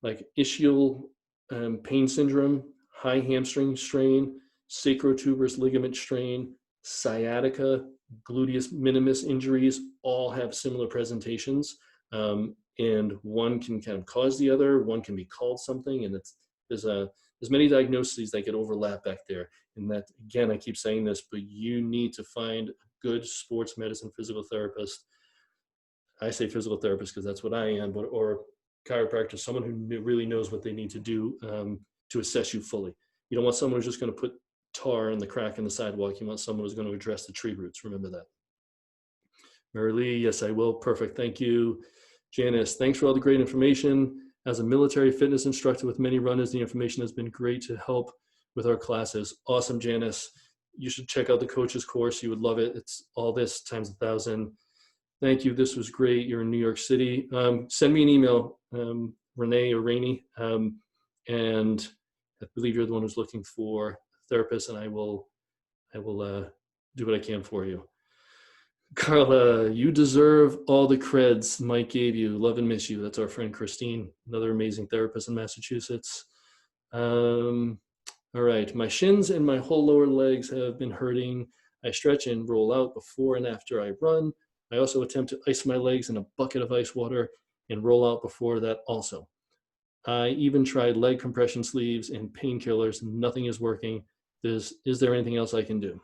like ischial pain syndrome, high hamstring strain, sacrotuberous ligament strain, sciatica, gluteus minimus injuries all have similar presentations. And one can kind of cause the other, one can be called something, and there's many diagnoses that get overlap back there. And that, again, I keep saying this, but you need to find a good sports medicine physical therapist. I say physical therapist because that's what I am, or chiropractor, someone who really knows what they need to do to assess you fully. You don't want someone who's just going to put tar in the crack in the sidewalk. You want someone who's going to address the tree roots. Remember that. Mary Lee, yes, I will. Perfect. Thank you. Janice, thanks for all the great information. As a military fitness instructor with many runners, the information has been great to help with our classes. Awesome, Janice. You should check out the coach's course. You would love it. It's all this times 1,000. Thank you. This was great. You're in New York City. Send me an email, Renee or Rainey, and I believe you're the one who's looking for a therapist, and I will do what I can for you. Carla, you deserve all the creds Mike gave you. Love and miss you. That's our friend Christine, another amazing therapist in Massachusetts. All right, my shins and my whole lower legs have been hurting. I stretch and roll out before and after I run. I also attempt to ice my legs in a bucket of ice water and roll out before that also. I even tried leg compression sleeves and painkillers. Nothing is working. Is there anything else I can do?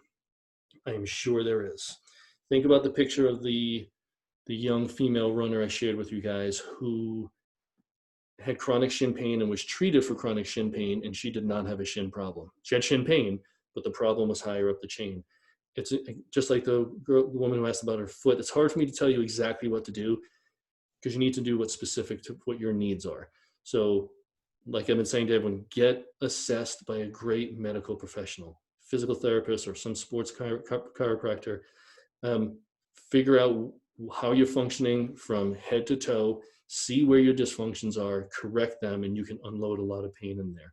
I am sure there is. Think about the picture of the young female runner I shared with you guys who had chronic shin pain and was treated for chronic shin pain, and she did not have a shin problem. She had shin pain, but the problem was higher up the chain. It's just like the woman who asked about her foot. It's hard for me to tell you exactly what to do because you need to do what's specific to what your needs are. So like I've been saying to everyone, get assessed by a great medical professional, physical therapist or some sports chiropractor. Figure out how you're functioning from head to toe, see where your dysfunctions are, correct them, and you can unload a lot of pain in there.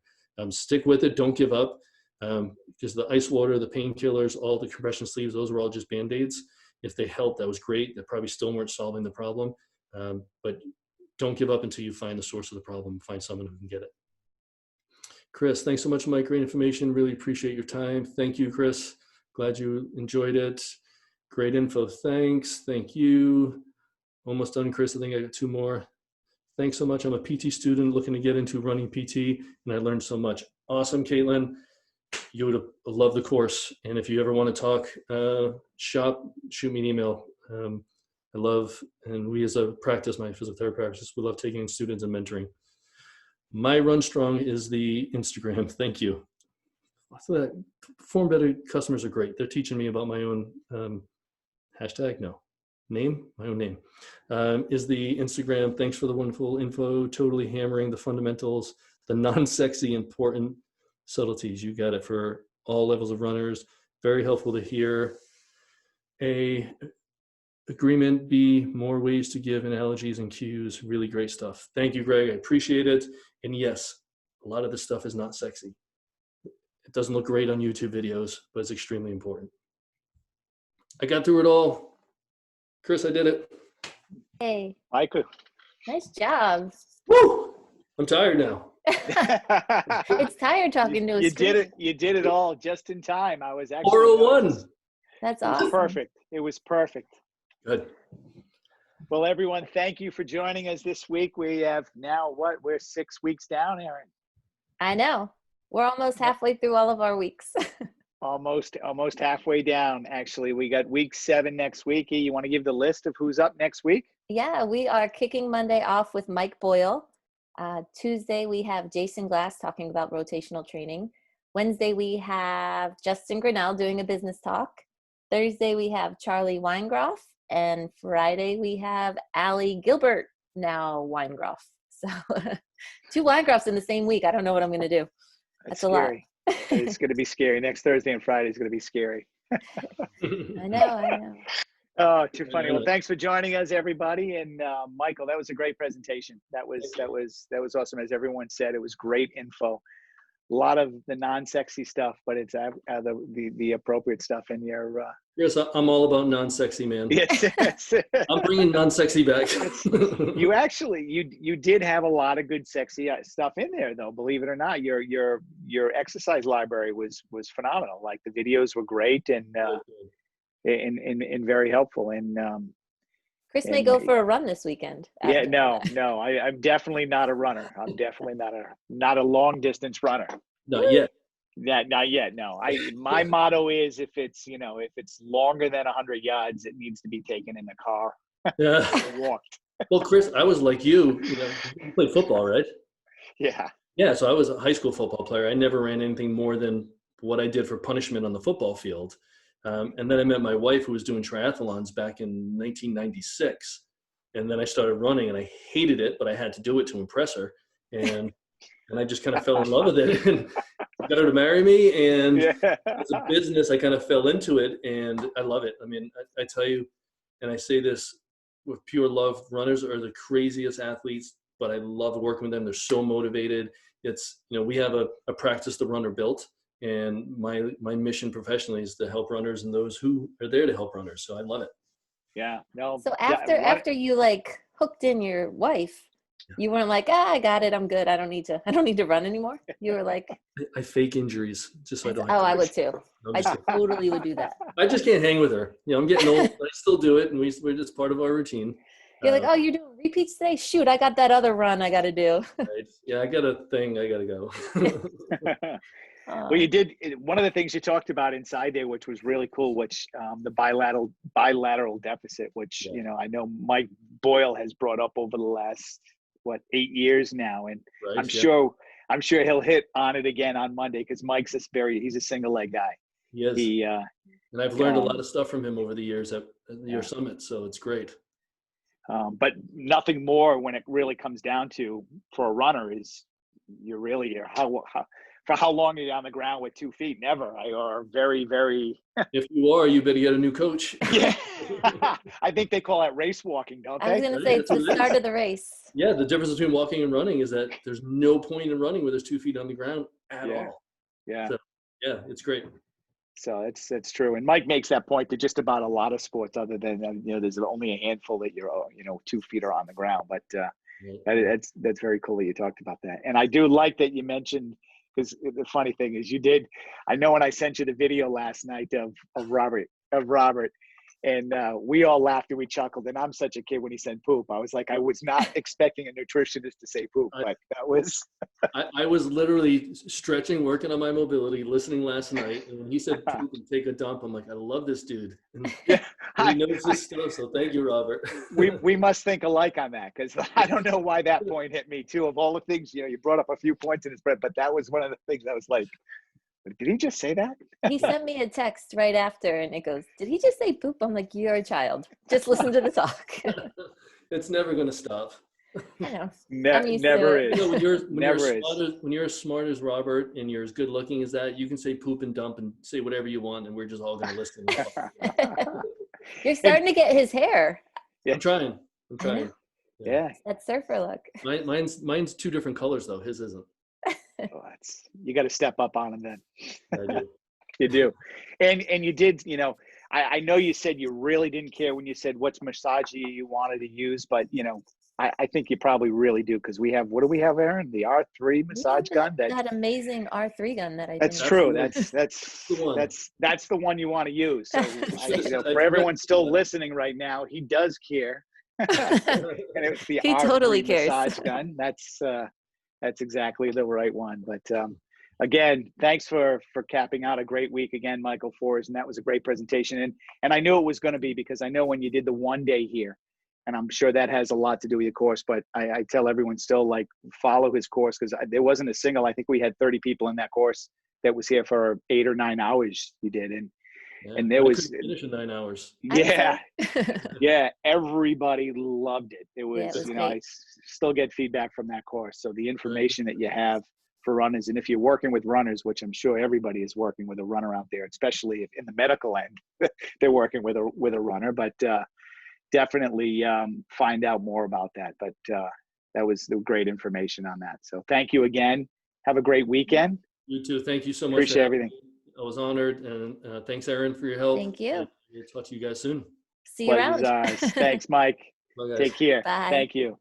Stick with it, don't give up, because the ice water, the painkillers, all the compression sleeves, those were all just Band-Aids. If they helped, that was great. They probably still weren't solving the problem, but don't give up until you find the source of the problem, find someone who can get it. Chris, thanks so much for my great information. Really appreciate your time. Thank you, Chris. Glad you enjoyed it. Great info. Thanks. Thank you. Almost done, Chris. I think I got 2 more. Thanks so much. I'm a PT student looking to get into running PT, and I learned so much. Awesome, Caitlin. You would love the course. And if you ever want to talk shop, shoot me an email. I love, and we as a practice, my physical therapy practice, we love taking students and mentoring. My RUNstrong is the Instagram. Thank you. PerformBetter customers are great. They're teaching me about my own my own name, is the Instagram. Thanks for the wonderful info. Totally hammering the fundamentals, the non-sexy, important subtleties. You got it for all levels of runners. Very helpful to hear. A, agreement. B, more ways to give analogies and cues. Really great stuff. Thank you, Greg. I appreciate it. And yes, a lot of this stuff is not sexy. It doesn't look great on YouTube videos, but it's extremely important. I got through it all. Chris, I did it. Hey, Michael. nice job. Woo! I'm tired now. It's tired talking to a You screen. did it. You did it all just in time. I was actually 401. That's It was awesome. perfect. It was perfect. Good. Well, everyone, thank you for joining us this week. We have now we're 6 weeks down, Aaron. I know. We're almost halfway through all of our weeks. Almost halfway down, actually. We got week 7 next week. You want to give the list of who's up next week? Yeah, we are kicking Monday off with Mike Boyle. Tuesday, we have Jason Glass talking about rotational training. Wednesday, we have Justin Grinnell doing a business talk. Thursday, we have Charlie Weingroff. And Friday, we have Allie Gilbert, now Weingroff. So 2 Weingroffs in the same week. I don't know what I'm going to do. That's a scary. lot. It's going to be scary. Next Thursday and Friday is going to be scary. I know. Oh, too funny. Well, thanks for joining us, everybody. And Michael, that was a great presentation. That was awesome. As everyone said, it was great info. A lot of the non-sexy stuff, but it's the appropriate stuff in your. Yes, I'm all about non-sexy, man. Yes. I'm bringing non-sexy back. You did have a lot of good sexy stuff in there, though. Believe it or not, your exercise library was phenomenal. Like the videos were great and very helpful. And Chris may go for a run this weekend. Yeah, no, I'm definitely not a runner. I'm definitely not a long distance runner. Not yet. Yeah, not yet. No, my motto is if it's longer than 100 yards, it needs to be taken in the car. Yeah. Walked. Well, Chris, I was like you played football, right? Yeah. Yeah. So I was a high school football player. I never ran anything more than what I did for punishment on the football field. And then I met my wife, who was doing triathlons back in 1996. And then I started running, and I hated it, but I had to do it to impress her. And I just kind of fell in love with it and got her to marry me. And as a business, I kind of fell into it, and I love it. I mean, I tell you, and I say this with pure love, runners are the craziest athletes, but I love working with them. They're so motivated. It's, we have a practice the runner built. And my mission professionally is to help runners and those who are there to help runners. So I love it. Yeah. No. So after you like hooked in your wife, you weren't like, I got it, I'm good. I don't need to run anymore. You were like, I fake injuries just so I don't. I would too. I totally would do that. I just can't hang with her. I'm getting old. But I still do it, and we're just part of our routine. You're like, oh, you're doing repeats today? Shoot, I got that other run I got to do. Right. Yeah, I got a thing. I got to go. Well, you did one of the things you talked about inside there, which was really cool, which the bilateral deficit, which I know Mike Boyle has brought up over the last 8 years now, and right, I'm sure he'll hit on it again on Monday because Mike's he's a single leg guy. Yes, and I've learned a lot of stuff from him over the years at your summit, so it's great. But nothing more when it really comes down to for a runner is for how long are you on the ground with 2 feet? Never. Or very, very. If you are, you better get a new coach. Yeah. I think they call that race walking, don't they? I was going to say it's the start of the race. Yeah, the difference between walking and running is that there's no point in running where there's 2 feet on the ground at all. Yeah. So, yeah, it's great. So it's true. And Mike makes that point to just about a lot of sports other than, there's only a handful that 2 feet are on the ground. But that's very cool that you talked about that. And I do like that you mentioned, because the funny thing is I know when I sent you the video last night of Robert, and we all laughed and we chuckled. And I'm such a kid when he said poop. I was like, I was not expecting a nutritionist to say poop, but that was. I was literally stretching, working on my mobility, listening last night. And when he said poop and take a dump, I'm like, I love this dude. And he knows this stuff. So thank you, Robert. we must think alike on that, because I don't know why that point hit me too. Of all the things, you brought up a few points in his spread, but that was one of the things I was like, did he just say that? He sent me a text right after, and it goes, did he just say poop? I'm like, you're a child. Just listen to the talk. It's never going to stop. I know. Never is. When you're as smart as Robert and you're as good looking as that, you can say poop and dump and say whatever you want, and we're just all going to listen. You're starting to get his hair. Yeah. I'm trying. Yeah. That surfer look. Mine's 2 different colors though. His isn't. You got to step up on him then. I do. You do. And you did, I know you said you really didn't care when you said what's massage you wanted to use, but I think you probably really do, because what do we have, Aaron? The R3 massage gun. That amazing R3 gun that I. That's true. That's the one you want to use. So for everyone still listening right now, he does care. And it's the he R3 totally cares. massage gun. That's exactly the right one. But again, thanks for capping out a great week again, Michael Forrest, and that was a great presentation. And I knew it was going to be, because I know when you did the one day here, and I'm sure that has a lot to do with your course, but I tell everyone still, like, follow his course, because there wasn't a single, I think we had 30 people in that course that was here for 8 or 9 hours you did. And there I was, couldn't finish in 9 hours. yeah, yeah, everybody loved it. It was, it was you know, great. I still get feedback from that course. So the information that you have for runners, and if you're working with runners, which I'm sure everybody is working with a runner out there, especially if in the medical end, they're working with a runner, but definitely find out more about that. But that was the great information on that. So thank you again. Have a great weekend. You too. Thank you so much. Appreciate everything. I was honored, and thanks, Aaron, for your help. Thank you. And we'll talk to you guys soon. See you Pleasure's around. ours. Thanks, Mike. Bye, guys. Take care. Bye. Thank you.